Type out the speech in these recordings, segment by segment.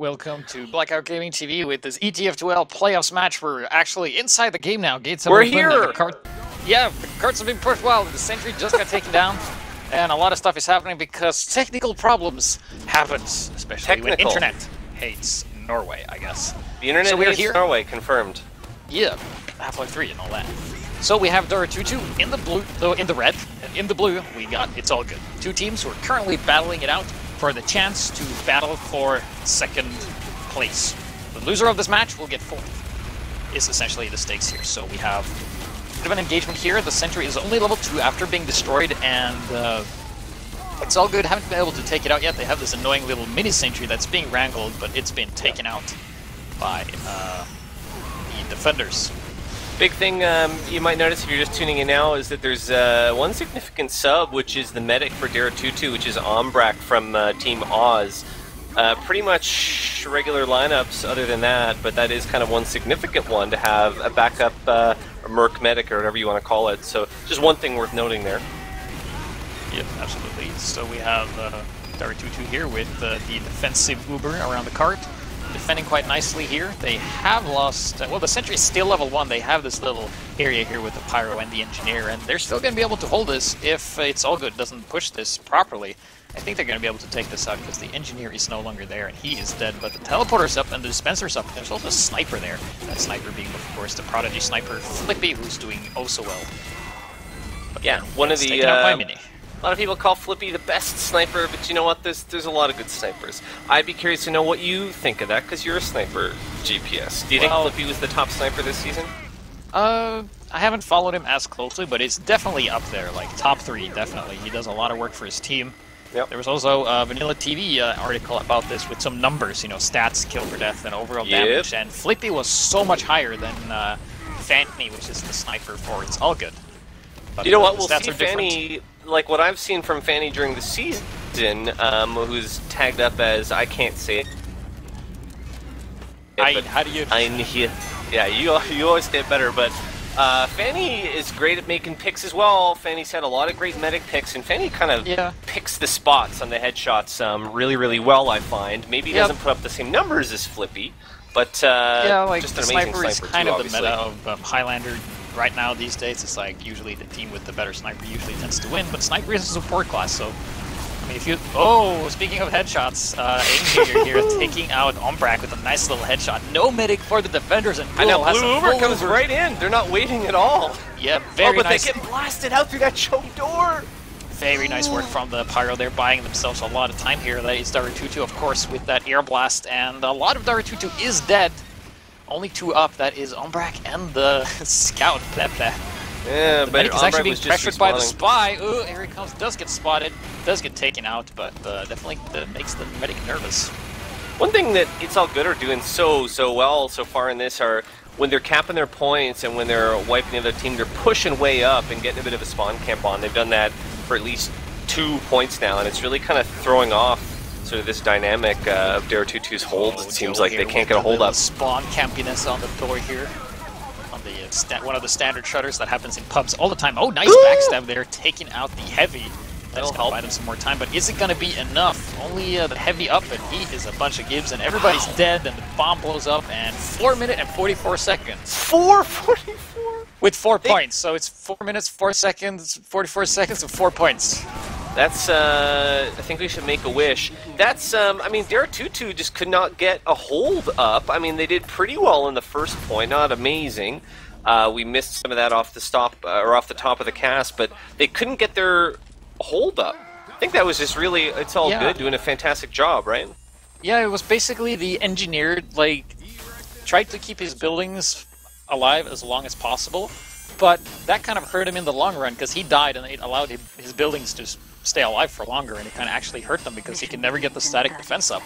welcome to Blackout Gaming TV with this ETF2L Playoffs match. We're actually inside the game now. Gates have We're opened, here! the carts have been pushed well. The sentry just got taken down. And a lot of stuff is happening because technical problems happen, especially when internet hates Norway, I guess. The internet hates Norway, confirmed. Yeah, Half-Life 3 and all that. So we have DAROUTOUTOU in the blue, in the red, and in the blue we got It's All Good. Two teams who are currently battling it out for the chance to battle for second place. The loser of this match will get fourth, is essentially the stakes here. So we have a bit of an engagement here. The sentry is only level 2 after being destroyed, and It's All Good haven't been able to take it out yet. They have this annoying little mini sentry that's being wrangled, but it's been taken out by the defenders. Big thing you might notice if you're just tuning in now is that there's one significant sub, which is the medic for DAROUTOUTOU, which is Ombrak from Team Oz. Pretty much regular lineups other than that, but that is kind of one significant one to have a backup a merc medic or whatever you want to call it. So just one thing worth noting there. Yep, absolutely. So we have DAROUTOUTOU here with the defensive Uber around the cart. Defending quite nicely here. They have lost... well, the sentry is still level 1. They have this little area here with the Pyro and the Engineer, and they're still going to be able to hold this if It's All Good doesn't push this properly. I think they're going to be able to take this out because the Engineer is no longer there and he is dead, but the Teleporter's up and the Dispenser's up. There's also a Sniper there. That Sniper being, of course, the Prodigy Sniper Flippy, who's doing oh so well. But yeah, one of the... taken out by Mini. A lot of people call Flippy the best sniper, but you know what? There's a lot of good snipers. I'd be curious to know what you think of that, because you're a sniper, GPS. Do you think Flippy was the top sniper this season? I haven't followed him as closely, but it's definitely up there, like top 3, definitely. He does a lot of work for his team. Yep. There was also a Vanilla TV article about this with some numbers, you know, stats, kill per death, and overall damage, and Flippy was so much higher than Fanny, which is the sniper for It's All Good. But you know what, we'll see Fanny, like what I've seen from Fanny during the season, who's tagged up as, I can't say it. How do you... yeah, you always say it better, but Fanny is great at making picks as well. Fanny's had a lot of great medic picks, and Fanny kind of picks the spots on the headshots really, really well, I find. Maybe he doesn't put up the same numbers as Flippy, but yeah, like just the an amazing sniper is kind too, of obviously. the meta of Highlander. Right now, these days, it's like usually the team with the better sniper usually tends to win, but sniper is a support class, so I mean, if you... Oh, speaking of headshots, Engineer here taking out Ombrak with a nice little headshot. No medic for the defenders, and I know, Blue Uber comes right in. They're not waiting at all. Yeah, very but nice. They get blasted out through that choke door. Very nice work from the Pyro. They're buying themselves a lot of time here. That is DAROUTOUTOU, of course, with that air blast, and a lot of DAROUTOUTOU is dead. Only 2 up, that is Ombrak and the Scout Pepe. Yeah, the but medic is actually being just pressured by the spy. Ooh, here he comes, does get spotted, does get taken out, but definitely makes the medic nervous. One thing that It's All Good are doing so well so far in this are when they're capping their points and when they're wiping the other team, they're pushing way up and getting a bit of a spawn camp on. They've done that for at least 2 points now, and it's really kind of throwing off sort of this dynamic of DAROUTOUTOU's holds. It seems like they can't get a hold up. Spawn campiness on the door here. On the one of the standard shutters that happens in pubs all the time. Oh, nice backstab there, taking out the heavy. That's going to buy them some more time, but is it going to be enough? Only the heavy up, and he is a bunch of Gibbs, and everybody's dead, and the bomb blows up, and 4 minutes and 44 seconds. 4:44? With 4 points, so it's 4 minutes, 4 seconds, 44 seconds, and 4 points. That's, I think we should make a wish. That's, I mean, DAROUTOUTOU just could not get a hold up. I mean, they did pretty well in the first point, not amazing. We missed some of that off the top of the cast, but they couldn't get their hold up. I think that was just really, It's All Good, doing a fantastic job, right? Yeah, it was basically the Engineer, like, tried to keep his buildings alive as long as possible, but that kind of hurt him in the long run, because he died and it allowed his buildings to stay alive for longer, and it kind of actually hurt them because he could never get the static defense up.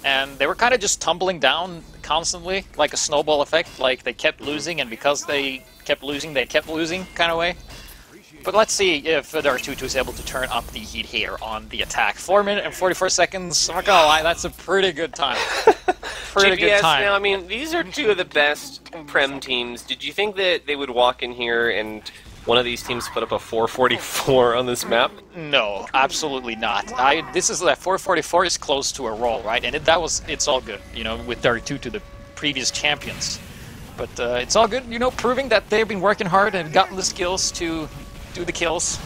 And they were kind of just tumbling down constantly, like a snowball effect, like they kept losing, and because they kept losing kind of way. But let's see if DAROUTOUTOU is able to turn up the heat here on the attack. 4 minutes and 44 seconds, I'm not gonna lie, that's a pretty good time. Pretty good time. Now, I mean, these are 2 of the best Prem teams. Did you think that they would walk in here and one of these teams put up a 444 on this map? No, absolutely not. This is that 444 is close to a roll, right? And it's all good, you know, with DAROUTOUTOU, the previous champions. But it's all good, you know, proving that they've been working hard and gotten the skills to do the kills.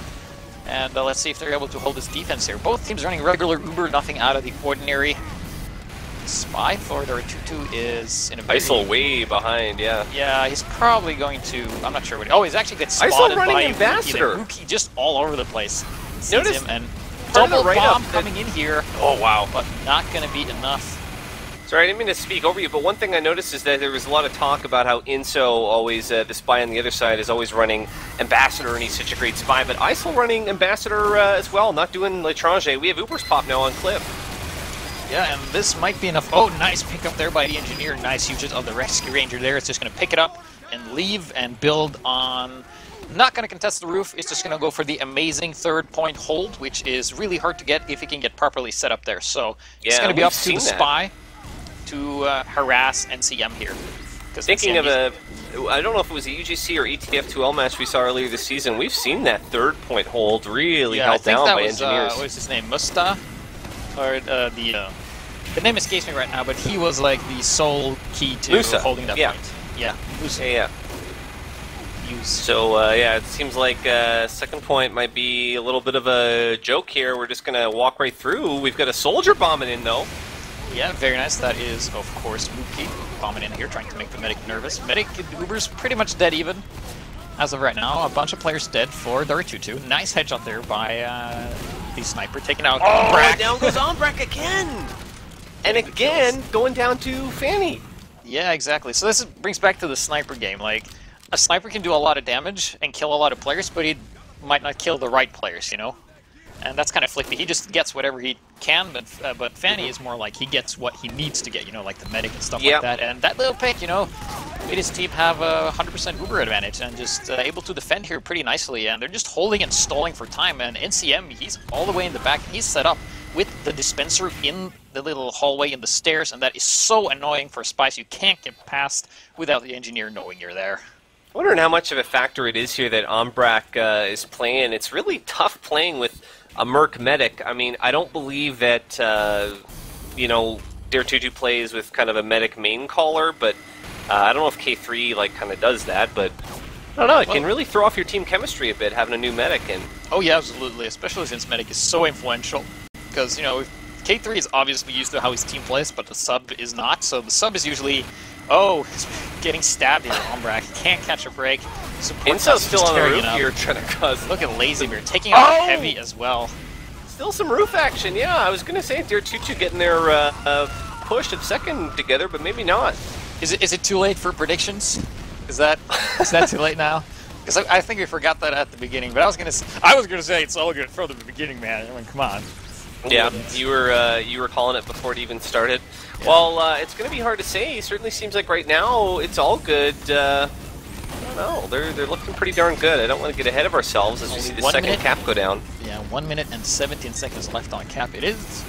And let's see if they're able to hold this defense here. Both teams running regular Uber, nothing out of the ordinary. Spy for DAROUTOUTOU is in a very... ISIL way behind, yeah. Yeah, he's probably going to... I'm not sure what... Oh, he's actually gets spotted ISIL running by Ambassador. Mookie just all over the place. Sees Notice him and part of double the bomb write-up coming in here. Oh, wow. But not going to be enough. Sorry, I didn't mean to speak over you, but one thing I noticed is that there was a lot of talk about how Inso always, the spy on the other side, is always running Ambassador, and he's such a great spy. But ISIL running Ambassador as well, not doing L'Étranger. We have Uber's pop now on Cliff. Yeah, and this might be enough. Oh, nice pickup there by the engineer. Nice usage of the Rescue Ranger there. It's just going to pick it up and leave and build on... Not going to contest the roof. It's just going to go for the amazing third-point hold, which is really hard to get if he can get properly set up there. So it's going to be up to the spy to harass NCM here. Thinking of I don't know if it was a UGC or ETF2L match we saw earlier this season, we've seen that third-point hold really held down by engineers. What was his name? Musta? Or the name escapes me right now, but he was like the sole key to Musa. Holding that point. Yeah, Musa. Yeah. So, yeah, it seems like second point might be a little bit of a joke here. We're just going to walk right through. We've got a soldier bombing in, though. Yeah, very nice. That is, of course, Mookie bombing in here, trying to make the medic nervous. Medic, Uber's pretty much dead even. As of right now, a bunch of players dead for DAROUTOUTOU. Nice headshot there by the sniper, taking out Ombrak. Down goes Ombrak again! And again, going down to Fanny. Yeah, exactly. So this brings back to the sniper game. Like, a sniper can do a lot of damage and kill a lot of players, but he might not kill the right players, you know? And that's kind of flippy. He just gets whatever he can, but Fanny is more like he gets what he needs to get, you know, like the medic and stuff like that. And that little pick, you know, made his team have a 100% Uber advantage and just able to defend here pretty nicely. And they're just holding and stalling for time. And NCM, he's all the way in the back. He's set up with the dispenser in the little hallway in the stairs, and that is so annoying for spies. You can't get past without the engineer knowing you're there. I'm wondering how much of a factor it is here that Ombrak is playing. It's really tough playing with a Merc medic. I mean, I don't believe that, you know, DAROUTOUTOU plays with kind of a medic main caller, but I don't know if K3, like, kind of does that, but I don't know, it can really throw off your team chemistry a bit, having a new medic in. Oh yeah, absolutely, especially since medic is so influential, because, you know, K3 is obviously used to how his team plays, but the sub is not, so the sub is usually, oh, he's getting stabbed here, Ombrak, he can't catch a break. Inso's still on the roof here trying to cause... Look at Lazybear, taking out Heavy as well. Still some roof action, yeah, I was going to say DAROUTOUTOU getting their push at second together, but maybe not. Is it too late for predictions? Is that too late now? Because I think we forgot that at the beginning, but I was gonna say it's all good from the beginning, man. I mean, come on. Yeah, you were calling it before it even started. Yeah. Well, it's going to be hard to say. It certainly seems like right now it's all good. I don't know. They're looking pretty darn good. I don't want to get ahead of ourselves as we see the second cap go down. Yeah, 1 minute and 17 seconds left on cap. It is.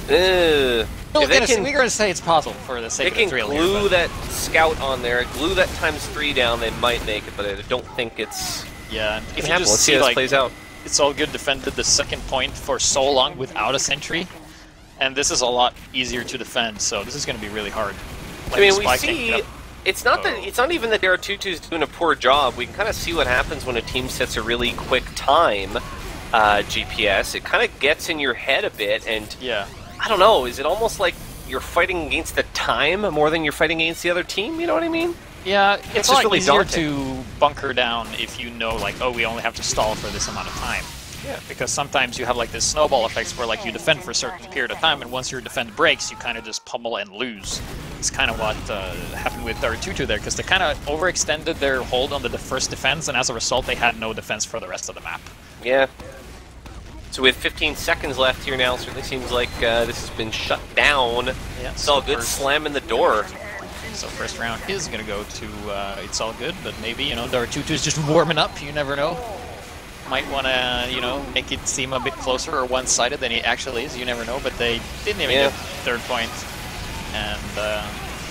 We're going to say it's possible for the sake of the thrill. They can glue that scout on there, glue that ×3 down, they might make it, but I don't think it's... Yeah, and if you let's see how this plays out. It's all good defended the second point for so long without a sentry, and this is a lot easier to defend, so this is going to be really hard. Like, I mean, we see... It's not that it's not even that DAROUTOUTOU is doing a poor job. We can kind of see what happens when a team sets a really quick time GPS. It kind of gets in your head a bit, and... Yeah. I don't know, is it almost like you're fighting against the time more than you're fighting against the other team? You know what I mean? Yeah, it's just really easier daunting to bunker down if you know, like, oh, we only have to stall for this amount of time. Yeah, because sometimes you have, like, this snowball effects where, like, you defend for a certain period of time, and once your defend breaks, you kind of just pummel and lose. It's kind of what happened with DAROUTOUTOU there, because they kind of overextended their hold on the first defense, and as a result, they had no defense for the rest of the map. Yeah. So we have 15 seconds left here now. Certainly seems like this has been shut down. Yeah, it's all good. Slamming the door. So first round is going to go to It's All Good, but maybe, you know, DAROUTOUTOU is just warming up. You never know. Might want to, you know, make it seem a bit closer or one-sided than it actually is. You never know, but they didn't even get third point. And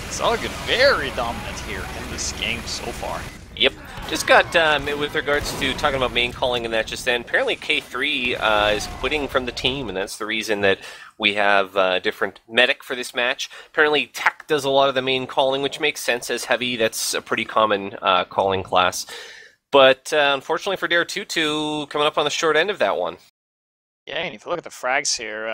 It's All Good very dominant here in this game so far. Yep. Just got, with regards to talking about main calling and that just then, apparently K3 is quitting from the team, and that's the reason that we have a different medic for this match. Apparently Tech does a lot of the main calling, which makes sense as heavy. That's a pretty common calling class. But unfortunately for DAROUTOUTOU, coming up on the short end of that one. Yeah, and if you look at the frags here,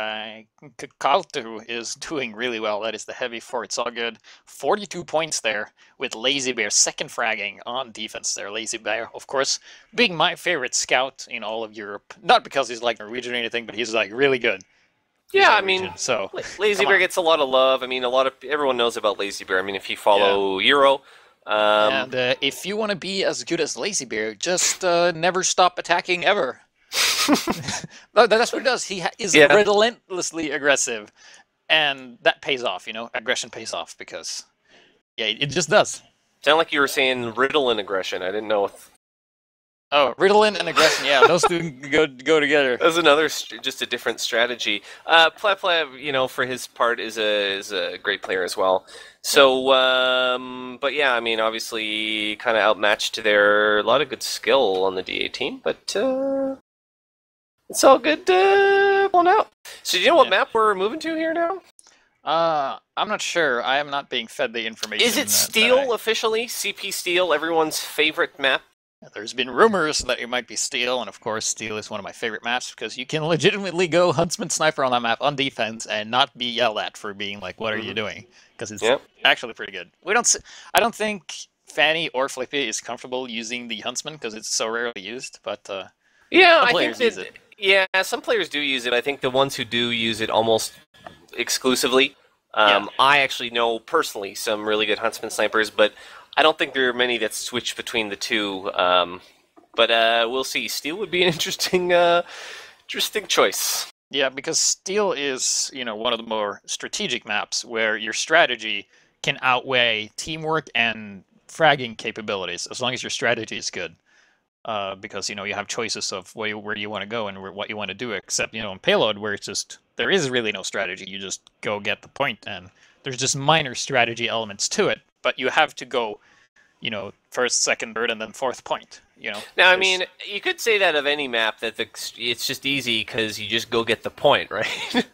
Getawhale is doing really well. That is the heavy for It's All Good. 42 points there with Lazy Bear second fragging on defense there. Lazy Bear, of course, being my favorite scout in all of Europe. Not because he's like Norwegian or anything, but he's like really good. Yeah, I mean, so Lazy Bear gets a lot of love. I mean, everyone knows about Lazy Bear. I mean, if you follow Euro. And if you want to be as good as Lazy Bear, just never stop attacking ever. That's what he does. He is relentlessly aggressive, and that pays off. You know, aggression pays off because, it just does. Sound like you were saying riddle and aggression. I didn't know. Oh, Ritalin and aggression, yeah, those two go together. That's another, just a different strategy. Plev, you know, for his part, is a great player as well. So, but yeah, I mean, obviously, kind of outmatched there. A lot of good skill on the DA team, but it's all good blown out. So, do you know what map we're moving to here now? I'm not sure. I am not being fed the information. Is it Steel officially? CP Steel, everyone's favorite map? There's been rumors that it might be Steel, and of course Steel is one of my favorite maps because you can legitimately go Huntsman Sniper on that map on defense and not be yelled at for being like, what are you doing? Because it's actually pretty good. I don't think Fanny or Flippy is comfortable using the Huntsman because it's so rarely used, but yeah, I think use it. Yeah, some players do use it. I think the ones who do use it almost exclusively. I actually know personally some really good Huntsman Snipers, but I don't think there are many that switch between the two, but we'll see. Steel would be an interesting choice. Yeah, because Steel is, you know, one of the more strategic maps where your strategy can outweigh teamwork and fragging capabilities as long as your strategy is good. Because, you know, you have choices of where you want to go and what you want to do, except, you know, in Payload where it's just, there is really no strategy. You just go get the point, and there's just minor strategy elements to it, but you have to go, you know, first, second, third, and then fourth point, you know. Now, I mean, you could say that of any map, that it's just easy because you just go get the point, right?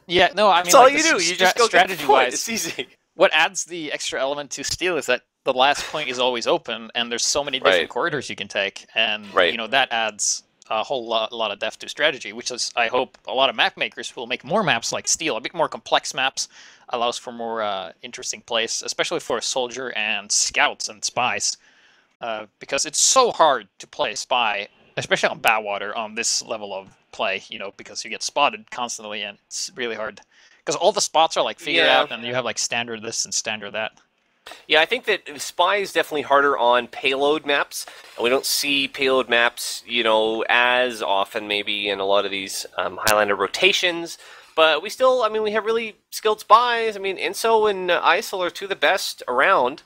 Yeah, no, I mean, that's all you do. You just go get the point. It's easy. What adds the extra element to Steel is that the last point is always open, and there's so many different corridors you can take, and, you know, that adds a whole lot of depth to strategy, which is, I hope, a lot of map makers will make more maps like Steel, a bit more complex maps, allows for more interesting plays, especially for soldier and scouts and spies, because it's so hard to play spy, especially on Badwater on this level of play, you know, because you get spotted constantly, and it's really hard, because all the spots are like figured out, and you have like standard this and standard that. Yeah, I think that Spy is definitely harder on payload maps, and we don't see payload maps, you know, as often maybe in a lot of these Highlander rotations, but we still, I mean, we have really skilled spies. I mean, Inso and ISIL are two of the best around.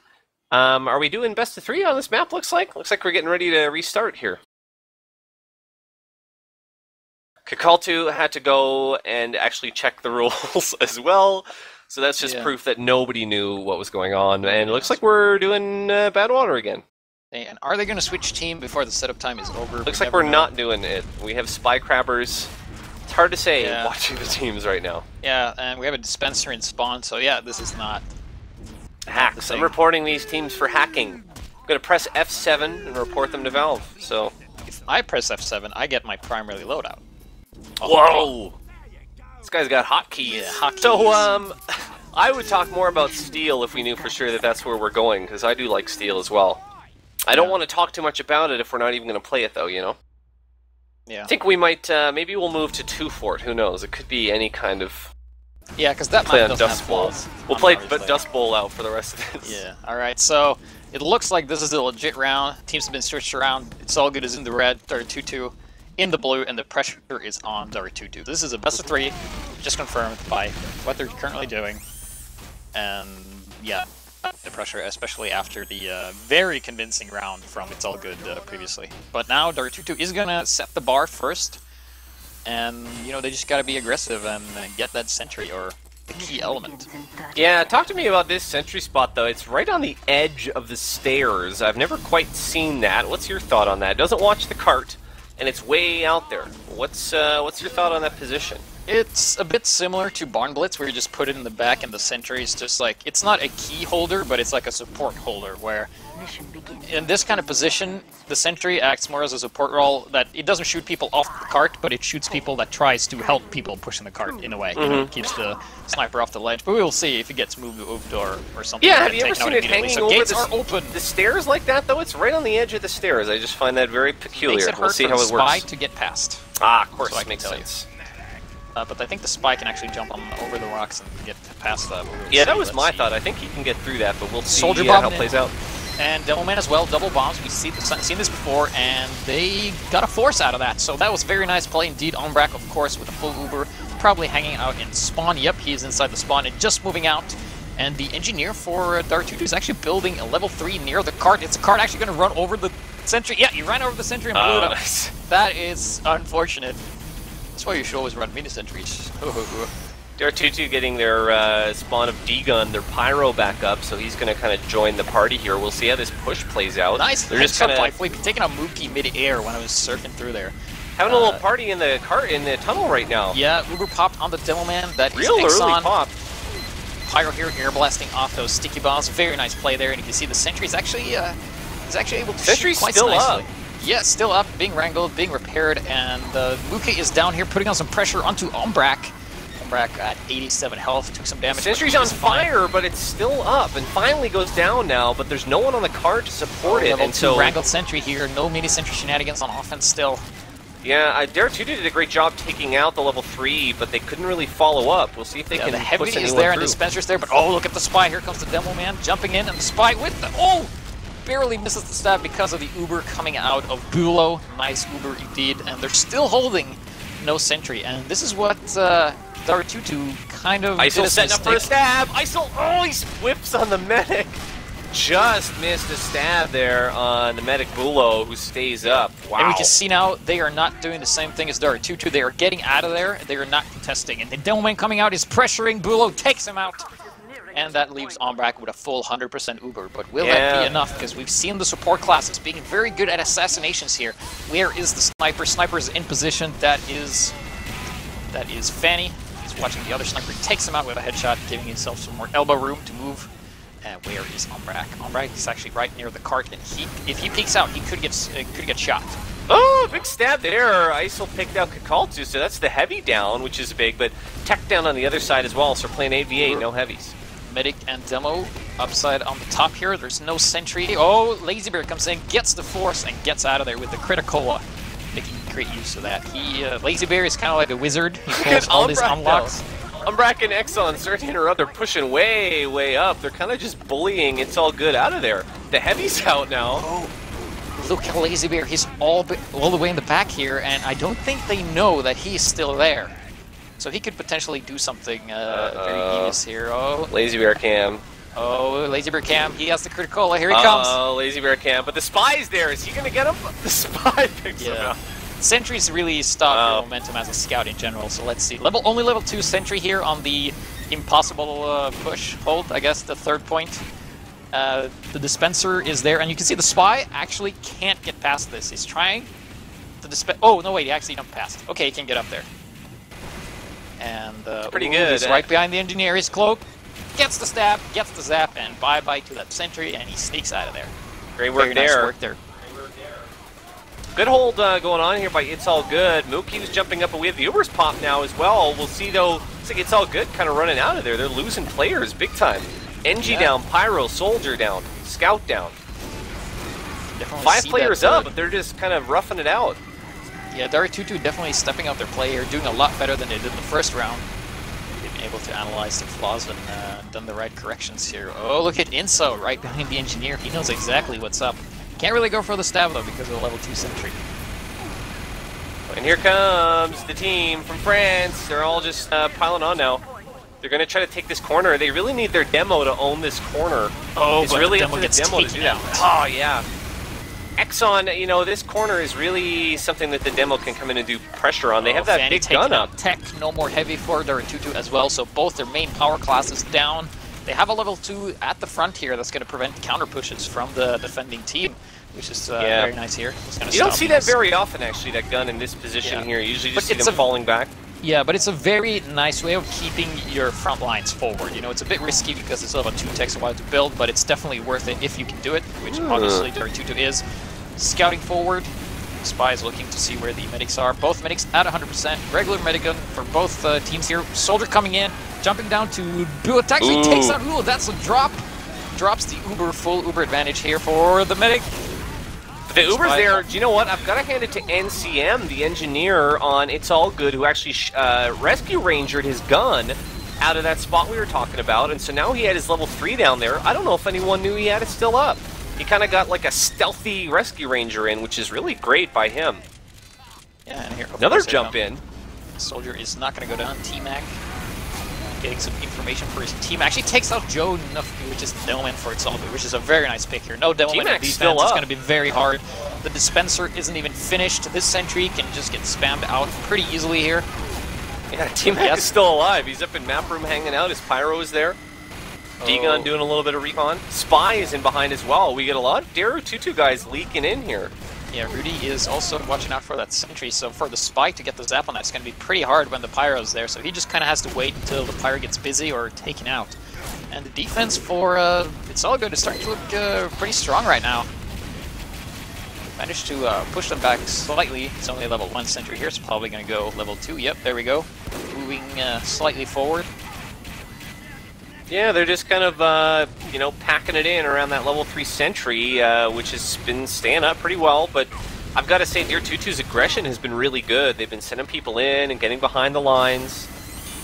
Are we doing best of 3 on this map, looks like? Looks like we're getting ready to restart here. Kakaltu had to go and actually check the rules as well. So that's just proof that nobody knew what was going on, and it looks like we're doing Badwater again. And are they going to switch team before the setup time is over? Looks like we're not doing it. We have Spy Crabbers. It's hard to say watching the teams right now. Yeah, and we have a dispenser in spawn, so yeah, this is not hacks. I'm reporting these teams for hacking. I'm going to press F7 and report them to Valve. So if I press F7, I get my primary loadout. Whoa! This guy's got hotkeys. Yeah, hotkeys. So, I would talk more about Steel if we knew for sure that that's where we're going, because I do like Steel as well. I don't want to talk too much about it if we're not even going to play it, though, you know? Yeah. I think we might, maybe we'll move to 2 Fort, who knows? It could be any kind of... Yeah, because that might Dust Bowl. We'll play Dust Bowl out for the rest of this. Yeah, alright, so it looks like this is a legit round. Teams have been switched around. It's All Good is in the red, 32-2. In the blue, and the pressure is on DAROUTOUTOU. This is a best of 3, just confirmed by what they're currently doing. And yeah, the pressure, especially after the very convincing round from It's All Good previously. But now DAROUTOUTOU is gonna set the bar first, and you know, they just gotta be aggressive and get that sentry, or the key element. Yeah, talk to me about this sentry spot, though. It's right on the edge of the stairs. I've never quite seen that. What's your thought on that? It doesn't watch the cart, and it's way out there. What's your thought on that position? It's a bit similar to Barn Blitz, where you just put it in the back and the sentry is just like, it's not a key holder, but it's like a support holder, where in this kind of position, the sentry acts more as a support role, that it doesn't shoot people off the cart, but it shoots people that tries to help people pushing the cart in a way. You know, it keeps the sniper off the ledge, but we will see if it gets moved or something. Yeah, have you ever seen it hanging so over gates are open. The stairs like that, though? It's right on the edge of the stairs. I just find that very peculiar. Makes it hard we'll see for how the it spy works. to get past. Ah, of course, So I can makes tell you. sense. But I think the spy can actually jump on over the rocks and get past that. Yeah, that was my thought. I think he can get through that, but we'll see Soldier how bomb it plays out. And Devilman as well, double bombs. We've seen this before, and they got a force out of that. So that was very nice play indeed. Ombrak, of course, with a full Uber, probably hanging out in spawn. Yep, he's inside the spawn and just moving out. And the engineer for DAROUTOUTOU is actually building a level 3 near the cart. It's a cart actually going to run over the sentry. Yeah, he ran over the sentry and blew it up. Nice. That is unfortunate. That's why you should always run mini sentries. DAROUTOUTOU getting their spawn of D-Gun, their Pyro back up, so he's going to kind of join the party here. We'll see how this push plays out. Nice They're just headshot kind by of Fleep, taking a Mookie mid-air when I was surfing through there. having a little party in the cart in the tunnel right now. Yeah, Uber popped on the Devilman. That is Real early Exxon. pop. Pyro here, air blasting off those sticky bombs. Very nice play there, and you can see the sentry is actually able to Sentry's shoot quite still nicely. up. Yeah, still up, being wrangled, being repaired, and Mookie is down here putting on some pressure onto Ombrak. Ombrak at 87 health, took some damage. Sentry's on fire, but it's still up, and finally goes down now, but there's no one on the cart to support it, Level and 2 so... wrangled sentry here, no mini sentry shenanigans on offense still. Yeah, DAROUTOUTOU did a great job taking out the level 3, but they couldn't really follow up. We'll see if they can The heavy push is anyone there through. and dispenser's there, but oh, look at the spy. Here comes the Devilman jumping in, and the spy with the... Oh! Barely misses the stab because of the Uber coming out of Bulo. Nice Uber indeed, and they're still holding no sentry. And this is what DAROUTOUTOU kind of ISIL setting up for a mistake. stab. ISIL, oh, he whips on the medic. Just missed a stab there on the medic Bulo, who stays up. Wow. And we can see now they are not doing the same thing as DAROUTOUTOU. They are getting out of there. They are not contesting. And the Devilman coming out is pressuring Bulo, takes him out. And that leaves Ombrak with a full 100% Uber. But will that be enough? Because we've seen the support classes being very good at assassinations here. Where is the sniper? Sniper is in position. That is Fanny. He's watching the other sniper. He takes him out with a headshot, giving himself some more elbow room to move. And where is Ombrak? Ombrak is actually right near the cart, and if he peeks out, he could get shot. Oh, big stab there. ISIL picked out Kakaltu, so that's the heavy down, which is big, but tech down on the other side as well, so playing 8v8, no heavies. Medic and Demo upside on the top here. There's no sentry. Oh, Lazy Bear comes in, gets the force, and gets out of there with the critical. Making great use of that. Lazy Bear is kind of like a wizard. He pulls all these unlocks. Ombrak and Exxon, certain or other, pushing way, way up. They're kind of just bullying It's All Good out of there. The heavy's out now. Oh, look at Lazy Bear. He's all the way in the back here, and I don't think they know that he's still there. So he could potentially do something very genius here. Oh, Lazy Bear Cam. Oh, Lazy Bear Cam. He has the critical. Here he comes. Oh, Lazy Bear Cam. But the spy's there. Is he going to get him? The spy picks him up. Sentries really stop your momentum as a scout in general, so let's see. Only level 2 sentry here on the impossible push hold, I guess, the third point. The dispenser is there, and you can see the spy actually can't get past this. He's trying to oh, no, wait, he actually jumped past. Okay, he can get up there. And pretty good. He's right behind the engineer, his cloak. Gets the stab, gets the zap, and bye-bye to that sentry, and he sneaks out of there. Great work there. Nice work there. Good hold going on here by It's All Good. Mookie's jumping up, and we have the Ubers pop now as well. We'll see, though, looks like It's All Good kind of running out of there. They're losing players big time. NG down, Pyro, Soldier down, Scout down. Definitely 5 players up, but they're just kind of roughing it out. Yeah, DAROUTOUTOU definitely stepping up their play here, doing a lot better than they did in the first round. They've been able to analyze their flaws and done the right corrections here. Oh, look at Inso right behind the engineer. He knows exactly what's up. Can't really go for the stab, though, because of the level 2 sentry. And here comes the team from France. They're all just piling on now. They're going to try to take this corner. They really need their demo to own this corner. Oh, it's but really the up demo to the gets demo to taken do that. out. Oh, yeah. Exxon, you know, this corner is really something that the demo can come in and do pressure on. They have that Fanny big gun up. Tech, no more heavy for DAROUTOUTOU as well, so both their main power classes down. They have a level 2 at the front here that's going to prevent counter pushes from the defending team, which is very nice here. You don't see that very often, actually, that gun in this position here. You usually just see them falling back. Yeah, but it's a very nice way of keeping your front lines forward. You know, it's a bit risky because it's level 2, takes a while to build, but it's definitely worth it if you can do it, which obviously DAROUTOUTOU is. Scouting forward, Spy is looking to see where the medics are. Both medics at 100%. Regular medic gun for both teams here. Soldier coming in, jumping down to do it. Actually takes out. Ooh, that's a drop. Drops the full Uber advantage here for the medic. The Uber's there. Do you know what? I've got to hand it to NCM, the engineer on It's All Good, who actually rescue rangered his gun out of that spot we were talking about, and so now he had his level 3 down there. I don't know if anyone knew he had it still up. He kind of got like a stealthy rescue ranger in, which is really great by him. Yeah, and here another jump in. Soldier is not going to go down. T-Mac getting some information for his team. Actually takes out Joe Nuffy, which is Demoman for It's All Good, which is a very nice pick here. No Demoman defense is going to be very hard. The dispenser isn't even finished. This sentry can just get spammed out pretty easily here. Yeah, T-Mac is still alive. He's up in map room hanging out. His pyro is there. D-Gun doing a little bit of recon. Spy is in behind as well. We get a lot of DAROUTOUTOU guys leaking in here. Yeah, Rudy is also watching out for that sentry, so for the Spy to get the zap on that, it's going to be pretty hard when the pyro's there, so he just kind of has to wait until the pyro gets busy or taken out. And the defense for It's All Good is starting to look pretty strong right now. Managed to push them back slightly. It's only a level 1 sentry here, so probably going to go level 2. Yep, there we go. Moving slightly forward. Yeah, they're just kind of, you know, packing it in around that level 3 sentry, which has been staying up pretty well, but I've got to say DAROUTOUTOU's aggression has been really good. They've been sending people in and getting behind the lines.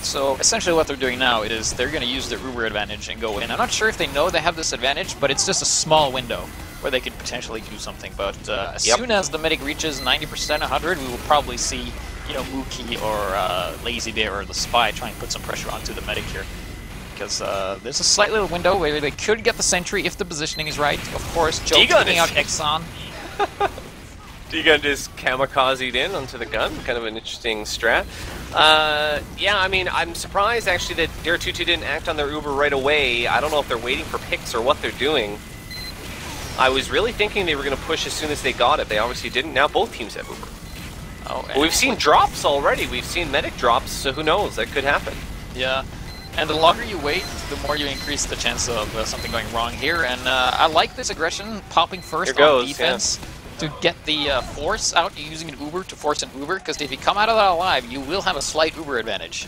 So essentially what they're doing now is they're going to use their Uber advantage and go in. I'm not sure if they know they have this advantage, but it's just a small window where they could potentially do something. But as soon as the medic reaches 90%, 100, we will probably see, you know, Mookie or Lazy Bear or the Spy try and put some pressure onto the medic here. Because there's a slight little window where they could get the sentry if the positioning is right. Of course, Joe taking out Exxon. D-Gun just kamikazed in onto the gun. Kind of an interesting strat. Yeah, I mean, I'm surprised actually that DAROUTOUTOU didn't act on their Uber right away. I don't know if they're waiting for picks or what they're doing. I was really thinking they were going to push as soon as they got it. They obviously didn't. Now both teams have Uber. But we've seen drops already. We've seen medic drops, so who knows? That could happen. Yeah. And the longer you wait, the more you increase the chance of something going wrong here. And I like this aggression, popping first on defense to get the force out, using an Uber to force an Uber, because if you come out of that alive, you will have a slight Uber advantage.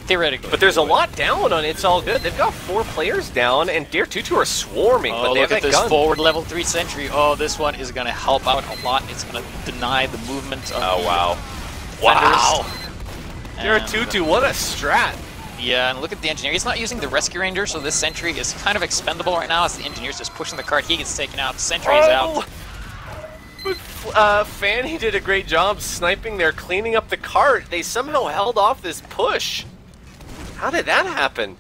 Theoretically. But there's a lot down on It's All Good. They've got 4 players down, and DAROUTOUTU are swarming. Oh, but they look have at this gun. forward level 3 sentry. Oh, this one is going to help out a lot. It's going to deny the movement of wow. DAROUTOUTU, what a strat. Yeah, and look at the engineer. He's not using the rescue ranger, so this sentry is kind of expendable right now as the engineer's just pushing the cart. He gets taken out. The sentry is out. Fanny did a great job sniping there, cleaning up the cart. They somehow held off this push. How did that happen?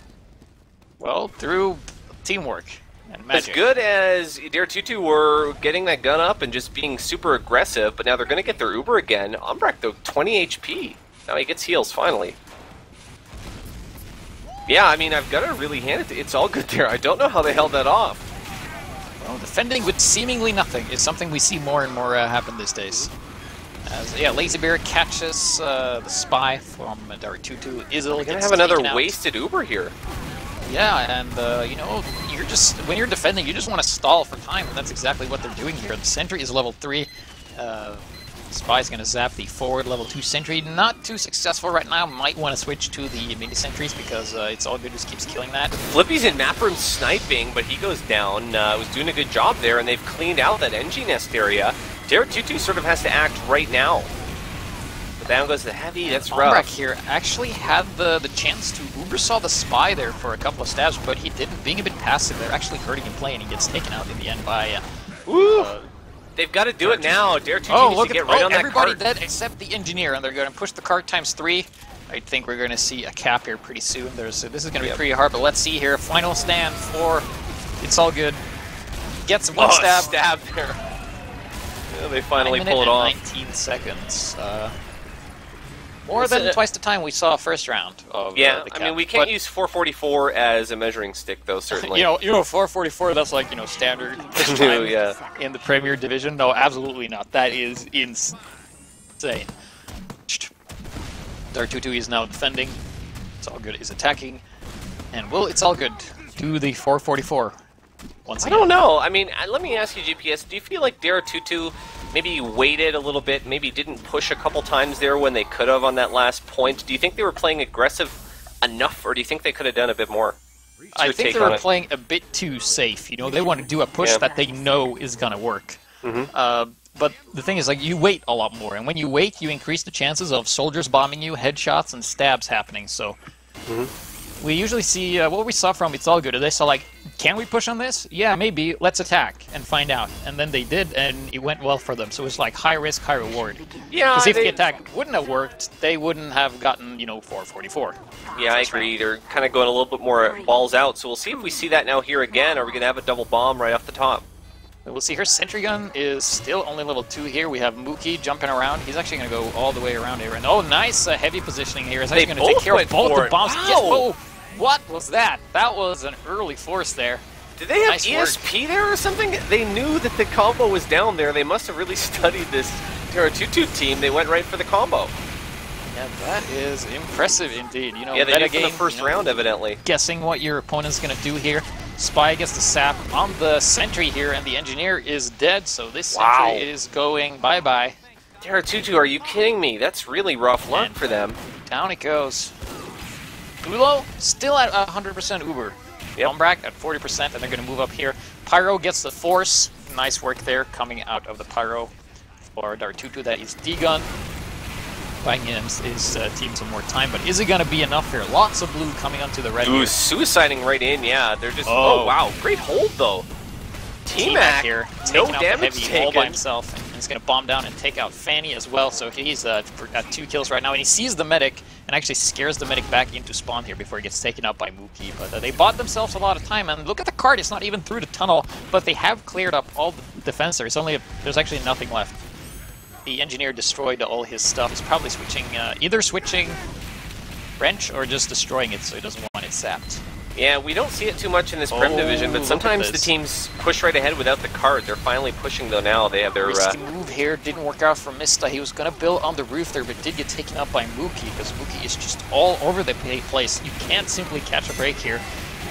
Well, through teamwork and magic. As good as DAROUTOUTU were getting that gun up and just being super aggressive, but now they're going to get their Uber again. Umbrak, though, 20 HP. Now he gets heals, finally. Yeah, I mean, I've got to really hand it to It's All Good there. I don't know how they held that off. Well, defending with seemingly nothing is something we see more and more happen these days. As, yeah, Lazy Bear catches the Spy from DAROUTOUTU. Izzle gonna have another wasted Uber here. Yeah, and you know, you're just when you're defending, you just want to stall for time, and that's exactly what they're doing here. The sentry is level 3. Spy's going to zap the forward level 2 sentry. Not too successful right now. Might want to switch to the mini sentries because It's All Good just keeps killing that. Flippy's in map room sniping, but he goes down. Was doing a good job there, and they've cleaned out that NG nest area. DAROUTOUTU sort of has to act right now. But down goes the heavy. That's rough. Umbrak here actually had the chance to Uber saw the Spy there for a couple of stabs, but he didn't. Being a bit passive, they're actually hurting him play, and he gets taken out in the end by. They've got to do it now. DAROUTOUTU needs to get right on that cart. Everybody dead except the engineer, and they're going to push the cart ×3. I think we're going to see a cap here pretty soon. This is going to be pretty hard, but let's see here. Final stand for It's All Good. gets one stab. Stab there. Yeah, they finally pull it off. 19 seconds. More than twice the time we saw first round of the cap. I mean, we can't use 444 as a measuring stick, though, certainly. you know, 444, that's like, standard time in the Premier Division. No, absolutely not. That is insane. DAROUTOUTOU is now defending. It's all good. Is attacking. And it's all good. Do the 444 once again. I don't know. I mean, let me ask you, GPS, do you feel like DAROUTOUTOU maybe waited a little bit, maybe didn't push a couple times there when they could have on that last point? Do you think they were playing aggressive enough, or do you think they could have done a bit more? I think they were playing a bit too safe. They want to do a push that they know is going to work. But the thing is, like, you wait a lot more, and when you wait, you increase the chances of soldiers bombing you, headshots, and stabs happening. So we usually see what we saw from It's All Good. They saw, like, can we push on this? Yeah, maybe. Let's attack and find out. And then they did, and it went well for them. So it was like high risk, high reward. Yeah, because if the attack wouldn't have worked, they wouldn't have gotten, 444. Yeah, I agree. They're kind of going a little bit more balls out. So we'll see if we see that now here again. Are we going to have a double bomb right off the top? We'll see. Her sentry gun is still only level 2 here. We have Mookie jumping around. He's actually going to go all the way around here. And nice heavy positioning here. He's actually going to take care of both the bombs. Wow. What was that? That was an early force there. Did they have ESP there or something? They knew that the combo was down there. They must have really studied this DAROUTOUTOU team. They went right for the combo. Yeah, that is impressive indeed. Yeah, they did for the first round, evidently. Guessing what your opponent's going to do here. Spy gets the sap on the sentry here, and the engineer is dead, so this sentry is going bye-bye. DAROUTOUTOU, are you kidding me? That's really rough luck for them. Down it goes. Gulo still at 100% Uber. Umbrak at 40%, and they're going to move up here. Pyro gets the force. Nice work there coming out of the Pyro for DAROUTOUTOU. That is D-Gun. Buying his team some more time, but is it going to be enough here? Lots of blue coming onto the red. Ooh, suiciding right in, yeah. They're just, oh wow, great hold though. T-Mac here, no taking out damage the heavy taken. all by himself, and he's going to bomb down and take out Fanny as well. So he's at 2 kills right now, and he sees the medic and actually scares the medic back into spawn here before he gets taken out by Mookie. But they bought themselves a lot of time, and look at the card. It's not even through the tunnel, but they have cleared up all the defense there. There's actually nothing left. The engineer destroyed all his stuff. He's probably switching, either switching wrench or just destroying it so he doesn't want it sapped. Yeah, we don't see it too much in this Prem division, but sometimes the teams push right ahead without the card. They're finally pushing though now. They have their risky move here. Didn't work out for Mista. He was going to build on the roof there, but did get taken out by Mookie because Mookie is just all over the place. You can't simply catch a break here.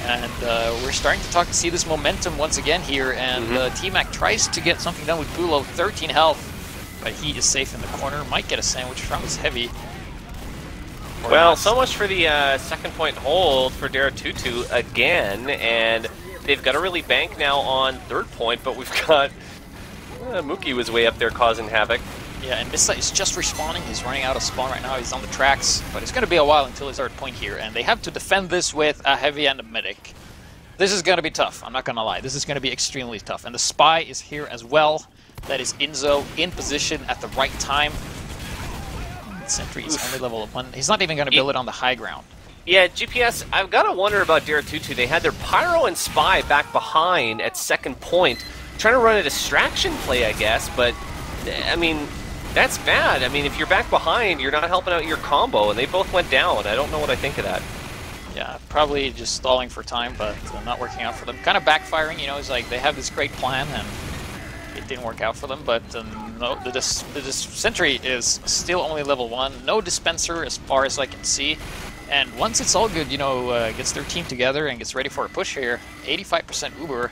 And we're starting to see this momentum once again here, and T-Mac tries to get something done with Gulo, 13 health. But he is safe in the corner. Might get a sandwich from his heavy. Well, so much for the second point hold for DAROUTOUTOU again, and they've got to really bank now on third point, but we've got Mookie was way up there causing havoc. Yeah, and Mista is just respawning. He's running out of spawn right now. He's on the tracks, but it's going to be a while until his third point here, and they have to defend this with a heavy and a medic. This is going to be tough. I'm not going to lie. This is going to be extremely tough, and the Spy is here as well. That is Inzo in position at the right time. Sentry is only level 1. He's not even going to build it on the high ground. Yeah, GPS, I've got to wonder about DAROUTOUTOU. They had their Pyro and Spy back behind at second point, trying to run a distraction play, I guess, but, I mean, that's bad. I mean, if you're back behind, you're not helping out your combo, and they both went down. I don't know what I think of that. Yeah, probably just stalling for time, but not working out for them. Kind of backfiring, it's like they have this great plan, and it didn't work out for them, but no, the sentry is still only level 1. No dispenser as far as I can see. And once It's All Good, gets their team together and gets ready for a push here, 85% Uber,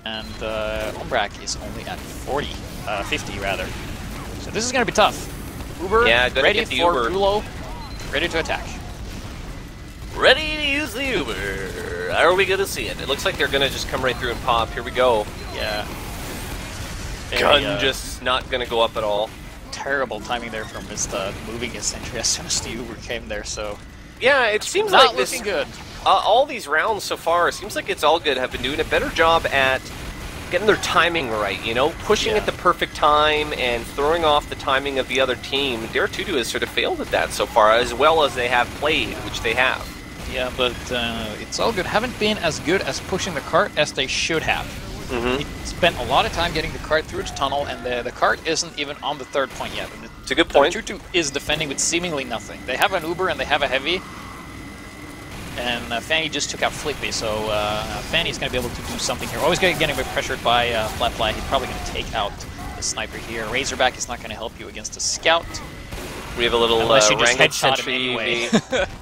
and Umbrak is only at 50 rather. So this is going to be tough. Uber ready for Gulo, ready to attack. Ready to use the Uber. Are we going to see it? It looks like they're going to just come right through and pop. Here we go. Yeah. Gun just not going to go up at all. Terrible timing there from Mista moving his sentry as soon as the Uber came there, so... Yeah, it seems not like looking good. All these rounds so far, it seems like It's All Good have been doing a better job at getting their timing right, pushing at the perfect time and throwing off the timing of the other team. DAROUTOUTOU has sort of failed at that so far, as well as they have played, which they have. Yeah, but It's All Good haven't been as good as pushing the cart as they should have. He spent a lot of time getting the cart through the tunnel, and the cart isn't even on the third point yet. It's a good point. DAROUTOUTOU is defending with seemingly nothing. They have an Uber and they have a heavy, and Fanny just took out Flippy, so Fanny's going to be able to do something here. Always getting a bit pressured by Flat. He's probably going to take out the sniper here. Razorback is not going to help you against a scout. We have a little Wrangled sentry. anyway.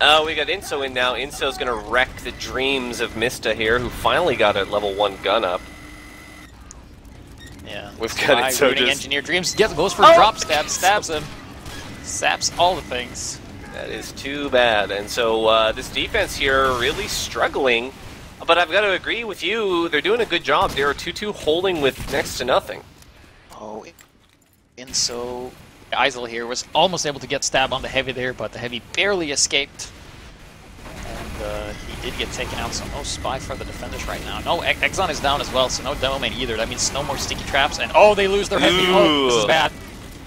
Oh, we got Inso in now. Inso's going to wreck the dreams of Mista here, who finally got a level 1 gun up. Yeah. We've got Inso ruining just... engineer dreams. Yes, goes for a drop stab, stabs him. Saps all the things. That is too bad. And so this defense here really struggling. But I've got to agree with you. They're doing a good job. DAROUTOUTOU holding with next to nothing. Oh, Inso... Isel here was almost able to get stabbed on the heavy there, but the heavy barely escaped. And he did get taken out, so no spy for the defenders right now. No, Exxon is down as well, so no demo man either. That means no more sticky traps, and oh, they lose their heavy. Oh, this is bad.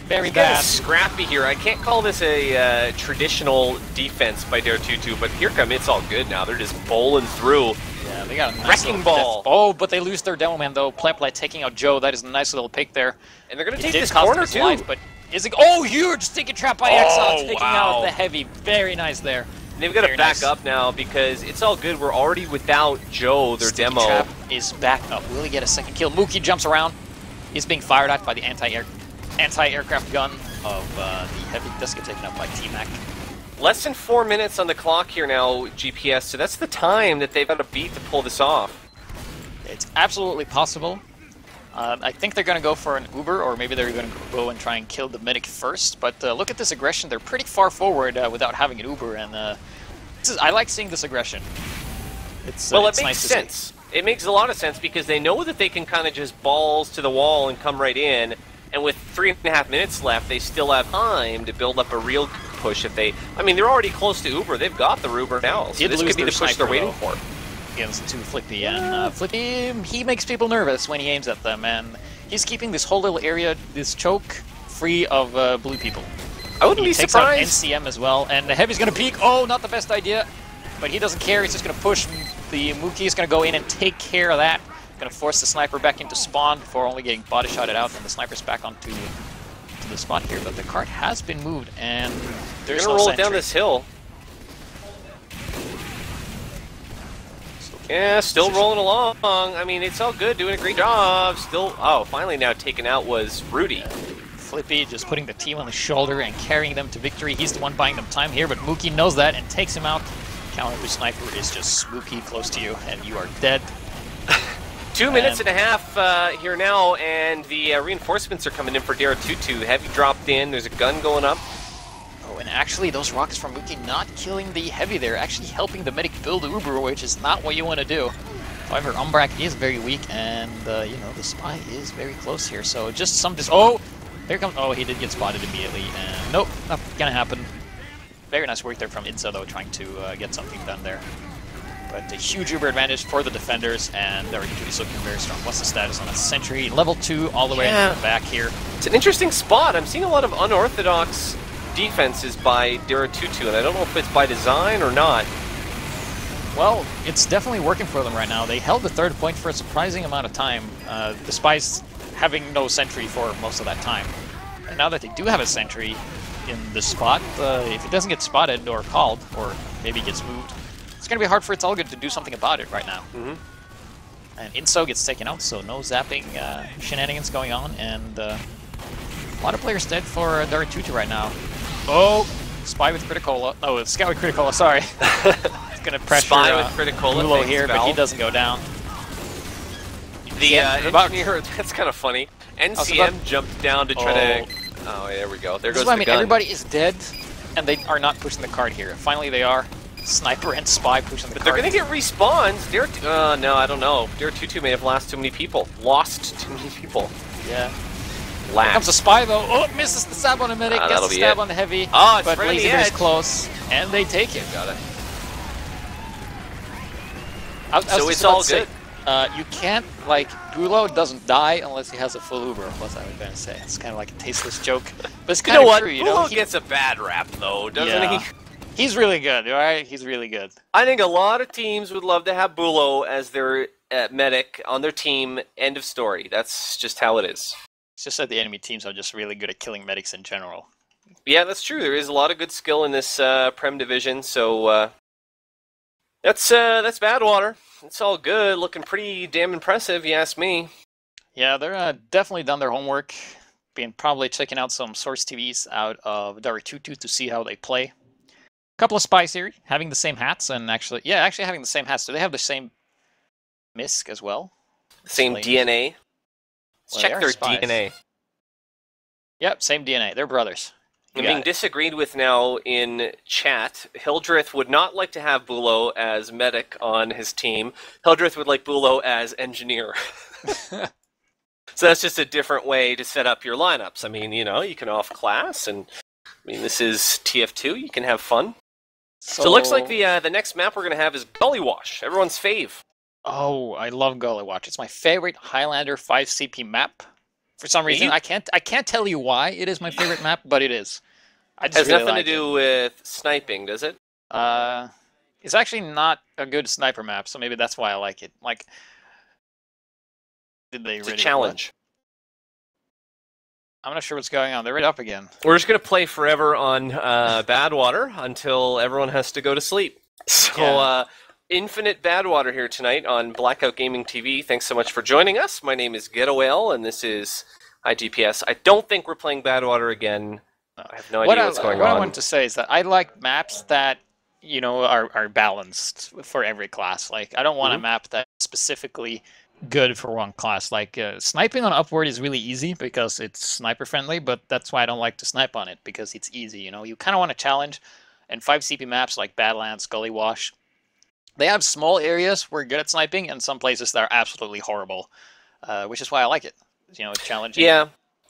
Very bad. Scrappy here. I can't call this a traditional defense by DAROUTOUTOU, but here come It's All Good now. They're just bowling through. Yeah, they got a nice wrecking ball. Oh, but they lose their demo man though. Plep taking out Joe. That is a nice little pick there. And they're going to take this corner too. Life, but is it? Oh, huge sticky trap by Exxon, taking out the heavy. Very nice there. They've got to back up now because It's All Good. We're already without Joe, their sticky demo. Trap is back up. Will he get a second kill? Mookie jumps around. He's being fired at by the anti-aircraft gun of the heavy. Does get taken up by T-Mac. Less than 4 minutes on the clock here now, GPS. So that's the time that they've got to beat to pull this off. It's absolutely possible. I think they're going to go for an Uber, or maybe they're going to go and try and kill the medic first. But look at this aggression. They're pretty far forward without having an Uber, and I like seeing this aggression. Well, it's it makes nice sense. It makes a lot of sense because they know that they can kind of just balls to the wall and come right in. And with 3.5 minutes left, they still have time to build up a real push if they... I mean, they're already close to Uber. They've got the Uber now, so this could be the push they're waiting for. Against to Flippy, and Flippy, he makes people nervous when he aims at them, and he's keeping this whole little area, this choke, free of blue people. I wouldn't be surprised. He takes out NCM as well, and the heavy's going to peek. Oh, not the best idea, but he doesn't care. He's just going to push. The Mookie is going to go in and take care of that. Going to force the sniper back into spawn before only getting body shotted out, and the sniper's back onto the spot here. But the cart has been moved, and there's no roll sentry. it down this hill. Yeah, still rolling along. I mean, It's All Good, doing a great job. Still, oh, finally now taken out was Rudy. Flippy just putting the team on the shoulder and carrying them to victory. He's the one buying them time here, but Mookie knows that and takes him out. Counter sniper is just spooky close to you, and you are dead. 2 minutes and a half here now, and the reinforcements are coming in for DAROUTOUTOU. Heavy dropped in. There's a gun going up. Oh, and actually, those rockets from Mookie not killing the heavy there, actually helping the medic build the Uber, which is not what you want to do. However, Umbrak is very weak, and, you know, the spy is very close here, so just some... Oh! There comes... Oh, he did get spotted immediately, and nope, not gonna happen. Very nice work there from Insa, though, trying to get something done there. But a huge Uber advantage for the defenders, and DAROUTOUTOU is looking very strong. What's the status on that sentry? Level 2 all the way in the back here. It's an interesting spot. I'm seeing a lot of unorthodox defenses by DAROUTOUTOU, and I don't know if it's by design or not. Well, it's definitely working for them right now. They held the third point for a surprising amount of time, despite having no sentry for most of that time. And now that they do have a sentry in the spot, if it doesn't get spotted or called, or maybe gets moved, it's going to be hard for It's All Good to do something about it right now. And Inso gets taken out, so no zapping shenanigans going on, and a lot of players dead for DAROUTOUTOU right now. Oh, Spy with Criticola. Oh, it's Scout with Criticola, sorry. It's going to pressure Spy with Criticola here, but he doesn't go down. The engineer, that's kind of funny. NCM jumped down to try to... Oh, there we go. There goes the gun. Everybody is dead, and they are not pushing the card here. Finally, they are. Sniper and Spy pushing the card. But they're going to get respawns. No, I don't know. DAROUTOUTOU may have lost too many people. Yeah. Here comes the Spy, though. Oh, misses the stab on the medic. Gets the stab on the heavy. Oh, it's but right on the Laser edge. is close, and they take it. Got it. So it's all good. You can't, like, Bulo doesn't die unless he has a full Uber. What's I was going to say? It's kind of like a tasteless joke. But it's kind of true, you know? Bulo gets a bad rap, though, doesn't he? He's really good, alright? He's really good. I think a lot of teams would love to have Bulo as their medic on their team. End of story. That's just how it is. It's just that the enemy teams are just really good at killing medics in general. Yeah, that's true. There is a lot of good skill in this Prem division, so that's Badwater. It's all good. Looking pretty damn impressive, you ask me. Yeah, they're definitely done their homework. Been probably checking out some source TVs out of DAROUTOUTOU to see how they play. A couple of spies here, having the same hats, and actually having the same hats. Do they have the same MISC as well? Same DNA? Let's check their spies. DNA. Yep, same DNA. They're brothers. I'm being disagreed with now in chat. Hildreth would not like to have Bulo as medic on his team. Hildreth would like Bulo as engineer. So that's just a different way to set up your lineups. I mean, you know, you can off class, and I mean, this is TF2. You can have fun. So it looks like the next map we're going to have is Gully Wash, everyone's fave. Oh, I love Gully Wash. It's my favorite Highlander 5 CP map. For some reason, I can't tell you why it is my favorite map, but it is. I just has really nothing to do with sniping, does it? It's actually not a good sniper map, so maybe that's why I like it. Like, did they it's really? A challenge. I'm not sure what's going on. They're right up again. We're just gonna play forever on Badwater until everyone has to go to sleep. So infinite Badwater here tonight on Blackout Gaming TV. Thanks so much for joining us. My name is Getawhale, and this is HiGPS. I don't think we're playing Badwater again. I have no idea what's going on. What I want to say is that I like maps that, you know, are balanced for every class. Like, I don't want a map that's specifically good for one class. Like, sniping on Upward is really easy because it's sniper friendly, but that's why I don't like to snipe on it, because it's easy, you know? You kind of want to challenge, and 5 CP maps like Badlands, Gully Wash, they have small areas where good at sniping, and some places that are absolutely horrible, which is why I like it. You know, it's challenging. Yeah.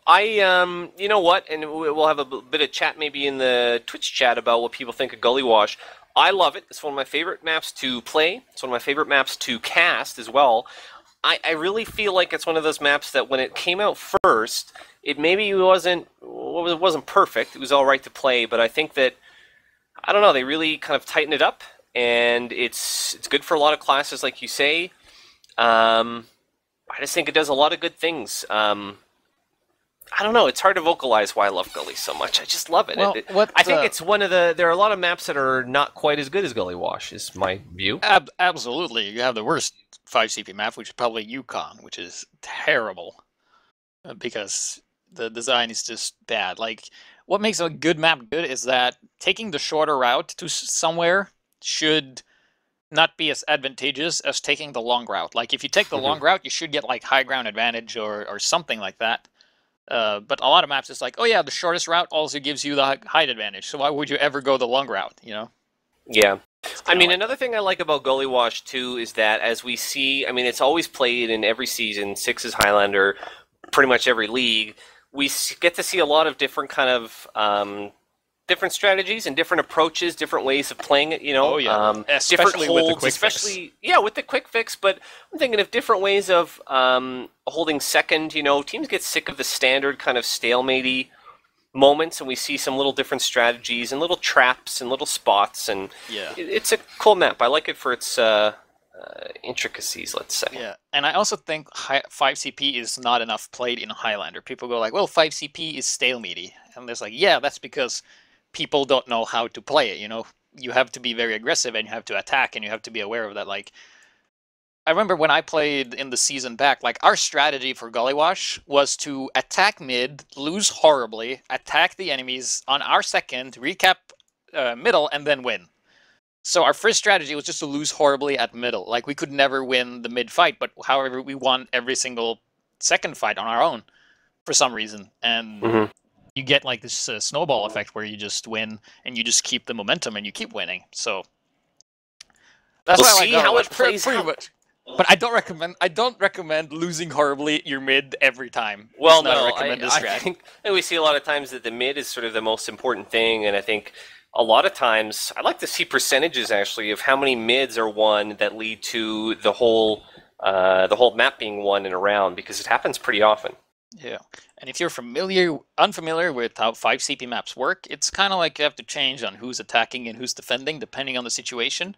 You know what, and we'll have a bit of chat maybe in the Twitch chat about what people think of Gully Wash. I love it. It's one of my favorite maps to play. It's one of my favorite maps to cast as well. I really feel like it's one of those maps that when it came out first, it maybe wasn't perfect. It was all right to play, but I think that, I don't know, they really kind of tightened it up, and it's good for a lot of classes, like you say. I just think it does a lot of good things. I don't know. It's hard to vocalize why I love Gully so much. I just love it. Well, I think it's one of the... There are a lot of maps that are not quite as good as Gully Wash, is my view. Absolutely. You have the worst 5 CP map, which is probably Yukon, which is terrible because the design is just bad. Like, what makes a good map good is that taking the shorter route to somewhere should not be as advantageous as taking the long route. Like, if you take the long route, you should get, like, high ground advantage or something like that. But a lot of maps, it's like, oh yeah, the shortest route also gives you the height advantage, so why would you ever go the long route, you know? Yeah. I mean, another thing I like about Gully Wash, too, is that as we see, I mean, it's always played in every season, 6 is Highlander, pretty much every league, we get to see a lot of different kind of different strategies and different approaches, different ways of playing it, you know. Oh, yeah. Especially with holds, the quick especially fix. Yeah, with the quick fix, but I'm thinking of different ways of holding second, you know. Teams get sick of the standard kind of stalemate-y moments, and we see some little different strategies and little traps and little spots, and it's a cool map. I like it for its intricacies, let's say. Yeah, and I also think 5 CP is not enough played in Highlander. People go like, well, 5 CP is stalemate-y, and there's like, yeah, that's because people don't know how to play it, you know? You have to be very aggressive, and you have to attack, and you have to be aware of that. Like, I remember when I played in the season back, like, our strategy for Gully Wash was to attack mid, lose horribly, attack the enemies on our second, recap middle, and then win. So our first strategy was just to lose horribly at middle. Like, we could never win the mid fight, but however, we won every single second fight on our own for some reason. And you get like this snowball effect where you just win and you just keep the momentum and you keep winning. So that's why I like how it pretty plays much. But I don't recommend losing horribly your mid every time. Well, no, I think we see a lot of times that the mid is sort of the most important thing, and I think a lot of times I like to see percentages actually of how many mids are won that lead to the whole map being won in a round, because it happens pretty often. Yeah, and if you're unfamiliar with how 5 CP maps work, it's kind of like you have to change on who's attacking and who's defending depending on the situation.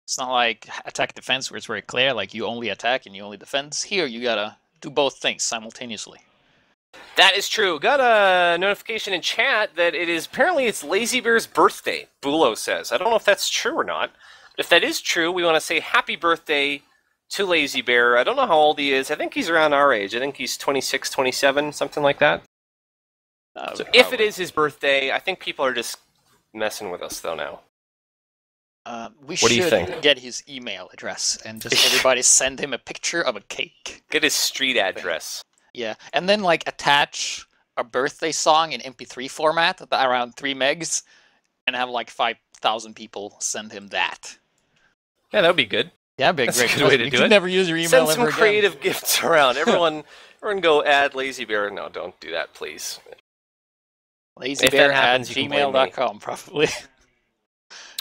It's not like attack defense where it's very clear, like you only attack and you only defend. Here, you gotta do both things simultaneously. That is true. Got a notification in chat that apparently it's Lazy Bear's birthday, Bulo says. I don't know if that's true or not. But if that is true, we want to say happy birthday to Lazy Bear. I don't know how old he is. I think he's around our age. I think he's 26, 27, something like that. So if it is his birthday, I think people are just messing with us, though, now. We What do you should think? get his email address and just everybody send him a picture of a cake. Get his street address. Yeah, and then like attach a birthday song in MP3 format around 3 megs and have like 5,000 people send him that. Yeah, that would be good. Yeah, big That's great. a good way to you do can it. never use your email Send ever some again. creative gifts around. Everyone go add Lazy Bear. No, don't do that, please. LazyBear at happens, you can blame me. gmail.com, probably.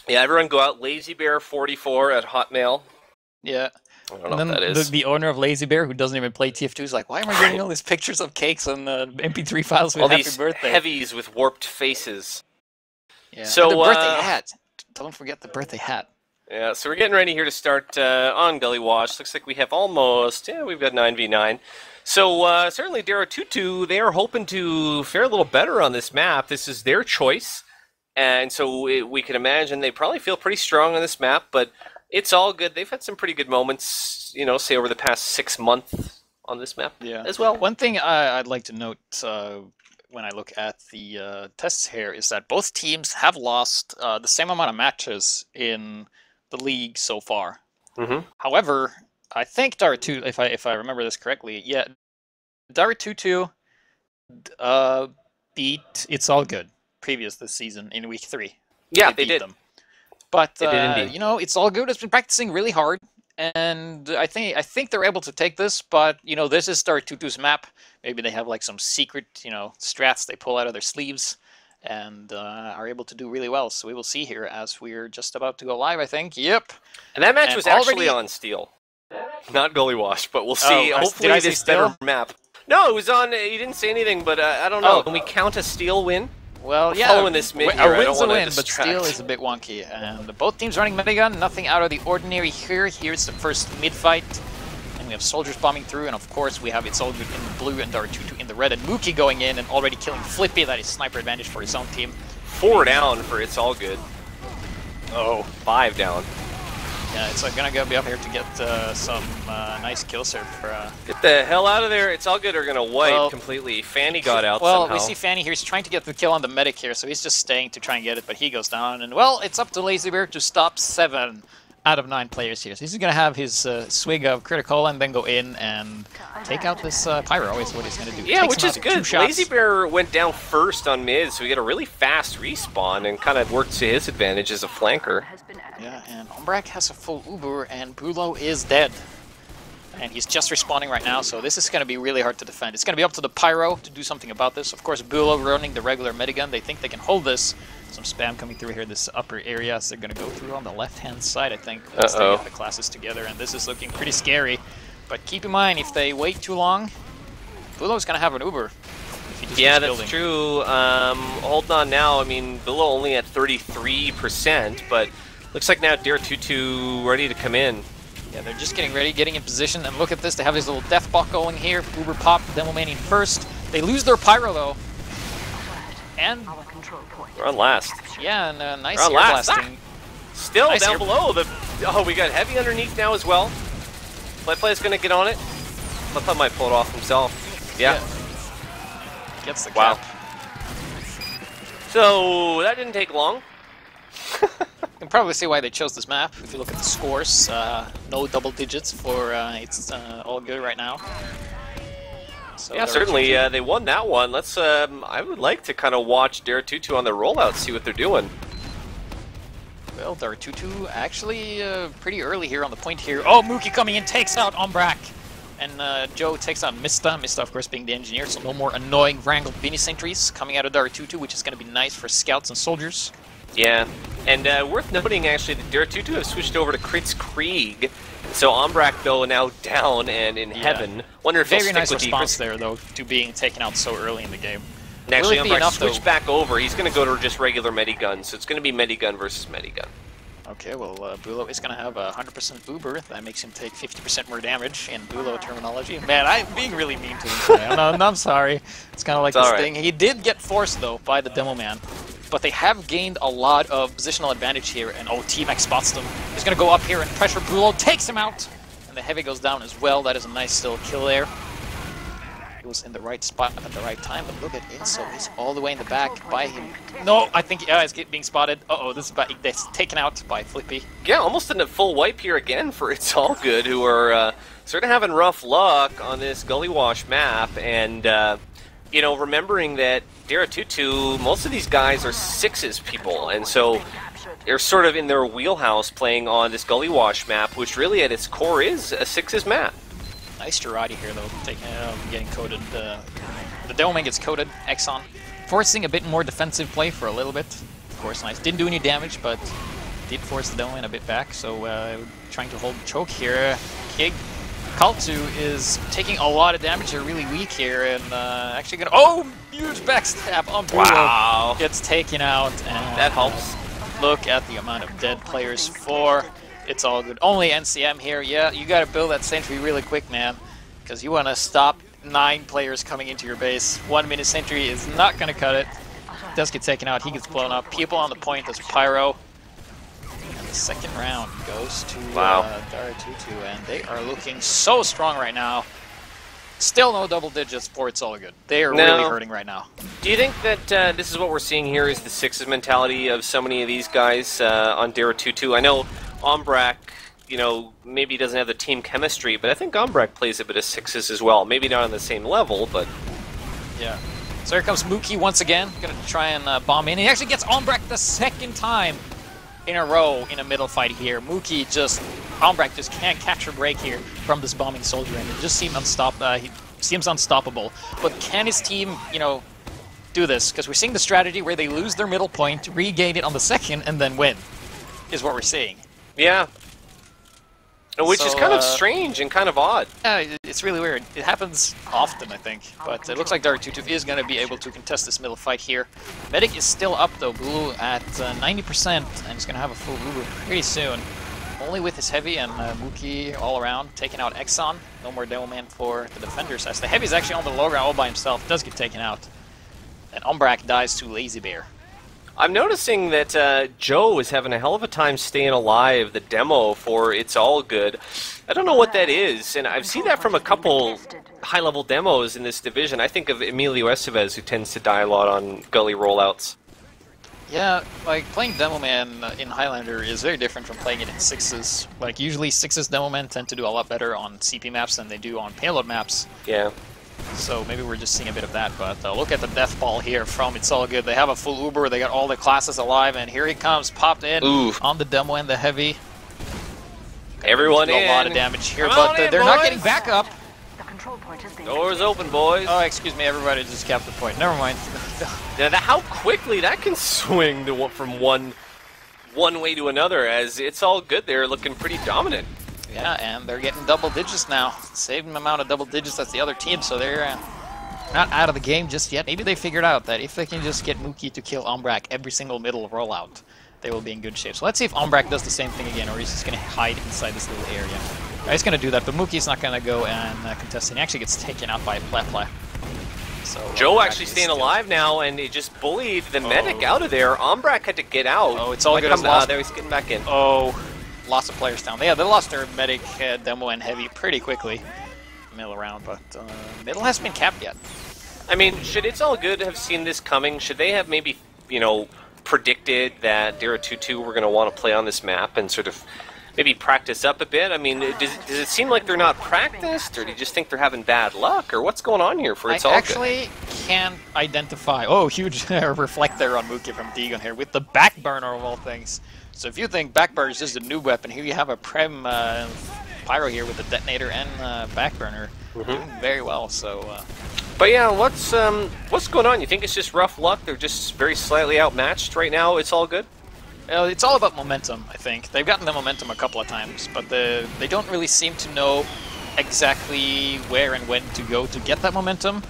Yeah, everyone go out LazyBear44 at Hotmail. Yeah. I don't know And then what that is. the owner of Lazy Bear, who doesn't even play TF2, is like, why am I getting all these pictures of cakes and MP3 files with All happy these birthday? heavies with warped faces. Yeah. So, And the birthday hat. Don't forget the birthday hat. Yeah, so we're getting ready here to start on Gully Wash. Looks like we have we've got 9v9. So certainly DAROUTOUTOU, they are hoping to fare a little better on this map. This is their choice. And so we can imagine they probably feel pretty strong on this map, but it's all good. They've had some pretty good moments, say over the past 6 months on this map as well. One thing I'd like to note when I look at the tests here is that both teams have lost the same amount of matches in the league so far. Mm-hmm. However, I think DAROUTOUTOU, if I remember this correctly, DAROUTOUTOU beat It's All Good previous this season in week 3. Yeah, they beat did. them. But They did indeed. It's All Good has been practicing really hard, and I think they're able to take this. But this is DAROUTOUTOU's map. Maybe they have like some secret strats they pull out of their sleeves, and are able to do really well. So we will see here as we're just about to go live. I think. Yep. And that match And was actually already- on Steel, not Gully Wash, but we'll see. Oh, Hopefully did I say this better Steel? map. No, it was on. He didn't say anything, but I don't know. Oh. Can we count a Steel win? Well, yeah, following this mid a here, I don't win's a wanna win, but distract. Steel is a bit wonky. And both teams running minigun, nothing out of the ordinary here. Here's the first mid-fight. And we have soldiers bombing through, and of course we have It's All Good in the blue and DAROUTOUTOU in the red. And Mookie going in and already killing Flippy. That is sniper advantage for his own team. 4 down for It's All Good. Oh. 5 down. Yeah, it's gonna go be up here to get some nice kills here for... Get the hell out of there. It's All Good are going to wipe Well- completely. Fanny got out Well, somehow. we see Fanny here. He's trying to get the kill on the medic here, so he's just staying to try and get it, but he goes down. And, well, it's up to Lazy Bear to stop 7 out of 9 players here. So he's going to have his swig of critical and then go in and take out this Pyro is what he's going to do. Yeah, Takes which him is out with 2 good. shots. Lazy Bear went down first on mid, so we get a really fast respawn and kind of worked to his advantage as a flanker. Yeah, and Ombrak has a full Uber, and Bulo is dead. And he's just respawning right now, so this is going to be really hard to defend. It's going to be up to the Pyro to do something about this. Of course, Bulo running the regular minigun. They think they can hold this. Some spam coming through here, this upper area. So they're going to go through on the left-hand side, I think, once they get the classes together. And this is looking pretty scary. But keep in mind, if they wait too long, Bulo's going to have an Uber. If he just Yeah, keeps that's building. true. Holding on now. I mean, below only at 33%, but looks like now DAROUTOUTOU ready to come in. Yeah, they're just getting ready, getting in position, and look at this, they have this little death bot going here, Uber pop, Demo Manning first. They lose their Pyro though. And, We're on last. yeah, and nice We're on air last. blasting. Still Nice down air- below. We got heavy underneath now as well. Play's going to get on it. Play might pull it off himself. Yeah. Gets the Wow. cap. So that didn't take long. You can probably see why they chose this map. If you look at the scores, no double digits for It's All Good right now. So Yeah, they're certainly actually- they won that one. Let's. I would like to kind of watch DAROUTOUTOU on the rollout, see what they're doing. Well, DAROUTOUTOU actually pretty early here on the point here. Oh, Mookie coming in, takes out Ombrak. And Joe takes out Mista. Mista, of course, being the engineer, so no more annoying wrangled Vinny sentries coming out of DAROUTOUTOU, which is going to be nice for scouts and soldiers. Yeah, and worth noting actually that DAROUTOUTOU have switched over to Kritz Krieg. So Ombrak though now down and in heaven. Wonder if he'll Very stick nice with response the there, though, to being taken out so early in the game. And actually, Will it be Ombrak enough, switched though? back over. He's going to go to just regular Medigun, so it's going to be Medigun versus Medigun. Okay, well, Bulo is going to have 100% Uber. That makes him take 50% more damage in Bulo terminology. Man, I'm being really mean to him today. I'm sorry. It's kind of like this thing. He did get forced, though, by the Demo Man. But they have gained a lot of positional advantage here. And, oh, T-Max spots them. He's going to go up here and pressure Bulo. Takes him out. And the Heavy goes down as well. That is a nice still kill there. He was in the right spot at the right time, but look at Inso. He's all the way in the back by him. No, I think he's being spotted. Uh-oh, this is taken out by Flippy. Yeah, almost in a full wipe here again for It's All Good, who are sort of having rough luck on this Gully Wash map. And, you know, remembering that DAROUTOUTOU, most of these guys are sixes people. And so they're sort of in their wheelhouse playing on this Gully Wash map, which really at its core is a sixes map. Nice Girardi here, though, getting coded. The Demoman gets coded, Exxon, forcing a bit more defensive play for a little bit. Of course, nice. Didn't do any damage, but did force the Demoman a bit back, so trying to hold choke here. Kig Kaltu is taking a lot of damage. They're really weak here, and actually gonna... Oh! Huge backstab on Bruno. Wow! Gets taken out, and that helps. Look at the amount of dead players for... It's All Good. Only NCM here. Yeah, you gotta build that sentry really quick, man. Because you want to stop 9 players coming into your base. 1 minute sentry is not gonna cut it. Does get taken out. He gets blown up. People on the point as Pyro. And the second round goes to DAROUTOUTOU, and they are looking so strong right now. Still no double digits for It's All Good. They are really hurting right now. Do you think that this is what we're seeing here is the sixes mentality of so many of these guys on DAROUTOUTOU? I know Ombrak, you know, maybe doesn't have the team chemistry, but I think Ombrak plays a bit of sixes as well. Maybe not on the same level, but... Yeah. So here comes Mookie once again. Gonna try and bomb in. He actually gets Ombrak the second time in a row in a middle fight here. Mookie just... Ombrak just can't catch a break here from this bombing soldier, and it just seems he seems unstoppable. But can his team, you know, do this? Because we're seeing the strategy where they lose their middle point, regain it on the second, and then win, is what we're seeing. Yeah. Which is kind of strange and kind of odd. Yeah, it's really weird. It happens often, I think. But it looks like DAROUTOUTOU is going to be able to contest this middle fight here. Medic is still up, though. Blue at 90%, and he's going to have a full Uber pretty soon. Only with his Heavy and Mookie all around, taking out Exxon. No more Demo Man for the defenders, as the Heavy's actually on the low ground all by himself. Does get taken out. And Ombrak dies to Lazy Bear. I'm noticing that Joe is having a hell of a time staying alive, the demo for It's All Good. I don't know what that is, and I've seen that from a couple high-level demos in this division. I think of Emilio Estevez, who tends to die a lot on gully rollouts. Yeah, like, playing Demo Man in Highlander is very different from playing it in sixes. Like, usually sixes Demo Men tend to do a lot better on CP maps than they do on payload maps. Yeah. So maybe we're just seeing a bit of that, but look at the death ball here from It's All Good. They have a full Uber, they got all the classes alive, and here he comes, popped in on the Demo and the Heavy. Everyone in. A lot of damage here, but they're not getting back up. Doors open, boys. Oh, excuse me, everybody just capped the point. Never mind. Now, how quickly that can swing from one way to another, as It's All Good. They're looking pretty dominant. Yeah, and they're getting double digits now. Same amount of double digits as the other team, so they're not out of the game just yet. Maybe they figured out that if they can just get Mookie to kill Ombrak every single middle rollout, they will be in good shape. So let's see if Ombrak does the same thing again, or he's just going to hide inside this little area. He's going to do that, but Mookie's not going to go and contest, and he actually gets taken out by Plepla. So Joe actually staying alive now, and he just bullied the medic out of there. Ombrak had to get out. Oh, It's All Good. There he's getting back in. Oh. Lots of players down. Yeah, they lost their medic, Demo, and Heavy pretty quickly. Middle round, but middle hasn't been capped yet. I mean, should It's All Good have seen this coming? Should they have maybe, you know, predicted that DAROUTOUTOU were going to want to play on this map and sort of maybe practice up a bit? I mean, does it seem like they're not practiced, or do you just think they're having bad luck, or what's going on here for It's All Good? I actually can't identify. Oh, huge reflect there on Mookie from Degon here with the back burner of all things. So if you think backburner is just a new weapon, here you have a Prem Pyro here with a detonator and backburner doing very well. So, but yeah, what's going on? You think it's just rough luck? They're just very slightly outmatched right now. It's All Good. It's all about momentum. I think they've gotten the momentum a couple of times, but they don't really seem to know exactly where and when to go to get that momentum.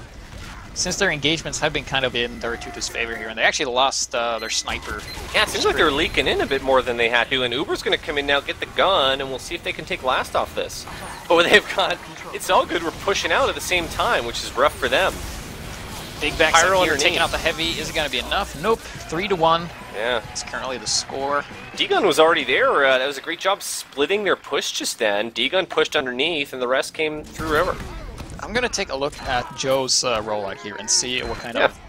since their engagements have been kind of in DAROUTOUTOU's favor here, and they actually lost their sniper. Yeah, it seems like they're leaking in a bit more than they had to, and Uber's going to come in now, get the gun, and we'll see if they can take last off this. But they've got, it's all good, we're pushing out at the same time, which is rough for them. Big backside here, taking out the heavy. Is it going to be enough? Nope. 3-1. Yeah. It's currently the score. D-Gun was already there. That was a great job splitting their push just then. D-Gun pushed underneath, and the rest came through river. I'm going to take a look at Joe's rollout here and see what kind of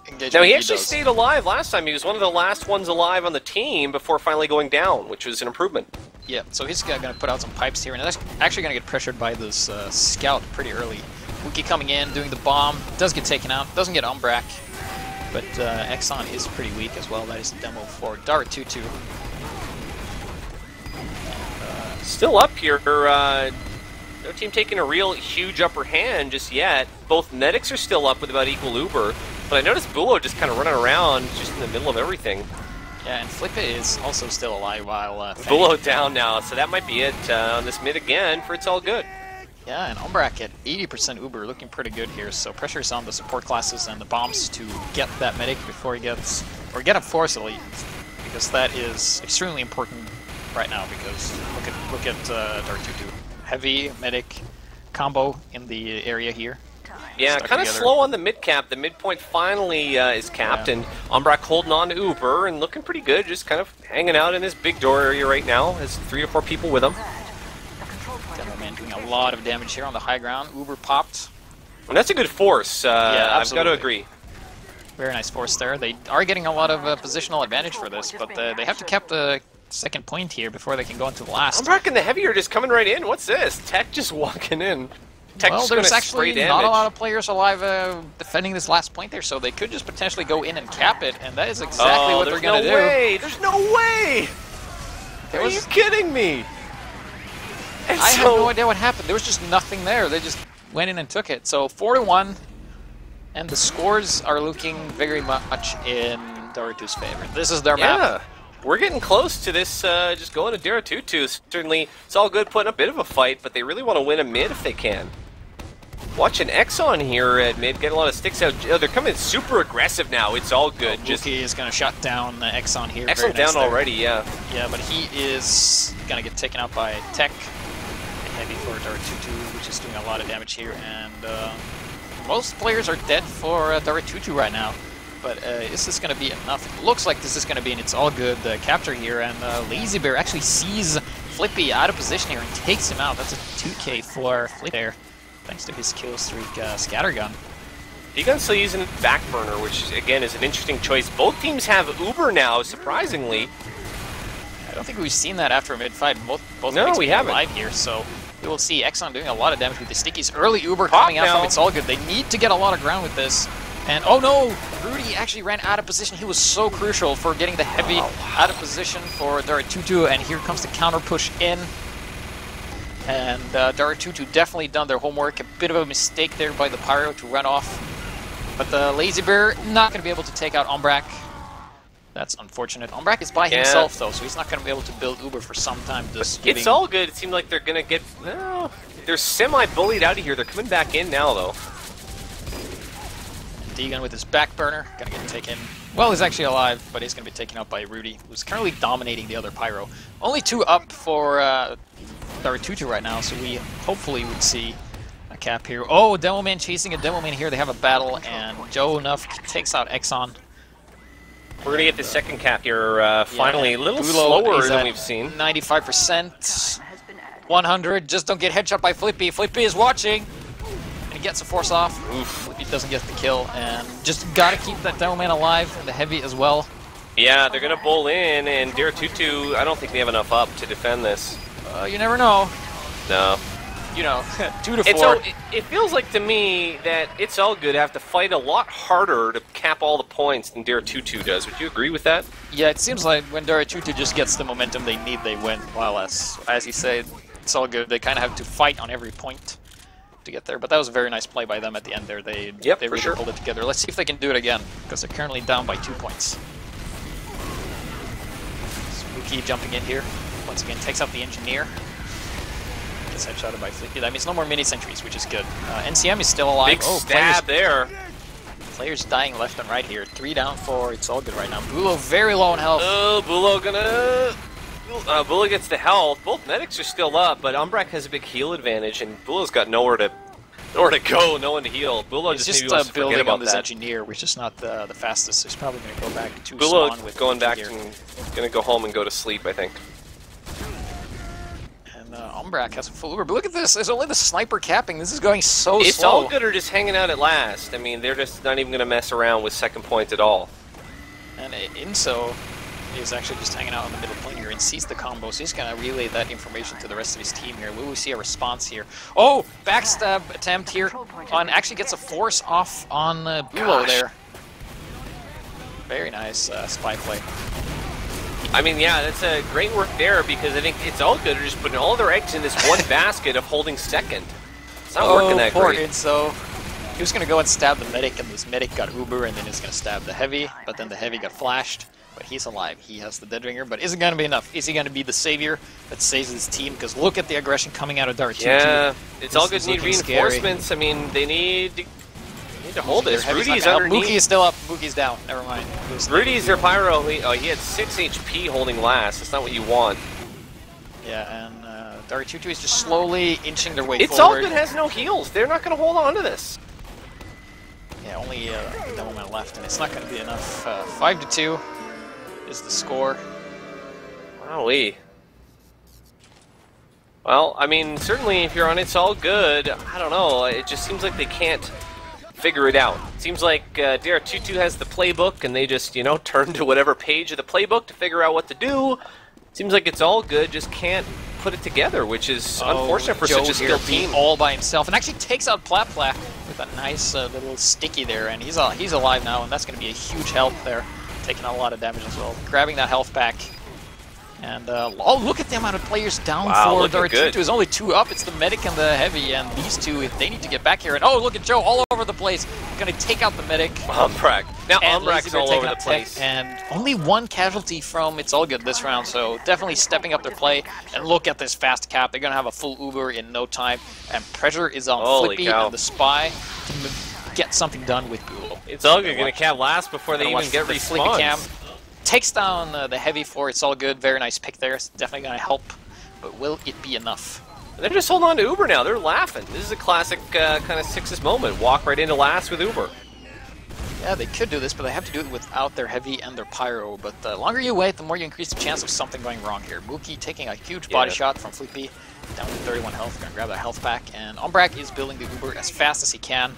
engagement Now, he actually does. stayed alive last time. He was one of the last ones alive on the team before finally going down, which was an improvement. Yeah, so he's going to put out some pipes here, and that's actually going to get pressured by this scout pretty early. Wookie coming in, doing the bomb, does get taken out, doesn't get Umbrak, but Exxon is pretty weak as well. That is the demo for DAROUTOUTOU. Still up here. No team taking a real huge upper hand just yet. Both medics are still up with about equal Uber, but I noticed Bulo just kind of running around just in the middle of everything. Yeah, and Flippe is also still alive while Bulo down now, so that might be it on this mid again for It's All Good. Yeah, and Umbrak at 80% Uber, looking pretty good here. So pressure's on the support classes and the bombs to get that medic before he gets, or get up force elite, because that is extremely important right now. Because look at DAROUTOUTOU, heavy medic combo in the area here. Yeah, kind of slow on the mid cap. The midpoint finally is capped, and Umbrak holding on to Uber and looking pretty good, just kind of hanging out in this big door area right now. Has 3 or 4 people with him. Demoman doing a lot of damage here on the high ground. Uber popped. And that's a good force. Yeah, I've got to agree. Very nice force there. They are getting a lot of positional advantage for this, but they have to cap the second point here before they can go into the last. Umbrak and the heavy are just coming right in. What's this? Tech just walking in. Tech well, just there's gonna actually spray not damage. a lot of players alive defending this last point there, so they could just potentially go in and cap it, and that is exactly what they're going to do. There's no way! Are you kidding me? And I have no idea what happened. There was just nothing there. They just went in and took it. So 4-1, and the scores are looking very much in DAROUTOUTOU's favor. This is their map. We're getting close to this, just going to DAROUTOUTOU. Certainly, It's All Good putting a bit of a fight, but they really want to win a mid if they can. Watching Exxon here at mid, get a lot of sticks out. Oh, they're coming super aggressive now. It's All Good. Wookie is going to shut down Exxon here. Exxon down already, yeah. Yeah, but he is going to get taken out by Tech. Heavy for DAROUTOUTOU, which is doing a lot of damage here, and most players are dead for DAROUTOUTOU right now. But is this going to be enough? It looks like this is going to be an It's All Good capture here, and Lazy Bear actually sees Flippe out of position here and takes him out. That's a 2K for Flippe there, thanks to his kill streak scattergun. D-Gun's still using Backburner, which again is an interesting choice. Both teams have Uber now, surprisingly. I don't think we've seen that after a mid-fight. Both no, we haven't. Alive here, so we will see Exxon doing a lot of damage with the stickies. Early Uber coming out from It's All Good. They need to get a lot of ground with this. And oh no, Rudy actually ran out of position. He was so crucial for getting the heavy out of position for DAROUTOUTOU, and here comes the counter push in. And DAROUTOUTOU definitely done their homework. A bit of a mistake there by the Pyro to run off. But the Lazy Bear not going to be able to take out Umbrak. That's unfortunate. Umbrak is by himself though, so he's not going to be able to build Uber for some time. It's All Good. It seemed like they're going to get... Well, they're semi-bullied out of here. They're coming back in now, though. D-Gun with his back burner, gonna get taken. Well, he's actually alive, but he's gonna be taken out by Rudy, who's currently dominating the other Pyro. Only 2 up for DAROUTOUTOU right now, so we hopefully would see a cap here. Oh, Demoman chasing a Demoman here. They have a battle, and Joe Nuff takes out Exxon. We're gonna get the second cap here. Finally, a little slower than we've seen. 95%, 100. Just don't get headshot by Flippe. Flippe is watching. Gets a force off. Oof. He doesn't get the kill, and just gotta keep that Demoman alive, and the heavy as well. Yeah, they're gonna bowl in, and DAROUTOUTOU, I don't think they have enough up to defend this. You never know. No. You know, 2 to 4. It feels like to me that It's All Good have to fight a lot harder to cap all the points than DAROUTOUTOU does. Would you agree with that? Yeah, it seems like when DAROUTOUTOU just gets the momentum they need, they win. While as you say, It's All Good. They kind of have to fight on every point to get there, but that was a very nice play by them at the end there. They really pulled it together. Let's see if they can do it again, because they're currently down by 2 points. Spooky jumping in here. Once again, takes out the engineer. Gets headshotted by Flippe. That means no more mini sentries, which is good. NCM is still alive. Big stab there. Players dying left and right here. 3 down for It's All Good right now. Bulo very low on health. Oh, Bulo gonna... Bulo gets the health. Both medics are still up, but Umbrak has a big heal advantage, and Bulo's got nowhere to go, no one to heal. Bulo He's just maybe just wants to forget building about on this that. engineer, which is not the fastest. So he's probably going to go back to Bulo spawn with going back gear. and gonna go home and go to sleep, I think. And Umbrak has a full Uber. But look at this. There's only the sniper capping. This is going so It's slow. All Good are just hanging out at last. I mean, they're just not even going to mess around with second points at all. And Inso is actually just hanging out on the middle plane here and sees the combo, so he's going to relay that information to the rest of his team here. Will we see a response here? Oh, backstab attempt here on actually gets a force off on Bulo there. Very nice spy play. I mean, yeah, that's a great work there because I think It's All Good are just putting all their eggs in this one basket of holding second. It's not working that poor great. Inso. He was going to go and stab the medic, and this medic got Uber, and then he's going to stab the heavy, but then the heavy got flashed. But he's alive. He has the Dead Ringer, but is it going to be enough? Is he going to be the savior that saves his team? Because look at the aggression coming out of DAROUTOUTU. Yeah, It's All Good need scary. reinforcements. I mean, they need to hold this. Rudy's Mookie underneath. is still up. Mookie's down. Never mind. Rudy's their pyro. He had 6 HP holding last. That's not what you want. Yeah, and DAROUTOUTU is just slowly inching their way It's All forward. Good has no heals. They're not going to hold on to this. Yeah, only a moment left, and it's not going to be enough. 5-2 is the score. Wowee. Well, I mean, certainly if you're on It's All Good, I don't know, it just seems like they can't figure it out. It seems like DAROUTOUTU has the playbook, and they just, you know, turn to whatever page of the playbook to figure out what to do. Seems like It's All Good just can't put it together, which is unfortunate for such a skilled team. All by himself, and actually takes out Pla with a nice little sticky there, and he's alive now, and that's going to be a huge help there, taking a lot of damage as well. Grabbing that health back. And, oh, look at the amount of players down for DAROUTOUTU. There's only 2 up. It's the medic and the heavy, and these 2, if they need to get back here. And, oh, look at Joe all over the place. Going to take out the medic. Umbrak. Now Umbrak's all over the place. And only 1 casualty from It's All Good this round, so definitely stepping up their play. And look at this fast cap. They're going to have a full Uber in no time. And pressure is on Flippy and the Spy to get something done with Bulo. It's All Good going to cap last before they even get respawned. Takes down the heavy for It's All Good. Very nice pick there. It's definitely going to help. But will it be enough? They're just holding on to Uber now. They're laughing. This is a classic kind of Sixes moment. Walk right into last with Uber. Yeah, they could do this, but they have to do it without their heavy and their pyro. But the longer you wait, the more you increase the chance of something going wrong here. Mookie taking a huge body shot from Flippy. Down to 31 health. Going to grab that health back. And Umbrak is building the Uber as fast as he can.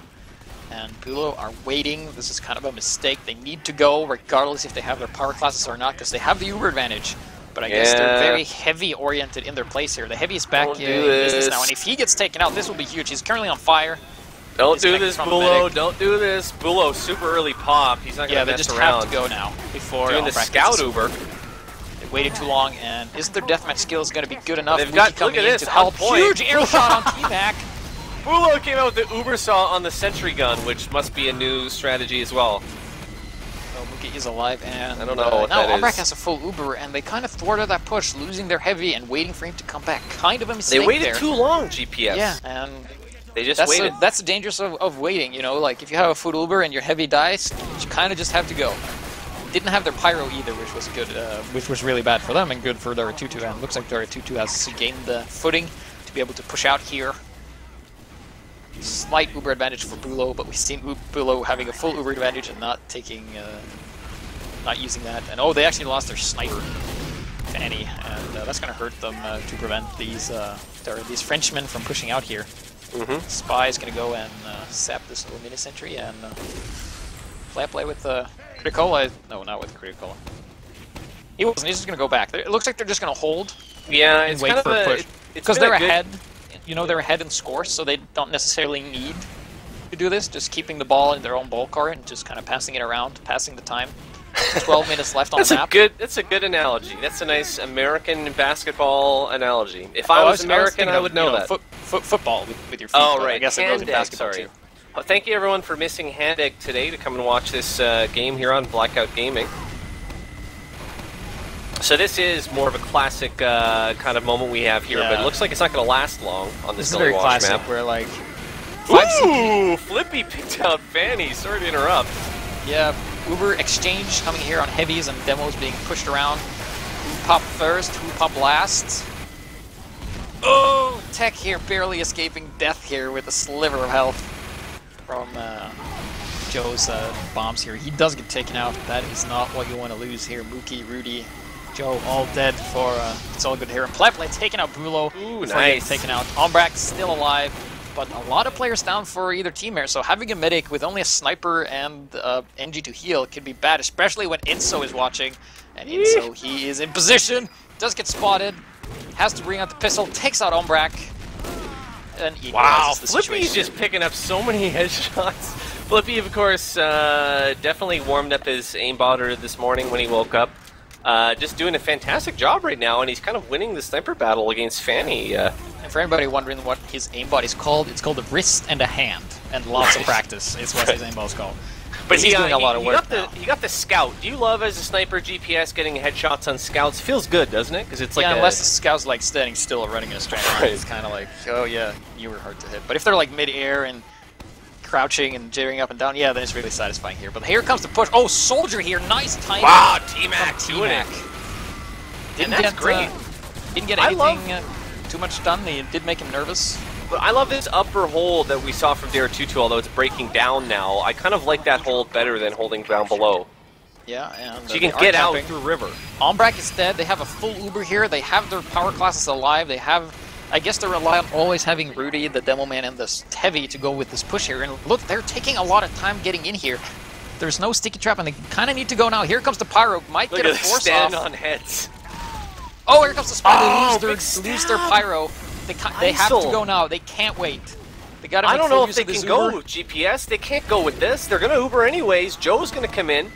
And Bulo are waiting. This is kind of a mistake. They need to go regardless if they have their power classes or not, because they have the Uber advantage. But I guess they're very heavy-oriented in their place here. The heavy is back in business now, and if he gets taken out, this will be huge. He's currently on fire. Don't do this, Bulo. Don't do this. Bulo, super early pop. He's not going to mess around. Yeah, they just have to go now before doing the scout Uber. They waited too long, and is their deathmatch skills going to be good enough? They've got, look at this, to help. Huge air shot on T-Mac. Bulo came out with the Uber saw on the sentry gun, which must be a new strategy as well. So Mookie is alive, and I don't know what now that Umbrak is. has a full Uber, and they kind of thwarted that push, losing their heavy and waiting for him to come back. Kind of a mistake. They waited there. too long, GPS. Yeah, and they just waited. That's the dangers of waiting, you know? Like, if you have a full Uber and your heavy dies, you kind of just have to go. Didn't have their pyro either, which was good, which was really bad for them and good for DAROUTOUTU, and looks like DAROUTOUTU has gained the footing to be able to push out here. Slight Uber advantage for Bulo, but we've seen Bulo having a full Uber advantage and not taking, not using that. And oh, they actually lost their sniper, Fanny, and that's going to hurt them to prevent these Frenchmen from pushing out here. Spy is going to go and sap this little mini sentry and play with Criticola. No, not with Criticola. He wasn't. He's just going to go back. It looks like they're just going to hold. Yeah, and it's wait kind for of a push because they're ahead. You know, they're ahead in score, so they don't necessarily need to do this. Just keeping the ball in their own ball car and just kind of passing it around, passing the time. 12 minutes left on the map. That's a good analogy. That's a nice American basketball analogy. If I was American, I would know that. Football with your feet. Oh, right. I guess it goes in basketball too. Well, thank you, everyone, for missing Hand Egg today to come and watch this game here on Blackout Gaming. So this is more of a classic kind of moment we have here, but it looks like it's not going to last long on this very watch classic, map. where like Ooh, Flippy picked out Fanny. Sorry to interrupt. Yeah, Uber exchange coming here on heavies and demos being pushed around. Who pop first, who pop last? Oh, Tech here barely escaping death here with a sliver of health from Joe's bombs here. He does get taken out. That is not what you want to lose here. Mookie, Rudy, Joe all dead for It's All Good here. And Pleplay taking out Bulo. Ooh, nice. Taken out. Ombrak still alive, but a lot of players down for either team here. So having a medic with only a sniper and NG to heal could be bad, especially when Inso is watching. And Inso, he is in position, does get spotted, has to bring out the pistol, takes out Ombrak. And wow, Flippy's just picking up so many headshots. Flippy, of course, definitely warmed up his aimbotter this morning when he woke up. Just doing a fantastic job right now, and he's kind of winning the sniper battle against Fanny. And for anybody wondering what his aimbot is called, it's called a wrist and a hand, and lots of practice is what his aimbot is called. But he's doing a lot of work He got the scout. Do you love, as a sniper, GPS getting headshots on scouts? Feels good, doesn't it? Because it's like unless the scout's like standing still or running in a straight line, it's kind of like, oh yeah, you were hard to hit. But if they're like mid-air and crouching and jittering up and down, yeah, then it's really satisfying here. But here comes the push. Oh, Soldier here, nice timing. Wow, T-Mac doing it. Great. Didn't get anything too much done. It did make him nervous. But I love this upper hold that we saw from DAROUTOUTOU, although it's breaking down now. I kind of like that hold better than holding down below. Yeah, and so you can get out through river. Ombrak is dead. They have a full Uber here. They have their power classes alive. They have, I guess they rely on always having Rudy, the demo man, and this heavy to go with this push here. And look, they're taking a lot of time getting in here. There's no sticky trap, and they kind of need to go now. Here comes the pyro. Might get a force off. On heads. Oh, here comes the spot. They lose their pyro. They have to go now. They can't wait. They gotta make I don't know if they can go with GPS. They can't go with this. They're gonna Uber anyways. Joe's gonna come in,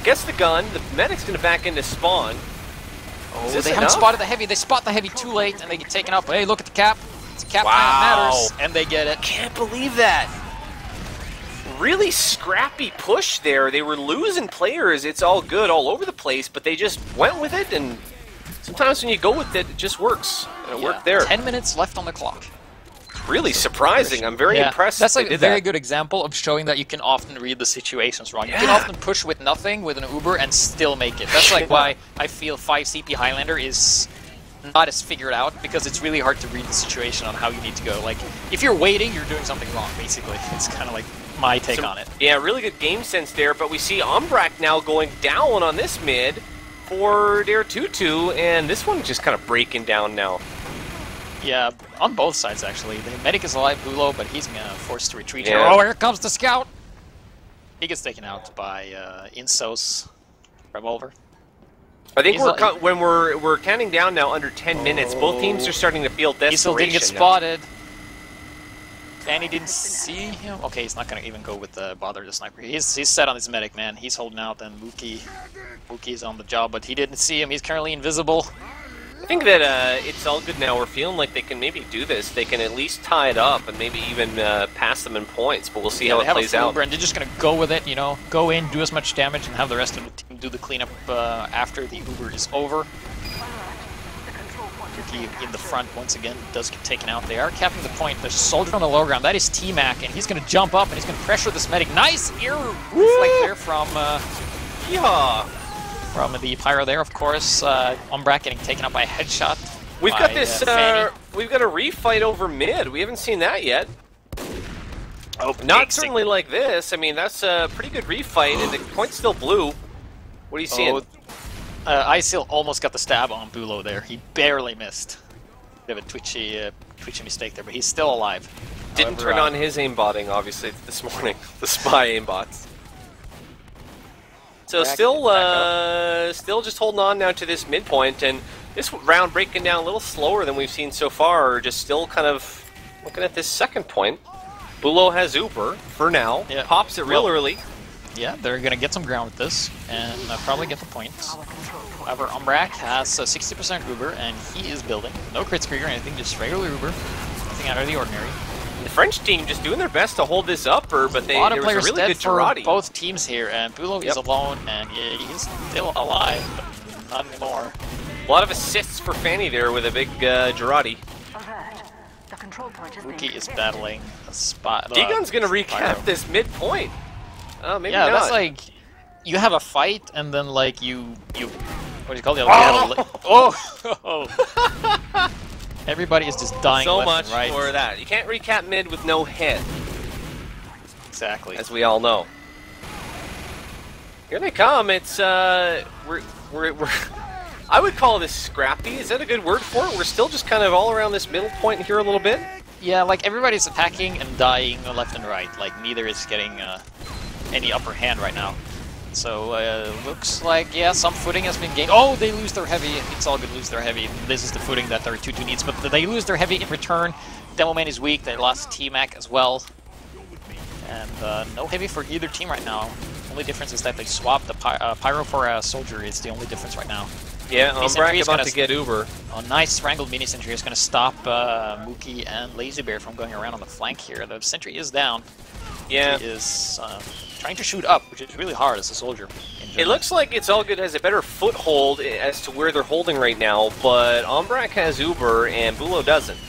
gets the gun. The medic's gonna back into spawn. Oh, they haven't spotted the heavy. They spot the heavy too late, and they get taken up. Hey, look at the cap. It's a cap that matters, and they get it. Can't believe that. Really scrappy push there. They were losing players. It's all good all over the place, but they just went with it, and sometimes when you go with it, it just works. And it worked there. 10 minutes left on the clock. Really surprising. I'm very impressed. That's like a very good example of showing that you can often read the situations wrong. You can often push with nothing with an Uber and still make it. That's like why I feel 5 CP Highlander is not as figured out, because it's really hard to read the situation on how you need to go. Like, if you're waiting, you're doing something wrong, basically. It's kind of like my take on it. Yeah, really good game sense there, but we see Ombrak now going down on this mid for DAROUTOUTOU, and this one just kind of breaking down now. Yeah, on both sides, actually. The medic is alive, Bulo, but he's forced to retreat here. Oh, here comes the scout! He gets taken out by Inso's revolver. I think when we're counting down now under 10 minutes, both teams are starting to feel desperation. He still didn't get spotted. Fanny didn't see him. Okay, he's not going to even go with the bother the sniper. He's set on his medic, man. He's holding out, and Mookie's on the job, but he didn't see him. He's currently invisible. I think that it's all good now. We're feeling like they can maybe do this. They can at least tie it up and maybe even pass them in points, but we'll see how it plays out. And they're just going to go with it, you know, go in, do as much damage, and have the rest of the team do the cleanup after the Uber is over. Mookie in the front once again does get taken out. They are capping the point. There's a soldier on the low ground. That is T-Mac, and he's going to jump up and he's going to pressure this medic. Nice ear reflect there from the pyro there, of course. Umbrak getting taken out by a headshot. We've got this. We've got a refight over mid. We haven't seen that yet. Oh, not certainly like this. I mean, that's a pretty good refight, and the point's still blue. What are you seeing? Isil almost got the stab on Bulo there. He barely missed. Bit of a twitchy mistake there, but he's still alive. Didn't turn on his aimbotting, obviously, this morning. The spy aimbots. So still just holding on now to this midpoint, and this round breaking down a little slower than we've seen so far. Just still kind of looking at this second point. Bulo has Uber for now. Yeah. Pops it real early. Yeah, they're going to get some ground with this, and probably get the points. However, Umbrak has a 60% Uber, and he is building. No crit screen or anything, just regular Uber. Nothing out of the ordinary. The French team just doing their best to hold this upper, but there was a really good Girardi. Both teams here, and Bulo is alone, and he's still alive, but not anymore. A lot of assists for Fanny there with a big Girardi. Rookie is battling a spot. D-Gun's gonna recap this midpoint. Oh, maybe yeah, not. that's like you have a fight and then like you what do you call it? Oh! Everybody is just dying so left much and right. for that. You can't recap mid with no hit. Exactly. As we all know. Here they come. It's we're I would call this scrappy. Is that a good word for it? We're still just kind of all around this middle point here a little bit. Yeah, like everybody's attacking and dying left and right. Like neither is getting any upper hand right now. So looks like some footing has been gained. Oh, they lose their heavy. It's all good. Lose their heavy. This is the footing that DAROUTOUTOU needs. But they lose their heavy in return. Demoman is weak. They lost T-Mac as well. And no heavy for either team right now. Only difference is that they swapped the Pyro for a Soldier. It's the only difference right now. Yeah, Umbrak about to get Uber. A nice wrangled mini sentry is going to stop Mookie and Lazy Bear from going around on the flank here. The sentry is down. Yeah. He is trying to shoot up, which is really hard as a soldier. It looks like It's All Good has a better foothold as to where they're holding right now, but Umbrak has Uber and Bulo doesn't.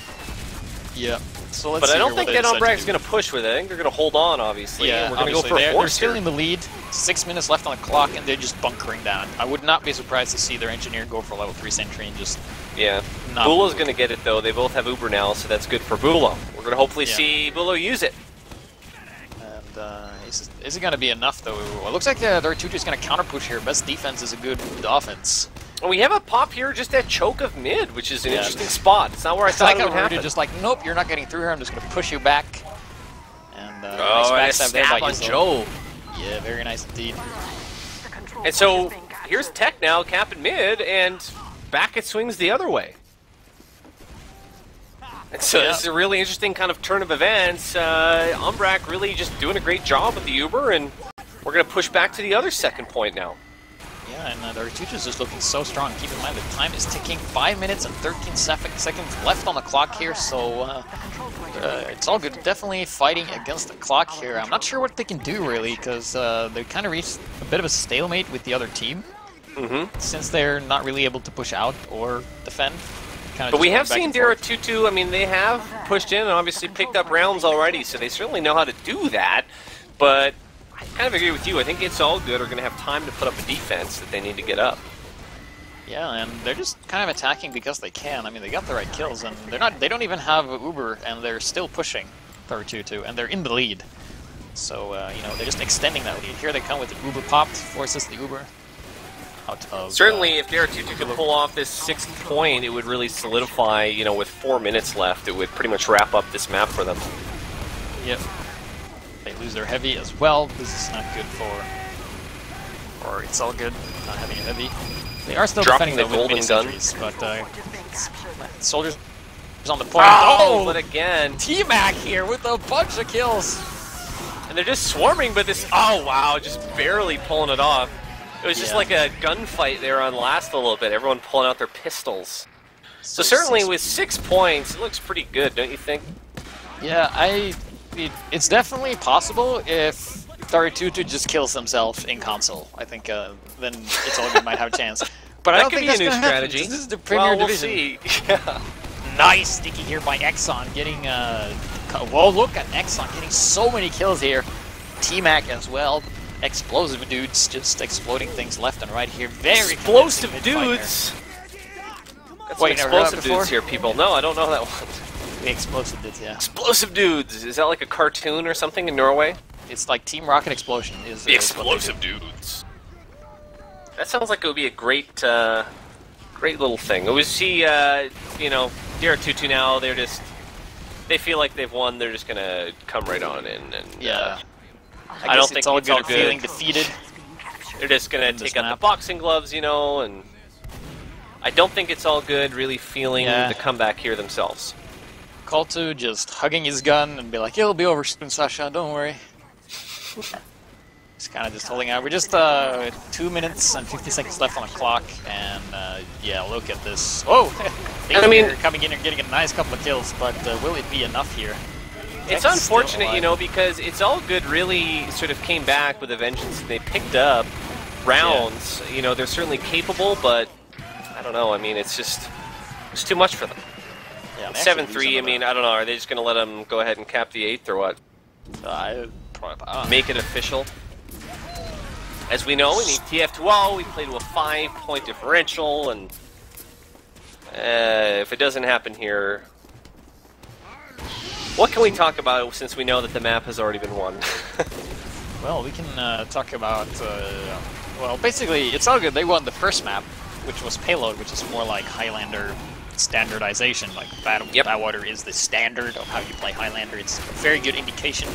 Yeah. So let's but see I don't think that Umbrak's to going to push with it. I think they're going to hold on, obviously. Yeah, we're going to go for a they're force still here. in the lead. 6 minutes left on the clock, and they're just bunkering down. I would not be surprised to see their engineer go for level 3 sentry and just... Yeah. Bulo's going to get it, though. They both have Uber now, so that's good for Bulo. We're going to hopefully see Bulo use it. And is it going to be enough, though? It looks like DAROUTOUTOU is going to counter-push here. Best defense is a good offense. We have a pop here just at choke of mid, which is an interesting spot. It's not where I thought it would happen. Just like, nope, you're not getting through here. I'm just going to push you back. And nice backstab there by on Joe. Yeah, very nice indeed. And so here's Tech now, capping mid, and back it swings the other way. And so this is a really interesting kind of turn of events. Umbrak really just doing a great job with the Uber, and we're going to push back to the other second point now. Yeah, and DAROUTOUTOU is just looking so strong. Keep in mind the time is ticking. 5 minutes and 13 seconds left on the clock here, so It's All Good. Definitely fighting against the clock here. I'm not sure what they can do really, because they kind of reached a bit of a stalemate with the other team. Since they're not really able to push out or defend. But we have seen DAROUTOUTOU, I mean, they have pushed in and obviously picked up rounds already, so they certainly know how to do that. But I kind of agree with you. I think It's All Good are going to have time to put up a defense that they need to get up. Yeah, and they're just kind of attacking because they can. I mean, they got the right kills, and they don't even have Uber, and they're still pushing DAROUTOUTOU, and they're in the lead. So, you know, they're just extending that lead. Here they come with the Uber popped, forces the Uber out of... Certainly, if DAROUTOUTOU could pull off this 6th point, it would really solidify, you know, with 4 minutes left, it would pretty much wrap up this map for them. Yep. They lose their heavy as well. This is not good for It's All Good, not having a heavy. They are still defending the golden guns, but Soldiers on the point. Oh, but again, T-Mac here with a bunch of kills. And they're just swarming, but this, oh wow, just barely pulling it off. It was just like a gunfight there on last a little bit, everyone pulling out their pistols. So certainly with 6 points, it looks pretty good, don't you think? Yeah, it's definitely possible if DAROUTOUTOU just kills himself in console. I think then It's All Good might have a chance. But I don't think that's going to happen. This is the Premier Division. We'll see. Yeah. Nice sticky here by Exxon, getting whoa, look at Exxon getting so many kills here. T-Mac as well. Explosive dudes just exploding things left and right here. Very explosive dudes. Got some explosive dudes here, people. No, I don't know that one. The explosive dudes, yeah. Explosive dudes. Is that like a cartoon or something in Norway? It's like Team Rocket Explosion. Is the explosive dudes. That sounds like it would be a great, great little thing. It was see, you know, DAROUTOUTOU now. They feel like they've won. They're just gonna come right on in. And yeah. I don't think It's All Good feeling defeated. They're just gonna take out the boxing gloves, you know, and I don't think It's All Good really feeling the comeback here themselves. Koltu just hugging his gun and be like, "It'll be over soon, Sasha. Don't worry." He's kind of just holding out. We're just 2 minutes and 50 seconds left on the clock, and yeah, look at this. Whoa! I mean, coming in and getting a nice couple of kills, but will it be enough here? It's unfortunate, you know, because It's All Good really sort of came back with a vengeance. They picked up rounds. You know, they're certainly capable, but I don't know. I mean, it's too much for them. Yeah, It's 7-3. I mean, I don't know. Are they just going to let them go ahead and cap the 8th or what? Make it official. As we know, in ETF2L, we play to a 5-point differential, and if it doesn't happen here, what can we talk about since we know that the map has already been won? Well, we can talk about, well, basically, it's all good. They won the first map, which was Payload, which is more like Highlander standardization. Like, Badwater is the standard of how you play Highlander. It's a very good indication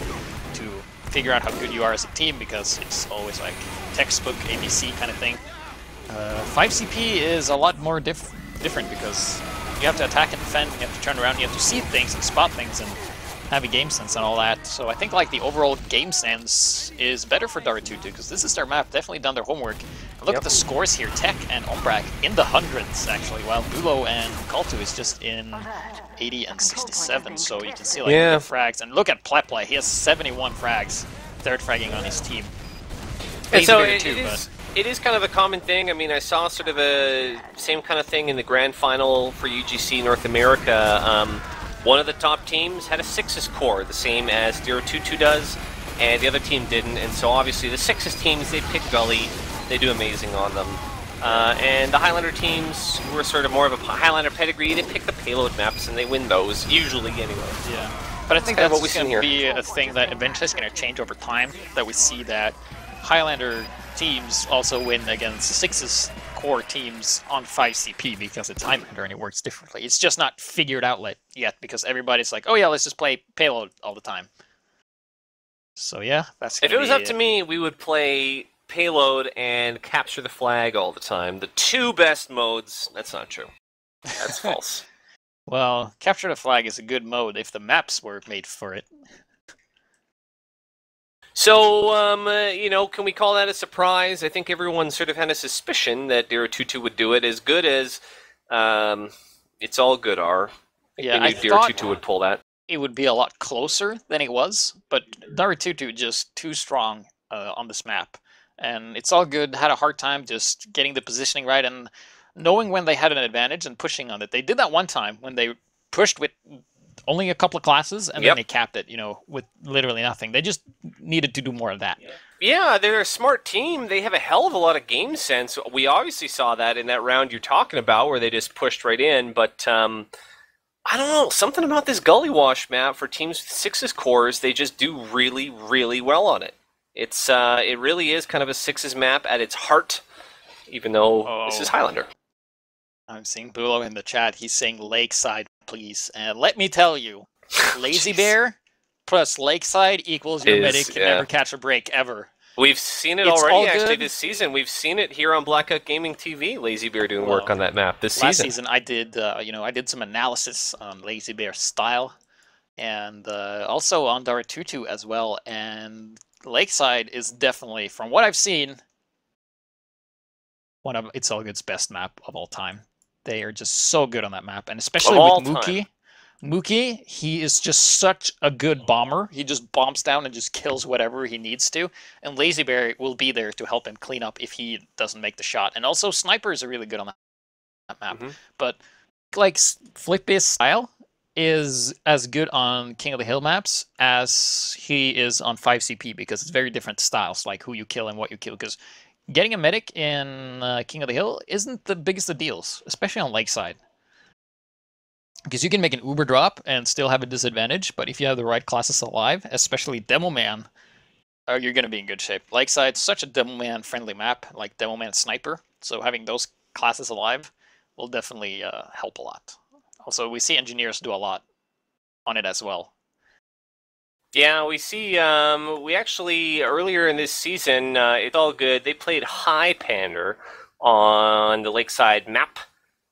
to figure out how good you are as a team, because it's always like textbook ABC kind of thing. 5CP is a lot more different, because you have to attack and defend, you have to turn around, you have to see things and spot things and have a game sense and all that. So I think like the overall game sense is better for DAROUTOUTOU, because this is their map, definitely done their homework. And look at the scores here, Tech and Ombrak in the hundreds actually, while Bulo and Kaltu is just in 80 and 67, so you can see like the frags. And look at Pleple, he has 71 frags, third fragging on his team. And so it is kind of a common thing. I mean, I saw sort of a same kind of thing in the grand final for UGC North America. One of the top teams had a 6's core, the same as DAROUTOUTOU does, and the other team didn't. And so obviously the 6's teams, they pick Gully, they do amazing on them. And the Highlander teams, who are sort of more of a Highlander pedigree, they pick the payload maps and they win those, usually anyway. Yeah, but I think that's going to be a thing that eventually is going to change over time, that we see that Highlander teams also win against 6's core teams on 5CP, because it's Highlander and it works differently. It's just not figured out yet, because everybody's like, oh yeah, let's just play Payload all the time. So yeah, that's if it was up to me, we would play Payload and Capture the Flag all the time. The two best modes. That's not true. That's false. Well, Capture the Flag is a good mode if the maps were made for it. So, you know, can we call that a surprise? I think everyone sort of had a suspicion that DAROUTOUTOU would do it, as good as It's All Good are. Yeah, I knew DAROUTOUTOU would pull that. It would be a lot closer than it was, but DAROUTOUTOU just too strong on this map. And It's All Good had a hard time just getting the positioning right and knowing when they had an advantage and pushing on it. They did that one time when they pushed with only a couple of classes, and then they capped it, you know, with literally nothing. They just needed to do more of that. Yeah, they're a smart team. They have a hell of a lot of game sense. We obviously saw that in that round you're talking about, where they just pushed right in. But I don't know, something about this Gully Wash map for teams with 6's cores, they just do really, really well on it. It's it really is kind of a 6's map at its heart, even though this is Highlander. I'm seeing Bulo in the chat. He's saying Lakeside, please. And let me tell you, Lazy Bear plus Lakeside equals your medic can never catch a break, ever. We've seen it already, actually, this season. We've seen it here on Blackout Gaming TV, Lazy Bear doing work on that map this season. Last season, I did, you know, I did some analysis on Lazy Bear's style, and also on DAROUTOUTOU as well. And Lakeside is definitely, from what I've seen, one of It's All Good's best map of all time. They are just so good on that map, and especially with Mookie. Mookie, he is just such a good bomber. He just bombs down and just kills whatever he needs to. And Lazy Bear will be there to help him clean up if he doesn't make the shot. And also, snipers are really good on that map. But like Flippy's style is as good on King of the Hill maps as he is on 5CP, because it's very different styles, like who you kill and what you kill. Because getting a medic in King of the Hill isn't the biggest of deals, especially on Lakeside. Because you can make an Uber drop and still have a disadvantage, but if you have the right classes alive, especially Demo Man, you're going to be in good shape. Lakeside's such a Demo Man friendly map, like Demo Man Sniper, so having those classes alive will definitely help a lot. Also, we see engineers do a lot on it as well. Yeah, we see, we actually, earlier in this season, It's All Good, they played High Pander on the Lakeside map,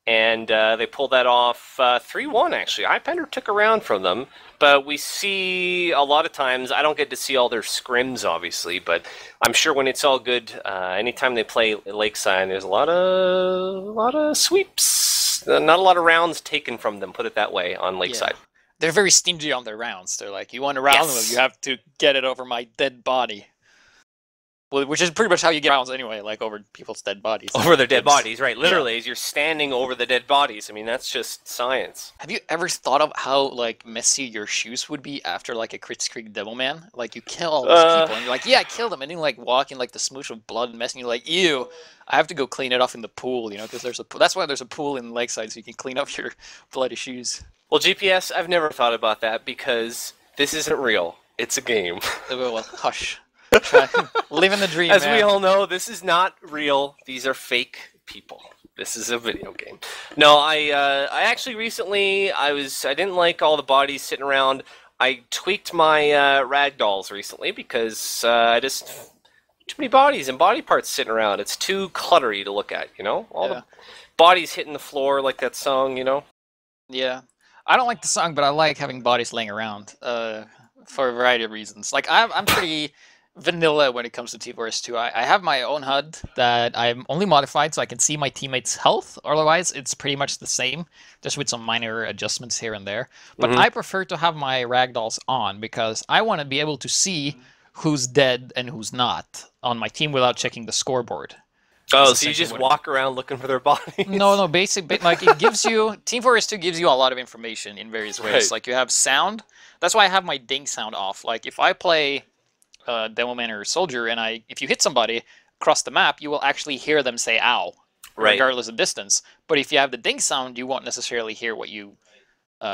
and they pulled that off 3-1, actually. High Pander took a round from them, but we see a lot of times, I don't get to see all their scrims, obviously, but I'm sure when It's All Good, anytime they play Lakeside, there's a lot of sweeps, not a lot of rounds taken from them, put it that way, on Lakeside. Yeah. They're very stingy on their rounds. They're like, you want a round? Well, you have to get it over my dead body. Well, which is pretty much how you get rounds anyway, like over people's dead bodies. Over their dead Gibbs. bodies, right? Literally, as you're standing over the dead bodies. I mean, that's just science. Have you ever thought of how like messy your shoes would be after like a Crits Creek Devilman? Like you kill all these people and you're like, yeah, I killed them, and then like walk in like the smoosh of blood and mess, and you're like, ew, I have to go clean it off in the pool, you know, because that's why there's a pool in Lakeside so you can clean up your bloody shoes. Well, GPS, I've never thought about that because this isn't real. It's a game. Well, hush. Living the dream, As man. we all know, this is not real. These are fake people. This is a video game. No, I actually recently, I didn't like all the bodies sitting around. I tweaked my ragdolls recently because too many bodies and body parts sitting around. It's too cluttery to look at, you know? All the bodies hitting the floor like that song, you know? Yeah. I don't like the song, but I like having bodies laying around for a variety of reasons. Like, I'm pretty vanilla when it comes to T4S2. I have my own HUD that I'm only modified so I can see my teammates' health. Otherwise, it's pretty much the same, just with some minor adjustments here and there. But I prefer to have my ragdolls on because I want to be able to see who's dead and who's not on my team without checking the scoreboard. Oh, so you just walk around looking for their bodies? No, like it gives you, Team Fortress 2 gives you a lot of information in various ways. Right. Like you have sound. That's why I have my ding sound off. Like if I play Demoman or Soldier and if you hit somebody across the map, you will actually hear them say ow, regardless of distance. But if you have the ding sound, you won't necessarily hear what you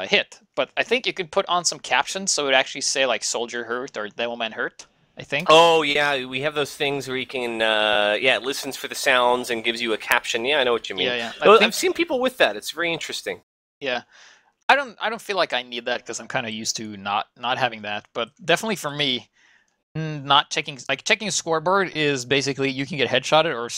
hit. But I think you could put on some captions so it would actually say like Soldier hurt or Demoman hurt. I think. Oh, yeah, we have those things where you can, it listens for the sounds and gives you a caption. Yeah, I know what you mean. Yeah. I've seen people with that. It's very interesting. Yeah. I don't feel like I need that because I'm kind of used to not having that. But definitely for me, not checking a scoreboard is basically you can get headshotted or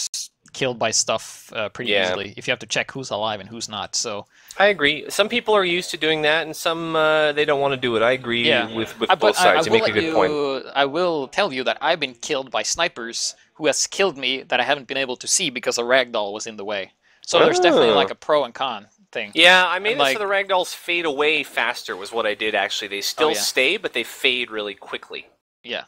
killed by stuff pretty easily if you have to check who's alive and who's not. So I agree. Some people are used to doing that, and some they don't want to do it. I agree with both sides. You make a good point. I will tell you that I've been killed by snipers who has killed me that I haven't been able to see because a ragdoll was in the way. So there's definitely like a pro and con thing. Yeah, I made it so the ragdolls fade away faster was what I did actually. They still stay, but they fade really quickly. Yeah.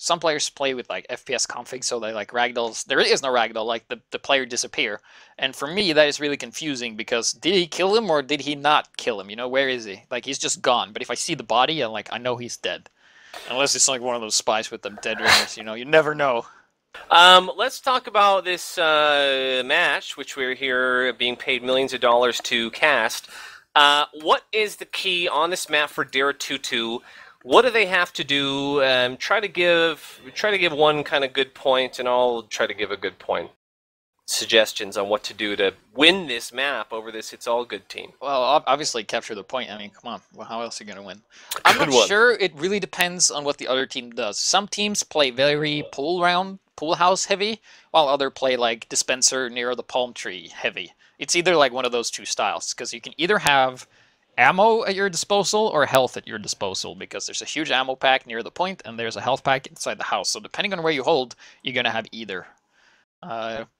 Some players play with like FPS config, so they like ragdolls. There is no ragdoll, like the player disappear. And for me, that is really confusing because did he kill him or did he not kill him? You know, where is he? Like he's just gone. But if I see the body, I know he's dead. Unless it's like one of those spies with them dead ringers, you know, you never know. Let's talk about this match, which we're here being paid millions of dollars to cast. What is the key on this map for DAROUTOUTOU? What do they have to do? Try to give one kind of good point, and I'll try to give a good point. Suggestions on what to do to win this map over this It's All Good team. Well, obviously capture the point. I mean, come on. Well, how else are you going to win? I'm not sure. It really depends on what the other team does. Some teams play very pool house heavy, while others play like dispenser near the palm tree heavy. It's either like one of those two styles, because you can either have ammo at your disposal or health at your disposal, because there's a huge ammo pack near the point and there's a health pack inside the house. So depending on where you hold, you're going to have either.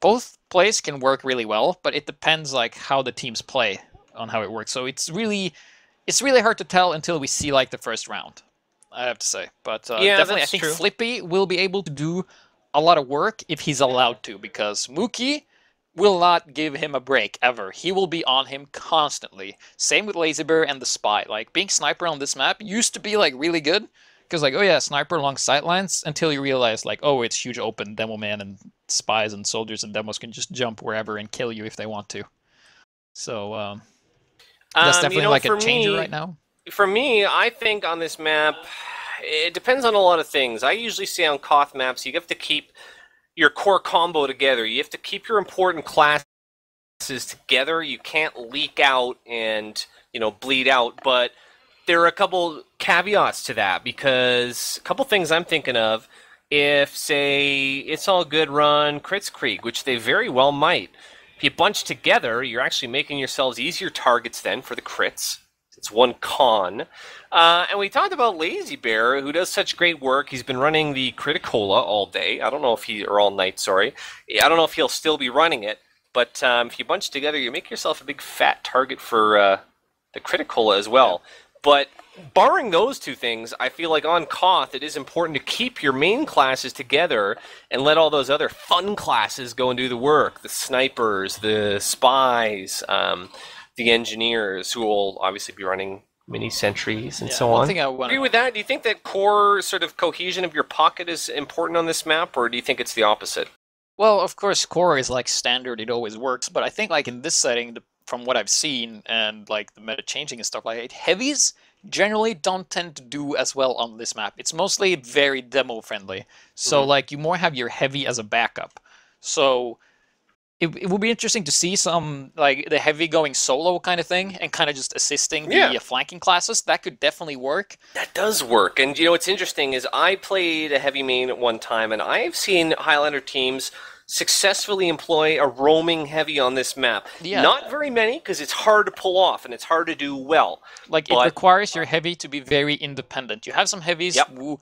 Both plays can work really well, but it depends like how the teams play on how it works. So it's really hard to tell until we see like the first round, I have to say. But definitely I think Flippy will be able to do a lot of work if he's allowed to, because Mookie will not give him a break ever. He will be on him constantly. Same with Lazy Bear and the Spy. Like being sniper on this map used to be like really good, because like, oh yeah, sniper along sightlines, until you realize like, oh, it's huge open. Demo man and spies and soldiers and demos can just jump wherever and kill you if they want to. So that's definitely like a changer right now. For me, I think on this map, it depends on a lot of things. I usually say on Koth maps, you have to keep your core combo together. You have to keep your important classes together. You can't leak out and, bleed out. But there are a couple caveats to that, because a couple things I'm thinking of. If, say, It's All Good run Crits Creek, which they very well might, if you bunch together, you're actually making yourselves easier targets then for the crits. It's one con. And we talked about Lazy Bear, who does such great work. He's been running the Criticola all day. I don't know if or all night, sorry. I don't know if he'll still be running it. But if you bunch together, you make yourself a big fat target for the Criticola as well. But barring those two things, I feel like on Koth it is important to keep your main classes together and let all those other fun classes go and do the work. The snipers, the spies, the engineers, who will obviously be running mini sentries and so on. Thing I want Agree with that? Do you think that core sort of cohesion of your pocket is important on this map, or do you think it's the opposite? Well, of course, core is like standard; it always works. But I think like in this setting, from what I've seen and like the meta changing and stuff like that, heavies generally don't tend to do as well on this map. It's mostly very demo friendly. So like you more have your heavy as a backup. So it would be interesting to see some like the heavy going solo kind of thing and kind of just assisting the flanking classes. That could definitely work. That does work. And you know what's interesting is I played a heavy main at one time, and I've seen Highlander teams successfully employ a roaming heavy on this map. Yeah. Not very many, because it's hard to pull off and it's hard to do well. Like it requires your heavy to be very independent. You have some heavies who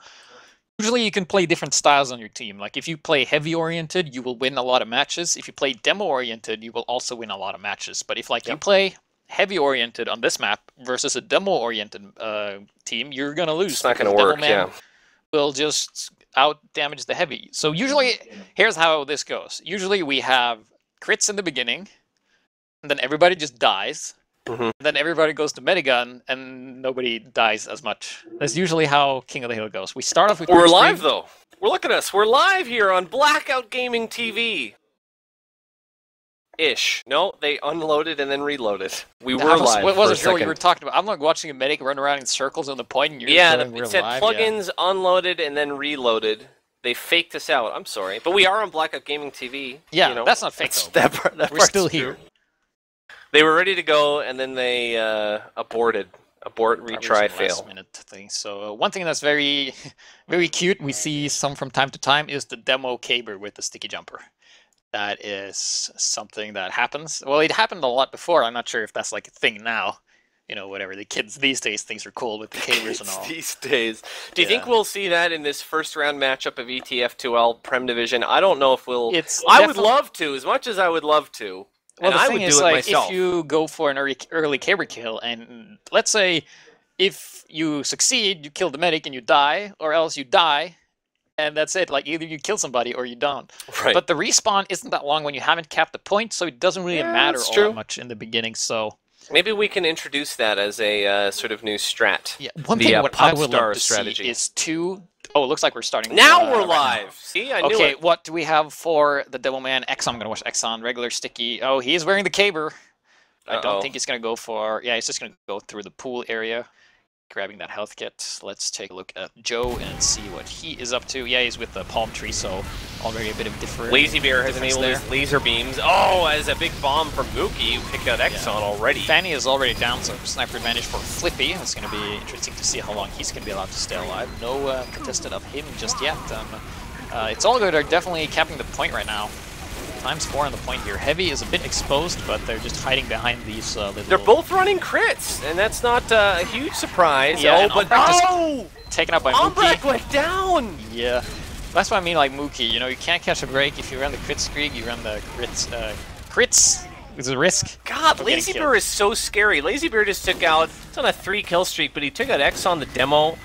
usually you can play different styles on your team. Like if you play heavy oriented, you will win a lot of matches. If you play demo oriented, you will also win a lot of matches. But if like you play heavy oriented on this map versus a demo oriented team, you're gonna lose. It's not gonna work. Will just out damage the heavy. So usually, here's how this goes. Usually we have crits in the beginning, and then everybody just dies. And then everybody goes to Medigun, and nobody dies as much. That's usually how King of the Hill goes. We start off with... We're live, though. Look at us. We're live here on Blackout Gaming TV. Ish. No, they unloaded and then reloaded. We were live. What was it you were talking about? I'm like watching a medic run around in circles on the point, and you're it said plugins unloaded and then reloaded. They faked us out. I'm sorry, but we are on Blackout Gaming TV. Yeah, that's not fake. Though. We're still here. They were ready to go, and then they aborted. Abort, retry, fail. Last minute thing. So one thing that's very, very cute, we see some from time to time, is the demo caber with the sticky jumper. That is something that happens. Well, it happened a lot before. I'm not sure if that's like a thing now. You know, whatever. The kids these days things are cool with the cabers and all. These days. Do you think we'll see that in this first round matchup of ETF2L Prem Division? I don't know if we'll... I would love to, as much as I would love to. Well, and the I thing would is, do it like, myself. if you go for an early caber kill, and let's say if you succeed, you kill the medic and you die, or else you die, and that's it. Like, either you kill somebody or you don't. Right. But the respawn isn't that long when you haven't capped the point, so it doesn't really matter all that much in the beginning. So maybe we can introduce that as a sort of new strat. Yeah, one thing what I would love to see is two... Oh, it looks like we're starting. Now we're live. See, I knew it. Okay, what do we have for the Devilman? Exxon, I'm going to watch Exxon. Regular sticky. Oh, he is wearing the caber. I don't think he's going to go for... Yeah, he's just going to go through the pool area. Grabbing that health kit. Let's take a look at Joe and see what he is up to. Yeah, he's with the palm tree, so already a bit of different... Lazy Bear has enabled his laser beams. Oh, as a big bomb from Mookie, who picked out Exxon already. Fanny is already down, so sniper advantage for Flippy. It's going to be interesting to see how long he's going to be allowed to stay alive. No contested of him just yet. It's all good. They're definitely capping the point right now. ×4 on the point here. Heavy is a bit exposed, but they're just hiding behind these little... They're both running crits, and that's not a huge surprise. Yeah, taken out by Mookie. Ombrak went down! Yeah. That's what I mean, like Mookie. You know, you can't catch a break. If you run the crit streak, you run the crits. It's a risk. God, Lazy Bear is so scary. Lazy Bear just took out... It's on a 3-kill streak, but he took out X on the demo.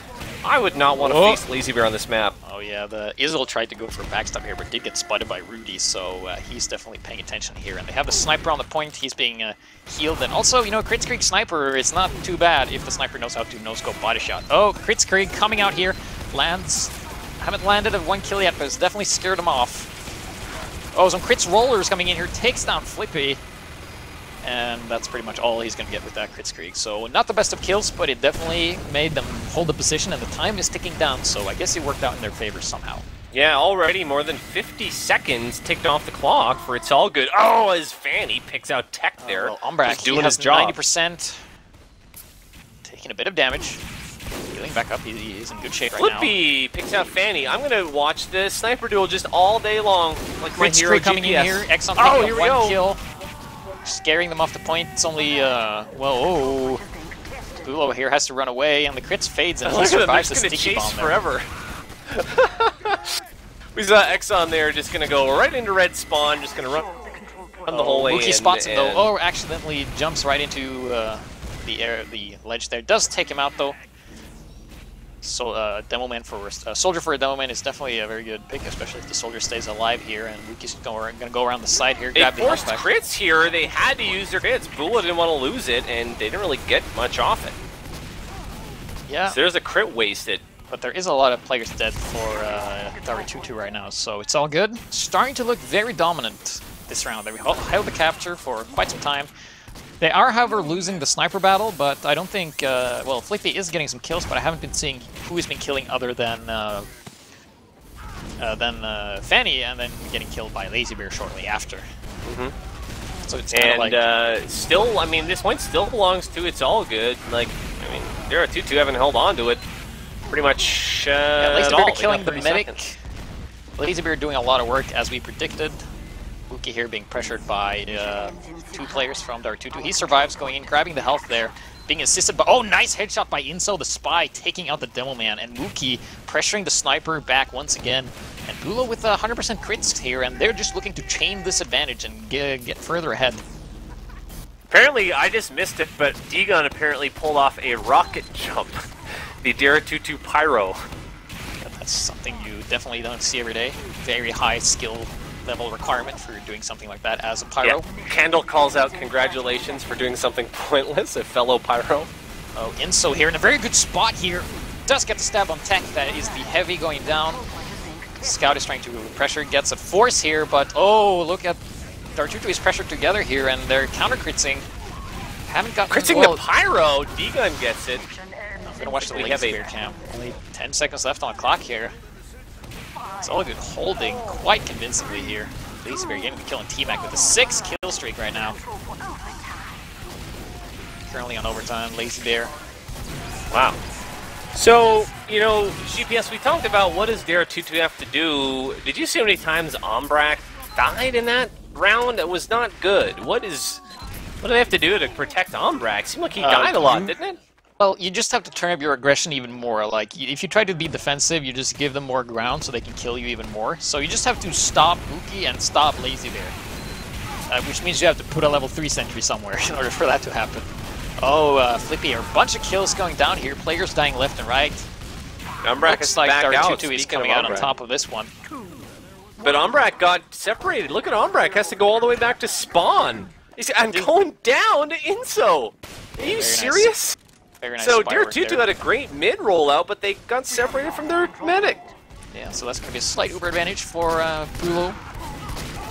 I would not want to face Lazy Bear on this map. Oh yeah, the Izzle tried to go for a backstab here, but did get spotted by Rudy, so he's definitely paying attention here. And they have the sniper on the point, he's being healed. And also, you know, Kritzkrieg sniper is not too bad if the sniper knows how to no-scope body shot. Oh, Kritzkrieg coming out here, lands. Haven't landed a 1 kill yet, but it's definitely scared him off. Oh, some Crits rollers coming in here, takes down Flippy. And that's pretty much all he's going to get with that Kritzkrieg. So not the best of kills, but it definitely made them hold the position, and the time is ticking down, so I guess it worked out in their favor somehow. Yeah, already more than 50 seconds ticked off the clock for It's All Good. Oh, as Fanny picks out tech there. Well, Ombrak, doing his job. 90%, taking a bit of damage. Healing back up, he's in good shape right now. Flippy picks out Fanny. I'm going to watch this sniper duel just all day long. Like my hero coming in here, Exxon picking up 1 kill. Scaring them off the point. It's only, well, Bulo here has to run away, and the crits fades, and he survives the sticky bomb forever. We saw Exxon there, just gonna go right into red spawn, just gonna run the whole way. Mookie spots him though. Oh, accidentally jumps right into the ledge there. Does take him out though. Demo Man for Soldier for a Demo Man is definitely a very good pick, especially if the Soldier stays alive here. And Wookie's going to go around the side here. They forced crits here. They had to use their crits. Bula didn't want to lose it, and they didn't really get much off it. Yeah. So there's a crit wasted. But there is a lot of players dead for DAROUTOUTOU right now, so it's all good. Starting to look very dominant this round. They held the capture for quite some time. They are, however, losing the sniper battle, but I don't think... well, Flippy is getting some kills, but I haven't been seeing who has been killing other than Fanny, and then getting killed by Lazy Bear shortly after. Mm-hmm. So it's kind of like... still, I mean, this point still belongs to It's All Good. Like, I mean, DAROUTOUTOU haven't held on to it pretty much yeah, Lazy Bear killing the medic. Seconds. Lazy Bear doing a lot of work, as we predicted. Wookie here being pressured by 2 players from DAROUTOUTOU. He survives going in, grabbing the health there, being assisted by... Oh, nice headshot by Inso, the spy, taking out the Demo Man, and Wookie pressuring the sniper back once again. And Bula with 100% crits here, and they're just looking to chain this advantage and get further ahead. Apparently, I just missed it, but D-Gun apparently pulled off a rocket jump. The DAROUTOUTOU Pyro. Yeah, that's something you definitely don't see every day. Very high skill level requirement for doing something like that as a Pyro. Yeah. Candle calls out congratulations for doing something pointless, a fellow Pyro. Oh, Inso here in a very good spot here. Does get the stab on tech. That is the heavy going down. Scout is trying to pressure, gets a force here, but oh, look at DAROUTOUTOU is pressured together here, and they're counter critting. Haven't got critting the Pyro. D-Gun gets it. I'm gonna watch the Lazy Bear cam. Only 10 seconds left on the clock here. It's all good holding quite convincingly here. Lazy Bear getting the kill on T-Mac with a 6 kill streak right now. Currently on overtime, Lazy Bear. Wow. So, you know, GPS, we talked about what does DAROUTOUTOU have to do. Did you see how many times Ombrak died in that round? It was not good. What do they have to do to protect Ombrak? Seemed like he died a lot, didn't it? Well, you just have to turn up your aggression even more. Like, if you try to be defensive, you just give them more ground so they can kill you even more. So you just have to stop Wookie and stop Lazy Bear. Which means you have to put a level 3 sentry somewhere in order for that to happen. Oh, Flippy, a bunch of kills going down here. Players dying left and right. Ombrak is like back out. DAROUTOUTOU is coming out on top of this one. But Ombrak got separated. Look at Ombrak. Has to go all the way back to spawn. I'm going down to Inso. Are you serious? Nice so DAROUTOUTOU had a great mid rollout, but they got separated from their medic. Yeah, so that's going to be a slight uber advantage for Bulo.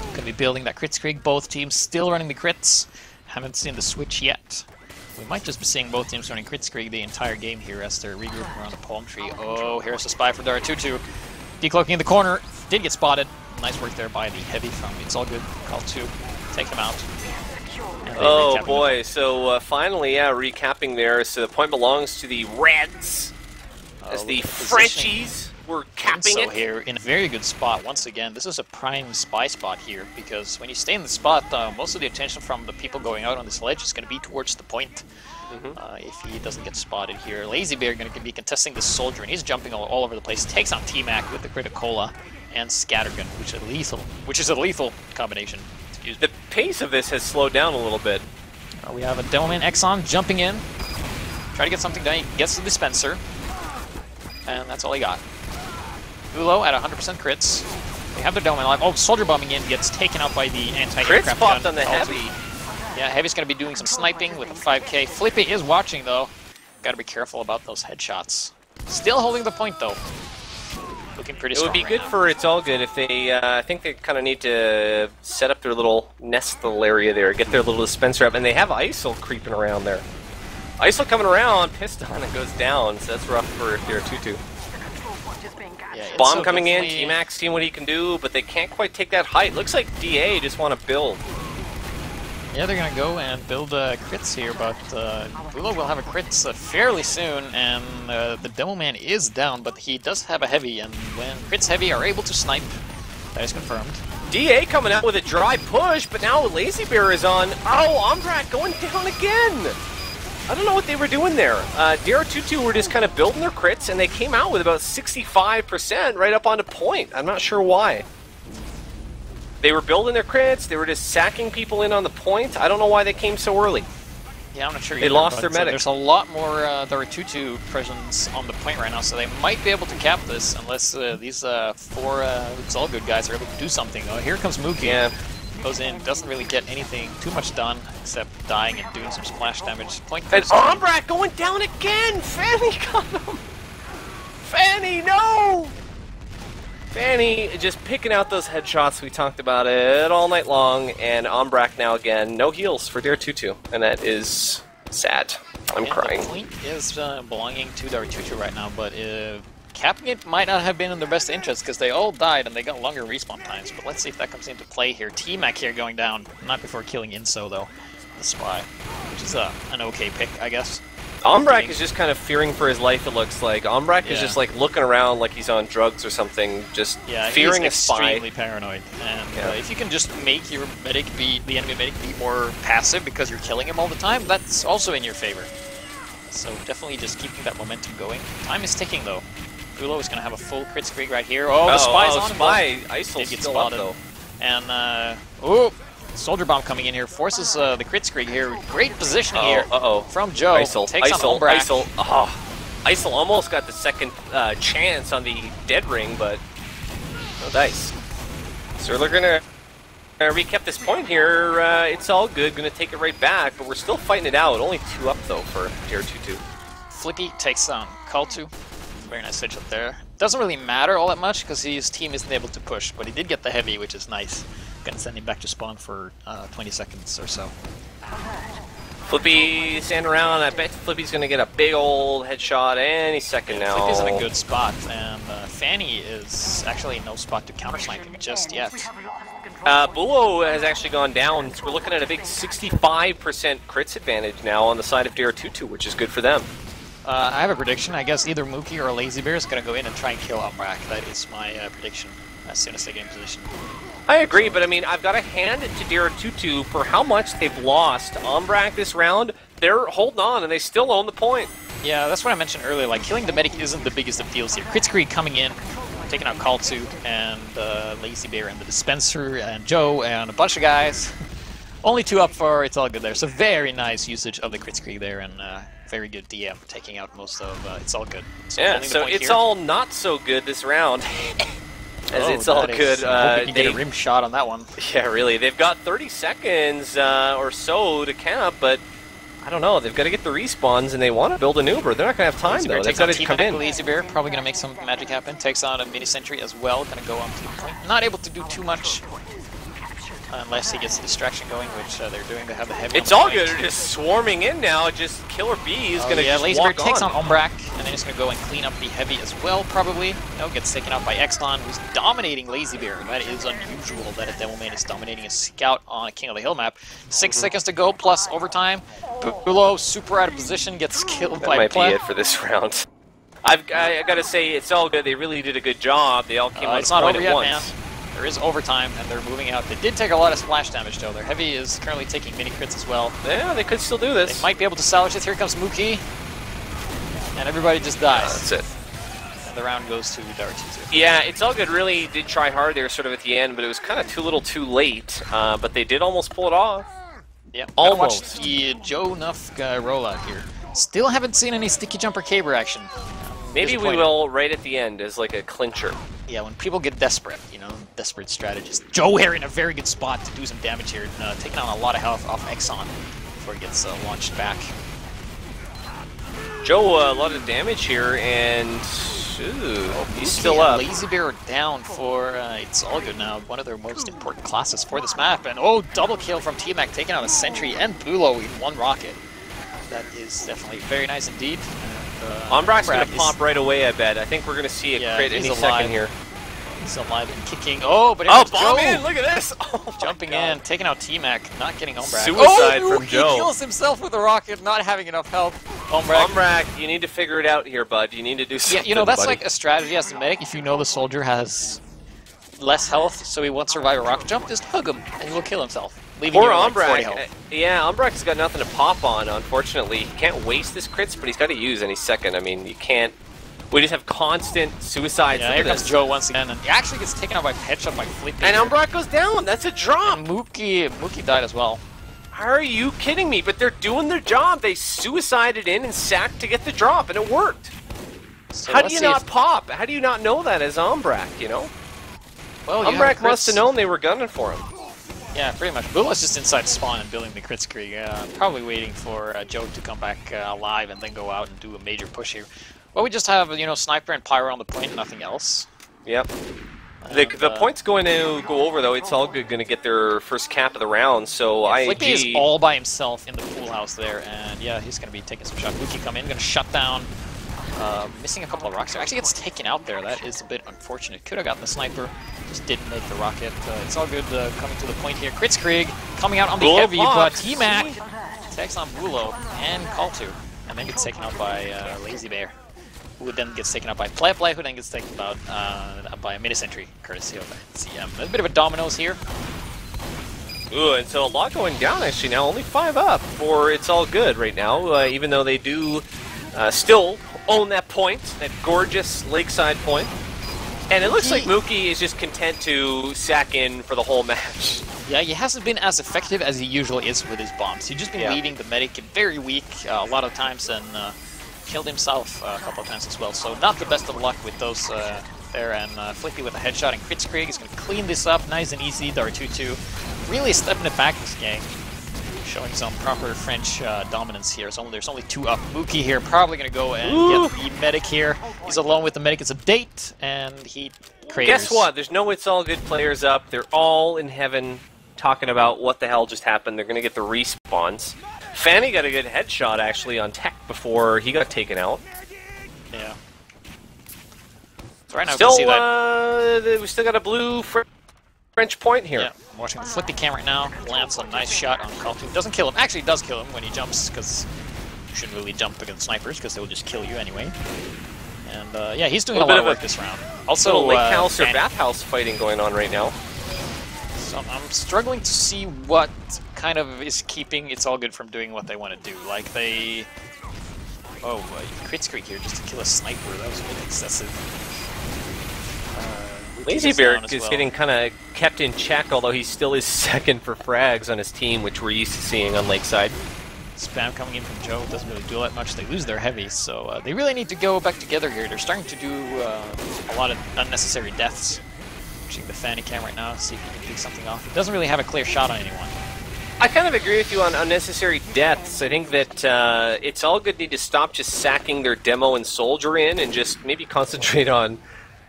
Going to be building that crit streak. Both teams still running the crits. Haven't seen the switch yet. We might just be seeing both teams running crit streak the entire game here as they're regrouping around the palm tree. Oh, here's the spy for DAROUTOUTOU. Decloaking in the corner. Did get spotted. Nice work there by the heavy from It's All Good. Call 2. Take him out. Oh boy, so finally, yeah, recapping there. So the point belongs to the Reds. As the Frenchies were capping it. Here in a very good spot once again. This is a prime spy spot here because when you stay in the spot, most of the attention from the people going out on this ledge is going to be towards the point. If he doesn't get spotted here. Lazy Bear going to be contesting this soldier, and he's jumping all over the place. Takes on T-Mac with the Criticola and Scattergun, which is a lethal combination. The pace of this has slowed down a little bit. We have a Demoman Exxon jumping in. Try to get something done. He gets the dispenser. And that's all he got. Ulo at 100% crits. We have the Demoman alive. Oh, soldier bombing in. Gets taken out by the anti-aircraft gun. Crits popped on the heavy. Yeah, Heavy's going to be doing some sniping with a 5k. Flippy is watching, though. Got to be careful about those headshots. Still holding the point, though. Looking pretty strong. It would be good for It's All Good if they, I think they kind of need to set up their little nestle area there, get their little dispenser up, and they have ISIL creeping around there. ISIL coming around, pissed on, and goes down, so that's rough for DAROUTOUTOU. Yeah, Bomb coming in, T-Max seeing what he can do, but they can't quite take that height. Looks like DA just want to build. Yeah, they're going to go and build crits here, but Bulo will have a crits fairly soon, and the Demo Man is down, but he does have a heavy, and when crits heavy are able to snipe, that is confirmed. DA coming out with a dry push, but now Lazy Bear is on. Oh, Ombrak going down again! I don't know what they were doing there. DAROUTOUTOU were just kind of building their crits, and they came out with about 65% right up onto point. I'm not sure why. They were building their crits, they were just sacking people in on the point. I don't know why they came so early. Yeah, I'm not sure. They either, lost their medic. There's a lot more DAROUTOUTU presence on the point right now, so they might be able to cap this unless these 4 It's All Good guys are able to do something. Oh, here comes Mookie. Yeah. Goes in, doesn't really get anything too much done except dying and doing some splash damage. Point And goes to Ombrak going down again! Fanny got him! Fanny, no! Fanny just picking out those headshots. We talked about it all night long, and Ombrak now again. No heals for DAROUTOUTU, and that is sad. I'm crying. The point is belonging to DAROUTOUTU right now, but capping it might not have been in their best interest because they all died and they got longer respawn times. But let's see if that comes into play here. T-Mac here going down, not before killing Inso though, the Spy, which is an okay pick, I guess. Ombrak is just kind of fearing for his life, it looks like. Ombrak is just like looking around like he's on drugs or something, just fearing a Spy. Extremely paranoid. And if you can just make your medic the enemy medic be more passive because you're killing him all the time, that's also in your favor. So definitely just keeping that momentum going. Time is ticking though. Gulo is going to have a full crit streak right here. Oh, the Spy's on him. Spy. Isol's still up though. And, Soldier Bomb coming in here forces the crit streak here. Great positioning here from Joe. Isol. Takes on Ombrak. Isol almost got the second chance on the dead ring, but no dice. So we're going to recap this point here. It's all good. Going to take it right back, but we're still fighting it out. Only 2 up though for DAROUTOUTU. Flippy takes on Call2. Very nice switch up there. Doesn't really matter all that much because his team isn't able to push, but he did get the heavy, which is nice. Gonna send him back to spawn for 20 seconds or so. Flippy stand around. I bet Flippy's gonna get a big old headshot any second now. Flippy's in a good spot, and Fanny is actually in no spot to countersnipe him just yet. Bulo has actually gone down. So we're looking at a big 65% crits advantage now on the side of DAROUTOUTU, which is good for them. I have a prediction. I guess either Mookie or Lazy Bear is going to go in and try and kill Ombrak. That is my prediction as soon as they get in position. I agree, but I mean, I've got to hand it to DAROUTOUTU for how much they've lost. Ombrak this round, they're holding on and they still own the point. Yeah, that's what I mentioned earlier. Like, killing the medic isn't the biggest of deals here. Kritzkrieg coming in, taking out Call2 and Lazy Bear and the Dispenser and Joe and a bunch of guys. Only 2 up for It's All Good there. So very nice usage of the Kritzkrieg there and very good DM taking out most of It's All Good. So yeah, so it's here. all not so good this round. As It's All Good. I hope we can get a rim shot on that one. Yeah, really. They've got 30 seconds or so to camp, but I don't know. They've got to get the respawns, and they want to build an Uber. They're not going to have time, though. They've got to come in. Lazy Bear probably going to make some magic happen. Takes on a mini sentry as well. Going to go on to the point. Not able to do too much unless he gets the distraction going, which they're doing. They have the heavy. It's all good. They're just swarming in now. Just Killer B is going to just Lazy walk Bear takes on Ombrak, and then he's going to go and clean up the heavy as well, probably. No, gets taken out by Exlon, who's dominating Lazy Bear. That is unusual that a Devil Man is dominating a scout on a King of the Hill map. 6 seconds to go, plus overtime. Bulo, super out of position, gets killed by That might be it for this round. I got to say, It's All Good. They really did a good job. They all came on point at once. Man. There is overtime, and they're moving out. They did take a lot of splash damage, though. Their heavy is currently taking mini crits as well. Yeah, they could still do this. They might be able to salvage this. Here comes Mookie, and everybody just dies. That's it. And the round goes to DAROUTOUTU. Yeah, It's All Good really did try hard there sort of at the end, but it was kind of too little too late. But they did almost pull it off. Yeah, almost. Watch the Joe Nuff guy roll out here. Still haven't seen any sticky jumper caber action. Maybe we will right at the end as like a clincher. Yeah, when people get desperate, you know, desperate strategists. Joe here in a very good spot to do some damage here, taking on a lot of health off Exxon before he gets launched back. Joe, a lot of damage here, and he's still up. Lazy Bear down for It's All Good now, one of their most important classes for this map. And double kill from T-Mac, taking out a Sentry and Bulo in one rocket. That is definitely very nice indeed. Ombrak's going to pop right away, I bet. I think we're going to see a crit any second here. He's alive and kicking. Oh, but bomb in! Look at this! Oh jumping in, taking out T-Mac, not getting Ombrak. Suicide from Joe. He kills himself with a rocket, not having enough health. Ombrak, you need to figure it out here, bud. You need to do something, Yeah, you know, that's buddy. like a strategy as a medic. If you know the soldier has less health, so he won't survive a rocket jump, just hug him, and he will kill himself. Poor Ombrak. Yeah, Ombrak's got nothing to pop on, unfortunately. He can't waste his crits, but he's got to use any second. I mean, you can't... We just have constant suicides. Yeah, here comes Joe once again, and he actually gets taken out by headshot by Flippy. And Ombrak goes down! That's a drop! And Mookie died as well. Are you kidding me? But they're doing their job. They suicided in and sacked to get the drop, and it worked. So How do you not pop? How do you not know that as Umbrak, you know? Well, Umbrak must have known they were gunning for him. Yeah, pretty much. Bula's just inside spawn and building the Kritzkrieg, probably waiting for Joe to come back alive and then go out and do a major push here. Well, we just have, you know, Sniper and Pyro on the point, nothing else. Yep. The point's going to go over, though. It's all good, going to get their first cap of the round, so yeah, Flippy is all by himself in the pool house there, and yeah, he's going to be taking some shots. Wookie come in, going to shut down. Missing a couple of rocks there. Actually gets taken out there. That is a bit unfortunate. Could have gotten the sniper. Just didn't make the rocket. It's all good coming to the point here. Kritzkrieg coming out on the heavy, but T-Mac attacks on Bulo and Call2. And then gets taken out by Lazy Bear, who then gets taken out by Play, who then gets taken out by a mid-sentry, courtesy of CM. A bit of a dominoes here. Ooh, and so a lot going down actually now. Only 5 up for It's All Good right now, even though they do still own that point, that gorgeous lakeside point. And it looks like Mookie is just content to sack in for the whole match. Yeah, he hasn't been as effective as he usually is with his bombs. He's just been leaving the medic very weak a lot of times and killed himself a couple of times as well. So not the best of luck with those there. And Flippy with a headshot, and Kritzkrieg is going to clean this up nice and easy. DAROUTOUTOU really stepping it back this game. Showing some proper French dominance here. So there's only 2 up. Mookie here probably going to go and get the medic here. He's alone with the medic. It's a date, and he craters. Guess what? There's no It's All Good players up. They're all in heaven talking about what the hell just happened. They're going to get the respawns. Fanny got a good headshot, actually, on Tech before he got taken out. Yeah. So right now still, we can see that... we still got a blue French point here. Yeah, I'm watching the Flippy cam right now. Lands a nice shot on Call2. Doesn't kill him. Actually, it does kill him when he jumps, because you shouldn't really jump against snipers, because they'll just kill you anyway. And yeah, he's doing a lot of work this round. Also, lake house or bathhouse fighting going on right now. So I'm struggling to see what kind of is keeping It's All Good from doing what they want to do. Like they... Oh, Kritzkrieg here just to kill a sniper. That was a bit excessive. Lazy Bear is getting kind of kept in check, although he still is second for frags on his team, which we're used to seeing on Lakeside. Spam coming in from Joe doesn't really do that much. They lose their heavy, so they really need to go back together here. They're starting to do a lot of unnecessary deaths. Watching the Fanny cam right now, see if he can pick something off. He doesn't really have a clear shot on anyone. I kind of agree with you on unnecessary deaths. I think that It's All Good need to stop just sacking their demo and soldier in and just maybe concentrate on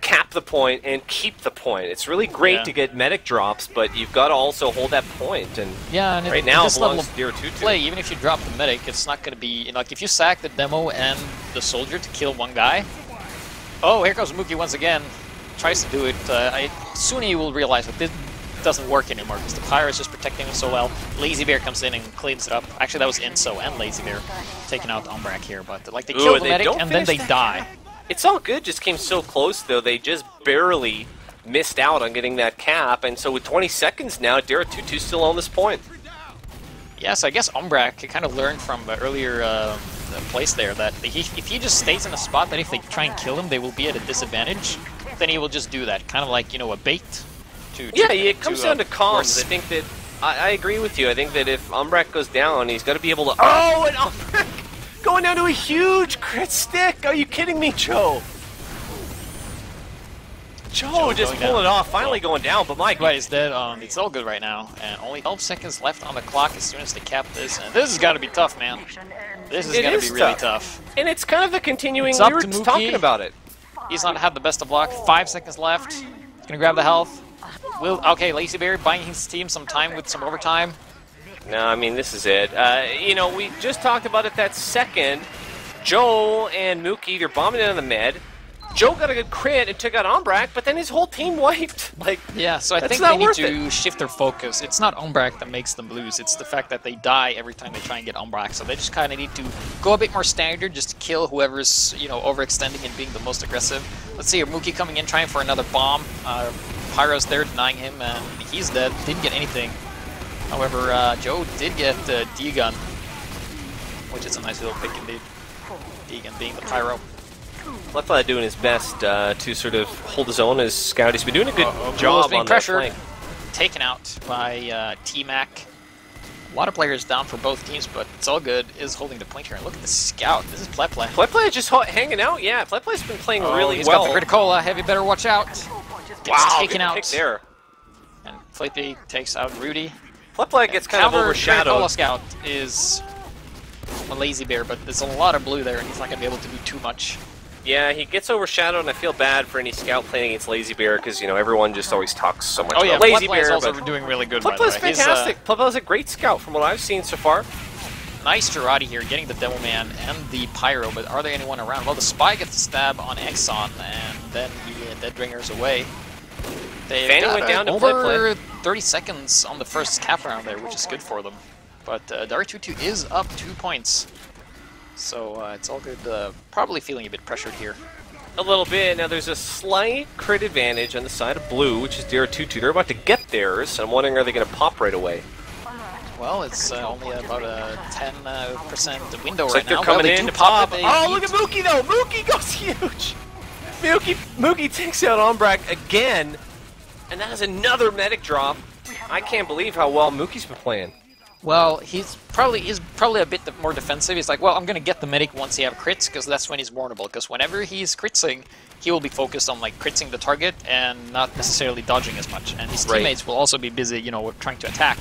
cap the point and keep the point. It's really great to get medic drops, but you've got to also hold that point. And and right now, this level of DAROUTOUTOU. play, even if you drop the medic, it's not going to be like if you sack the demo and the soldier to kill one guy. Oh, here comes Mookie once again. Tries to do it. Soon he will realize that this doesn't work anymore because the Pyro is just protecting him so well. Lazy Bear comes in and cleans it up. Actually, that was Inso and Lazy Bear taking out Umbrak here, but like they kill the medic and then they die. It's All Good just came so close, though. They just barely missed out on getting that cap, and so with 20 seconds now, DAROUTOUTOU still on this point. Yes, I guess Umbrak kind of learned from earlier place there that if he just stays in a spot that if they try and kill him, they will be at a disadvantage, then he will just do that. Kind of like, you know, a bait. It comes down to comms. I think that I agree with you. I think that if Umbrak goes down, he's got to be able to... Oh, and Umbrak going down to a huge crit stick! Are you kidding me, Joe? Joe just pulling it off, finally going down, but Mike... Right, is dead. It's All Good right now, and only 12 seconds left on the clock as soon as they cap this. And this has got to be tough, man. This is going to be really tough. And it's kind of the continuing... We were talking about it. He's not had the best of luck. 5 seconds left. He's going to grab the health. Okay, Lazy Bear buying his team some time with some overtime. No, I mean, this is it. You know, we just talked about it that second. Joe and Mookie, they're bombing in on the med. Joe got a good crit and took out Umbrak, but then his whole team wiped. Like, yeah, so I think they need to shift their focus. It's not Umbrak that makes them lose. It's the fact that they die every time they try and get Umbrak. So they just kind of need to go a bit more standard just to kill whoever's, you know, overextending and being the most aggressive. Let's see here, Mookie coming in, trying for another bomb. Pyro's there denying him, and he's dead. Didn't get anything. However, Joe did get D-Gun, which is a nice little pick indeed. D-Gun being the Pyro. Leftlad doing his best to sort of hold his own as Scout. He's been doing a good job on that flank. Taken out by T-Mac. A lot of players down for both teams, but it's all good. Is holding the point here. And look at the scout. This is Pleple. Pleple just hanging out. Yeah, Pleple's been playing really he's well. Got the Criticola. Heavy better watch out. Gets taken out. Pick there. And Flippy takes out Rudy. Pleple gets kind of overshadowed. Criticola scout is a lazy bear, but there's a lot of blue there, and he's not going to be able to do too much. Yeah, he gets overshadowed, and I feel bad for any scout playing against Lazy Bear because, you know, everyone just always talks so much about Lazy Bear. Is also doing really good, by the way. Pleple's fantastic. Pleple's a great scout from what I've seen so far. Nice Girardi here, getting the Devil Man and the Pyro, but are there anyone around? Well, the Spy gets a stab on Exxon, and then the Deadringer's away. Fanny went down to over 30 seconds on the first cap round there, which is good for them. But DAROUTOUTOU is up 2 points. So it's all good. Probably feeling a bit pressured here. A little bit. Now there's a slight crit advantage on the side of blue, which is DAROUTOUTOU. They're about to get theirs. I'm wondering, are they going to pop right away? Well, it's only about a 10% window Looks right like they're now. coming in to pop. Oh, need... look at Mookie though. Mookie goes huge. Mookie takes out Ombrak again, and that is another medic drop. I can't believe how well Mookie's been playing. Well, he's probably a bit more defensive. He's like, well, I'm going to get the medic once he have crits, because that's when he's vulnerable. Because whenever he's critsing, he will be focused on like critsing the target and not necessarily dodging as much. And his teammates will also be busy, you know, trying to attack.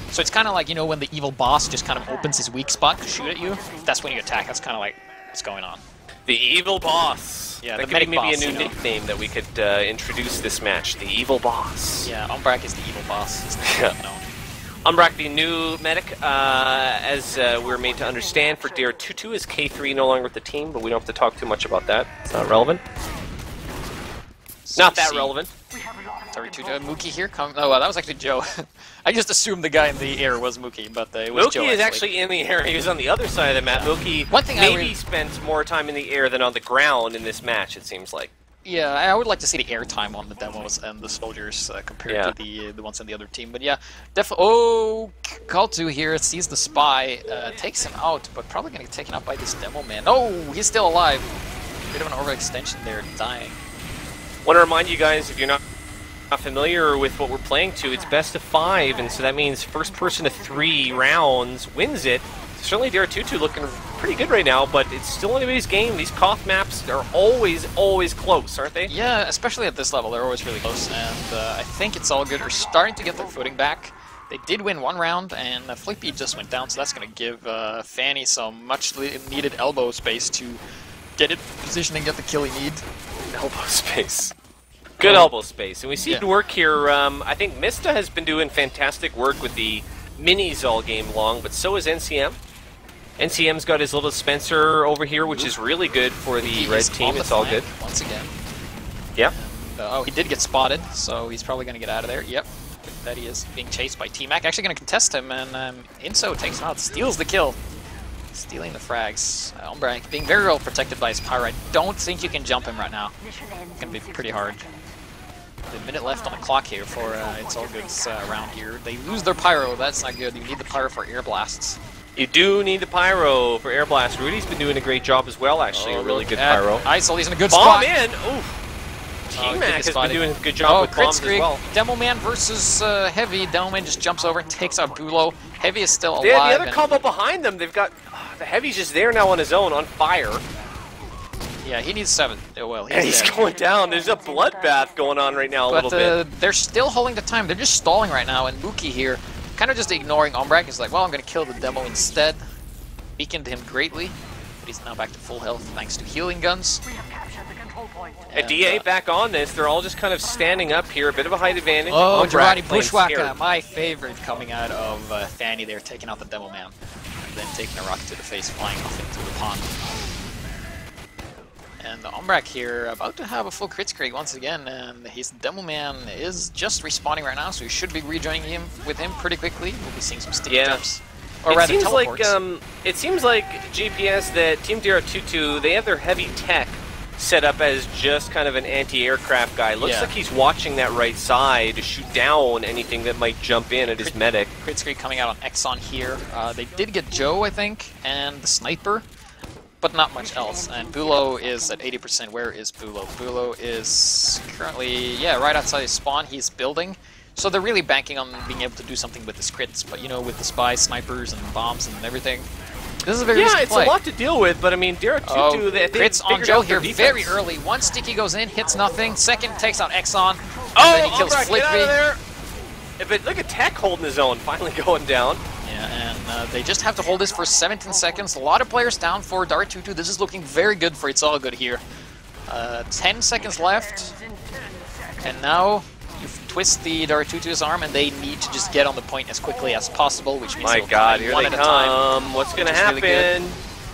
So it's kind of like, you know, when the evil boss just kind of opens his weak spot to shoot at you, that's when you attack. That's kind of like what's going on. The evil boss. Yeah, that the could be maybe boss, a new nickname that we could introduce this match. The evil boss. Yeah, Ombrak is the evil boss. Ombrak, the new medic, as we're made to understand for DAROUTOUTOU, is K3 no longer with the team, but we don't have to talk too much about that. It's not relevant. Not that relevant. Mookie here. Oh, that was actually Joe. I just assumed the guy in the air was Mookie, but it was Joe. Mookie is actually in the air. He was on the other side of the map. Mookie maybe spent more time in the air than on the ground in this match, it seems like. Yeah, I would like to see the air time on the demos and the soldiers compared to the ones on the other team. But yeah, definitely. Oh, Kaltu here sees the Spy, takes him out, but probably going to get taken out by this demo man. Oh, he's still alive. Bit of an overextension there, dying. Want to remind you guys, if you're not familiar with what we're playing to, it's best of 5, and so that means first person to 3 rounds wins it. Certainly DAROUTOUTOU looking pretty good right now, but it's still anybody's game. These Koth maps are always close, aren't they? Yeah, especially at this level, they're always really close, and I think it's all good. They're starting to get their footing back. They did win 1 round, and Flippy just went down, so that's going to give Fanny some much-needed elbow space to get it positioned and get the kill he needs. Elbow space. Good elbow space. And we see it work here. I think Mista has been doing fantastic work with the minis all game long, but so is NCM. NCM's got his little dispenser over here, which is really good for the red team. It's all good. Once again. Yep. Oh, he did get spotted, so he's probably going to get out of there. Yep. That he is being chased by T-Mac. Actually going to contest him, and Inso takes him out, steals the kill. Stealing the frags. Ombrak being very well protected by his Pyro. I don't think you can jump him right now. It's going to be pretty hard. A minute left on the clock here for It's All Good's round here. They lose their Pyro. That's not good. You need the Pyro for air blasts. You do need the Pyro for air blast. Rudy's been doing a great job as well, actually. A really good Pyro. Isol, he's in a good spot. Bomb in! Oof. T-Mac has been doing a good job with bombs as well. Demo Man versus Heavy. Demo Man just jumps over and takes out Bulo. Heavy is still alive. Yeah, the other combo behind them, they've got... the Heavy's just there now on his own, on fire. Yeah, he needs 7. Oh, well, he's going down. There's a bloodbath going on right now a little bit. They're still holding the time. They're just stalling right now, and Mookie here kind of just ignoring Ombrak. He's like, well, I'm going to kill the demo instead. Weakened him greatly, but he's now back to full health thanks to healing guns. A DA back on this. They're all just kind of standing up here. A bit of a height advantage. Oh, Girardi Bushwhacker, my favorite, coming out of Fanny there, taking out the demo man. And then taking a rocket to the face, flying off into the pond. And Ombrak here, about to have a full crit screen once again, and his demo man is just respawning right now, so we should be rejoining him with him pretty quickly. We'll be seeing some sticky jumps. Or rather, teleports. It seems like GPS that Team DAROUTOUTOU, they have their heavy tech set up as just kind of an anti-aircraft guy. Looks like he's watching that right side to shoot down anything that might jump in at his medic. Crit screen coming out on Exxon here. They did get Joe, I think, and the sniper, but not much else. And Bulo is at 80%. Where is Bulo? Bulo is currently, right outside his spawn. He's building. So they're really banking on being able to do something with the crits, but you know, with the spies, snipers, and bombs and everything. This is a very risky play. A lot to deal with, but I mean, DAROUTOUTOU, they crits on Joe here very early. One sticky goes in, hits nothing. Second takes out Exxon, and then he kills Flippy. Get out of there. But look at Tech holding his own, finally going down. Yeah, and they just have to hold this for 17 seconds. A lot of players down for DAROUTOUTOU. This is looking very good for itsallgood here. 10 seconds left, and now you twist the DAROUTOUTOU's arm, and they need to just get on the point as quickly as possible, which means my God, here one they at a time. What's going to happen? Really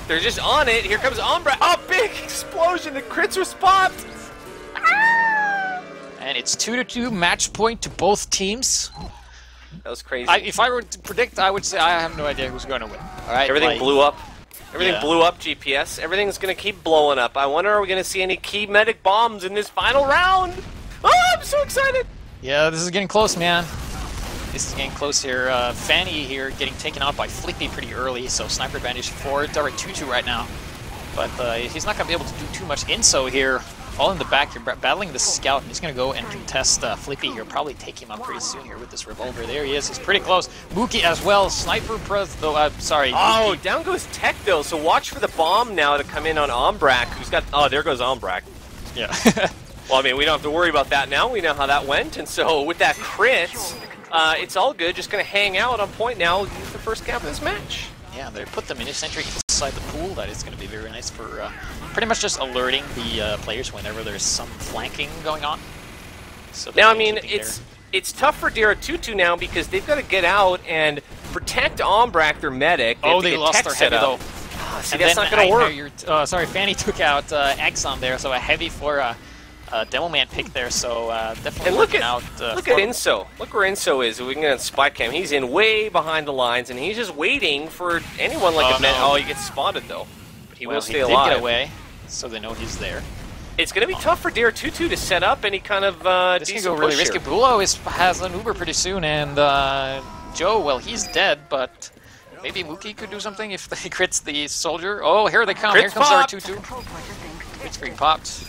they're just on it. Here comes Umbra. Oh, big explosion. The crits respond. And it's 2-2 match point to both teams. That was crazy. If I were to predict, I would say I have no idea who's going to win. All right, everything blew up. Everything blew up, GPS. Everything's going to keep blowing up. I wonder, are we going to see any key medic bombs in this final round? Oh, I'm so excited. Yeah, this is getting close, man. This is getting close here. Fanny here getting taken out by Flippy pretty early, so sniper advantage for DAROUTOUTOU right now. But he's not going to be able to do too much inso here. All in the back here, battling the scout, and he's going to go and contest Flippy here. Probably take him out pretty soon here with this revolver. There he is. He's pretty close. Mookie as well. Sniper press, though. Sorry. Oh, Mookie. Down goes Tech, though. So watch for the bomb now to come in on Ombrak, who's got... Oh, there goes Ombrak. Yeah. Well, I mean, we don't have to worry about that now. We know how that went. And so with that crit, it's all good. Just going to hang out on point now. Use the first cap of this match. Yeah, they put the mini sentry inside the pool. That is going to be very nice for pretty much just alerting the players whenever there's some flanking going on. So now, I mean, it's tough for DAROUTOUTOU now because they've got to get out and protect Ombrak, their medic. They lost their heavy, though. See, that's not going to work. Sorry, Fanny took out Exxon there, so a heavy for Demoman pick there, so definitely looking out. Look at Inso. Look where Inso is. We can get on spy cam. He's in way behind the lines, and he's just waiting for anyone like a man. Oh, he gets spotted though, but he will stay alive. He did get away, so they know he's there. It's going to be tough for DAROUTOUTOU to set up any kind of this can go really risky. Bulo has an Uber pretty soon, and Joe, well, he's dead, but maybe Mookie could do something if he crits the soldier. Oh, here they come. Here comes DAROUTOUTOU. Crits being popped.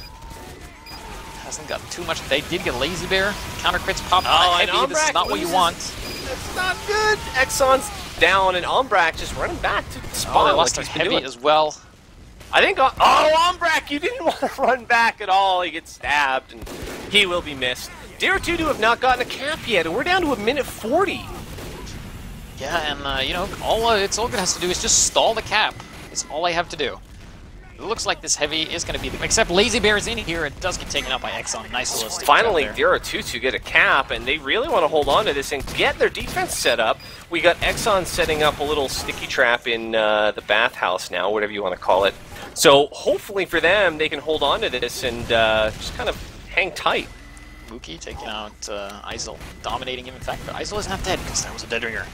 Hasn't got too much. They did get Lazy Bear. Counter crits popped. Heavy. This is not what you want. That's not good. Exxon's down, and Ombrak just running back to spawn. They lost their heavy as well. I think. Oh, Ombrak, you didn't want to run back at all. He gets stabbed, and he will be missed. DAROUTOUTOU have not gotten a cap yet, and we're down to a minute 40. Yeah, and you know, all itsallgood has to do is just stall the cap. It's all I have to do. It looks like this heavy is going to be, except Lazy Bear is in here. It does get taken out by Exxon. Nice little stick. Finally, DAROUTOUTOU get a cap, and they really want to hold on to this and get their defense set up. We got Exxon setting up a little sticky trap in the bathhouse now, whatever you want to call it. So hopefully for them, they can hold on to this and just kind of hang tight. Mookie taking out Isel, dominating him. In fact, but Isel is not dead because that was a dead ringer.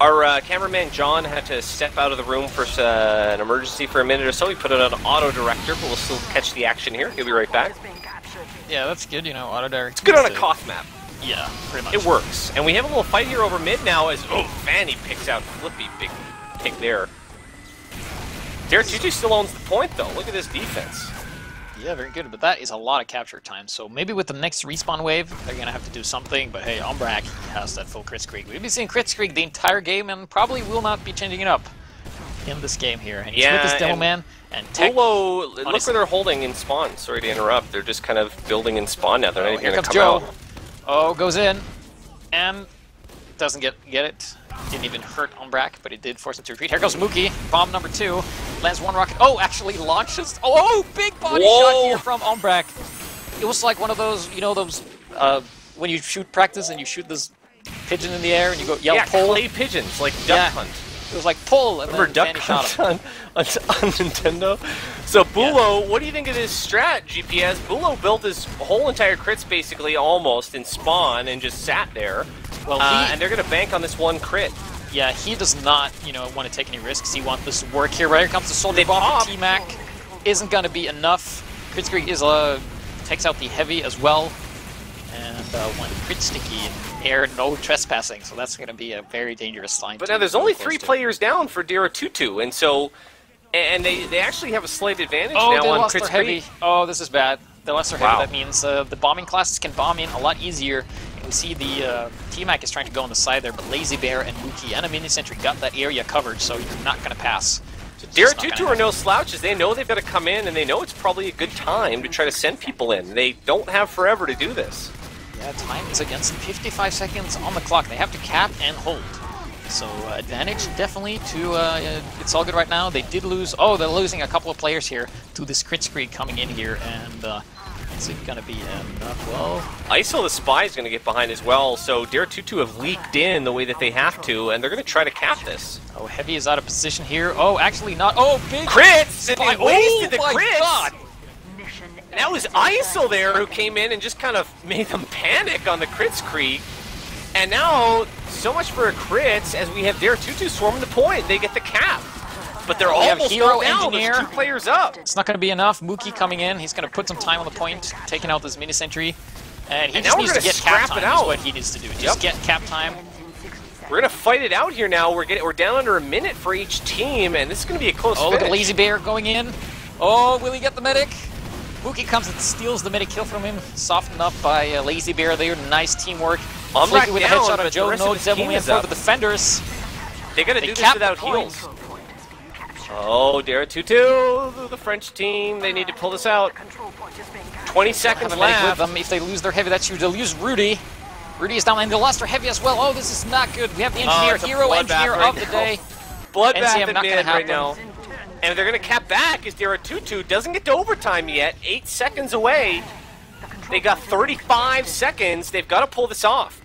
Our cameraman John had to step out of the room for an emergency for a minute or so. We put it on auto director, but we'll still catch the action here. He'll be right back. Yeah, that's good, you know, auto director. It's good on a cough map. Yeah, pretty much. It works. And we have a little fight here over mid now as, Fanny picks out Flippy. Big pick there. DAROUTOUTOU still owns the point, though. Look at this defense. Yeah, very good, but that is a lot of capture time, so maybe with the next respawn wave, they're going to have to do something, but hey, Ombrak has that full crit streak. We've been seeing crit streak the entire game, and probably will not be changing it up in this game here. And he's with this Demoman, and Tech... Look where they're holding in spawn. Sorry to interrupt, they're just kind of building in spawn now. They're not even going to come out. Oh, goes in, and doesn't get it. Didn't even hurt Ombrak, but it did force him to retreat. Here goes Mookie, bomb number 2, lands one rocket. Oh, actually launches. Oh, big body shot here from Ombrak. It was like one of those, you know, those when you shoot practice and you shoot this pigeon in the air and you go yell pull. Clay pigeons, like Duck Hunt. It was like pull, and remember then Duck Fanny Hunt on Nintendo? So Bulo, what do you think of this strat, GPS? Bulo built his whole entire crits basically almost in spawn and just sat there. Well, and they're going to bank on this one crit. Yeah, he does not, you know, want to take any risks. He wants this to work here. Right here comes the soldier bomb from T-Mac. Isn't going to be enough. Crit streak is takes out the heavy as well. And one crit sticky in air, no trespassing. So that's going to be a very dangerous line. But now there's only 3 players down for DAROUTOUTOU, and so they actually have a slight advantage now on crit streak. Oh, this is bad. They lost their heavy. That means the bombing classes can bomb in a lot easier We see the T-Mac is trying to go on the side there, but Lazy Bear and Mookie and a Mini Sentry got that area covered, so you're not going to pass. DAROUTOUTOU are no slouches. They know they've got to come in, and they know it's probably a good time to try to send people in. They don't have forever to do this. Yeah, time is against 55 seconds on the clock. They have to cap and hold. So advantage definitely to It's All Good right now. They did lose. Oh, they're losing a couple of players here to this crit screen coming in here, and is it going to be enough? Well, ISO the Spy is going to get behind as well, so DAROUTOUTOU have leaked in the way that they have to, and they're going to try to cap this. Oh, Heavy is out of position here. Oh, actually not. Oh, big crits! And they wasted the crits! God. And that was ISO there who came in and just kind of made them panic on the crit screen. And now, so much for crits, as we have DAROUTOUTOU swarming the point. They get the cap. But they're almost Hero down. Engineer. There's 2 players up. It's not going to be enough. Mookie coming in. He's going to put some time on the point, taking out this Mini Sentry. And he just needs to get cap time is what he needs to do. Just get cap time. We're going to fight it out here now. We're down under a minute for each team, and this is going to be a close finish. Look at Lazy Bear going in. Oh, will he get the medic? Mookie comes and steals the medic kill from him. Softened up by Lazy Bear there. Nice teamwork. Flicky with a headshot on Joe. No Devilman for the defenders. They got to do this without heals. Oh, DAROUTOUTOU, the French team. They need to pull this out. 20 seconds left. With them. If they lose their heavy, that's huge. They'll lose Rudy. Rudy is down, and they lost their heavy as well. Oh, this is not good. We have the engineer, hero engineer of the day. Bloodbath in mid right now. And they're going to cap back as DAROUTOUTOU doesn't get to overtime yet. 8 seconds away. They got 35 seconds. They've got to pull this off.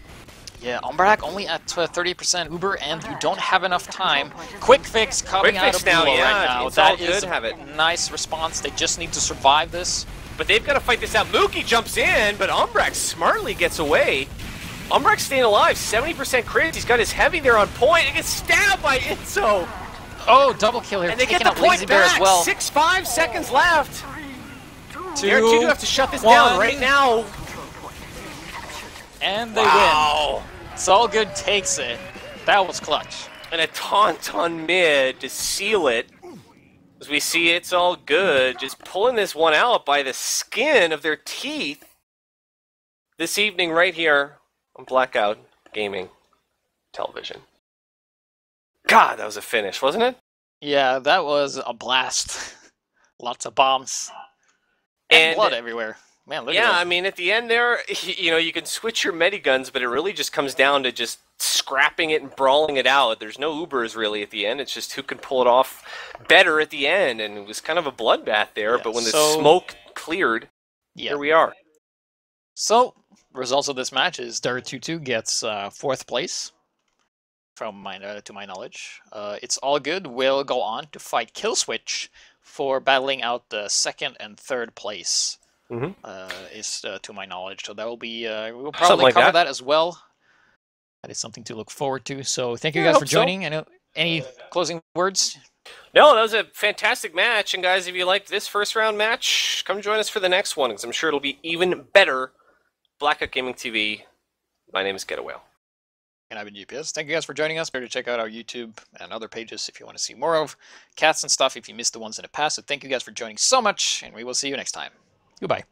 Yeah, Umbrak only at 30% Uber, and you don't have enough time. Quick fix coming out of Bulo right now. That is a nice response. They just need to survive this. But they've got to fight this out. Mookie jumps in, but Umbrak smartly gets away. Umbrak's staying alive. 70% crit. He's got his heavy there on point. And gets stabbed by Itzo. Oh, double kill here. And they get the point back. As well. 5 seconds left. DAROUTOUTOU have to shut this down right now. And they win. It's All Good takes it. That was clutch. And a taunt on mid to seal it. As we see It's All Good just pulling this one out by the skin of their teeth. This evening right here on Blackout Gaming Television. God, that was a finish, wasn't it? Yeah, that was a blast. Lots of bombs. And blood everywhere. Man, look at that. I mean, at the end there, you know, you can switch your mediguns, but it really just comes down to just scrapping it and brawling it out. There's no Ubers really at the end. It's just who can pull it off better at the end. And it was kind of a bloodbath there, but when the smoke cleared, here we are. So, results of this match is DAROUTOUTOU gets 4th place, to my knowledge. It's All Good will go on to fight Killswitch for battling out the 2nd and 3rd place. Is to my knowledge. So that will be, we'll probably cover that as well. That is something to look forward to. So thank you guys for joining. Any closing words? No, that was a fantastic match. And guys, if you liked this first round match, come join us for the next one, because I'm sure it'll be even better. Blackout Gaming TV. My name is Getawhale. And I've been GPS. Thank you guys for joining us. Be sure to check out our YouTube and other pages if you want to see more of cats and stuff if you missed the ones in the past. So thank you guys for joining so much, and we will see you next time. Goodbye.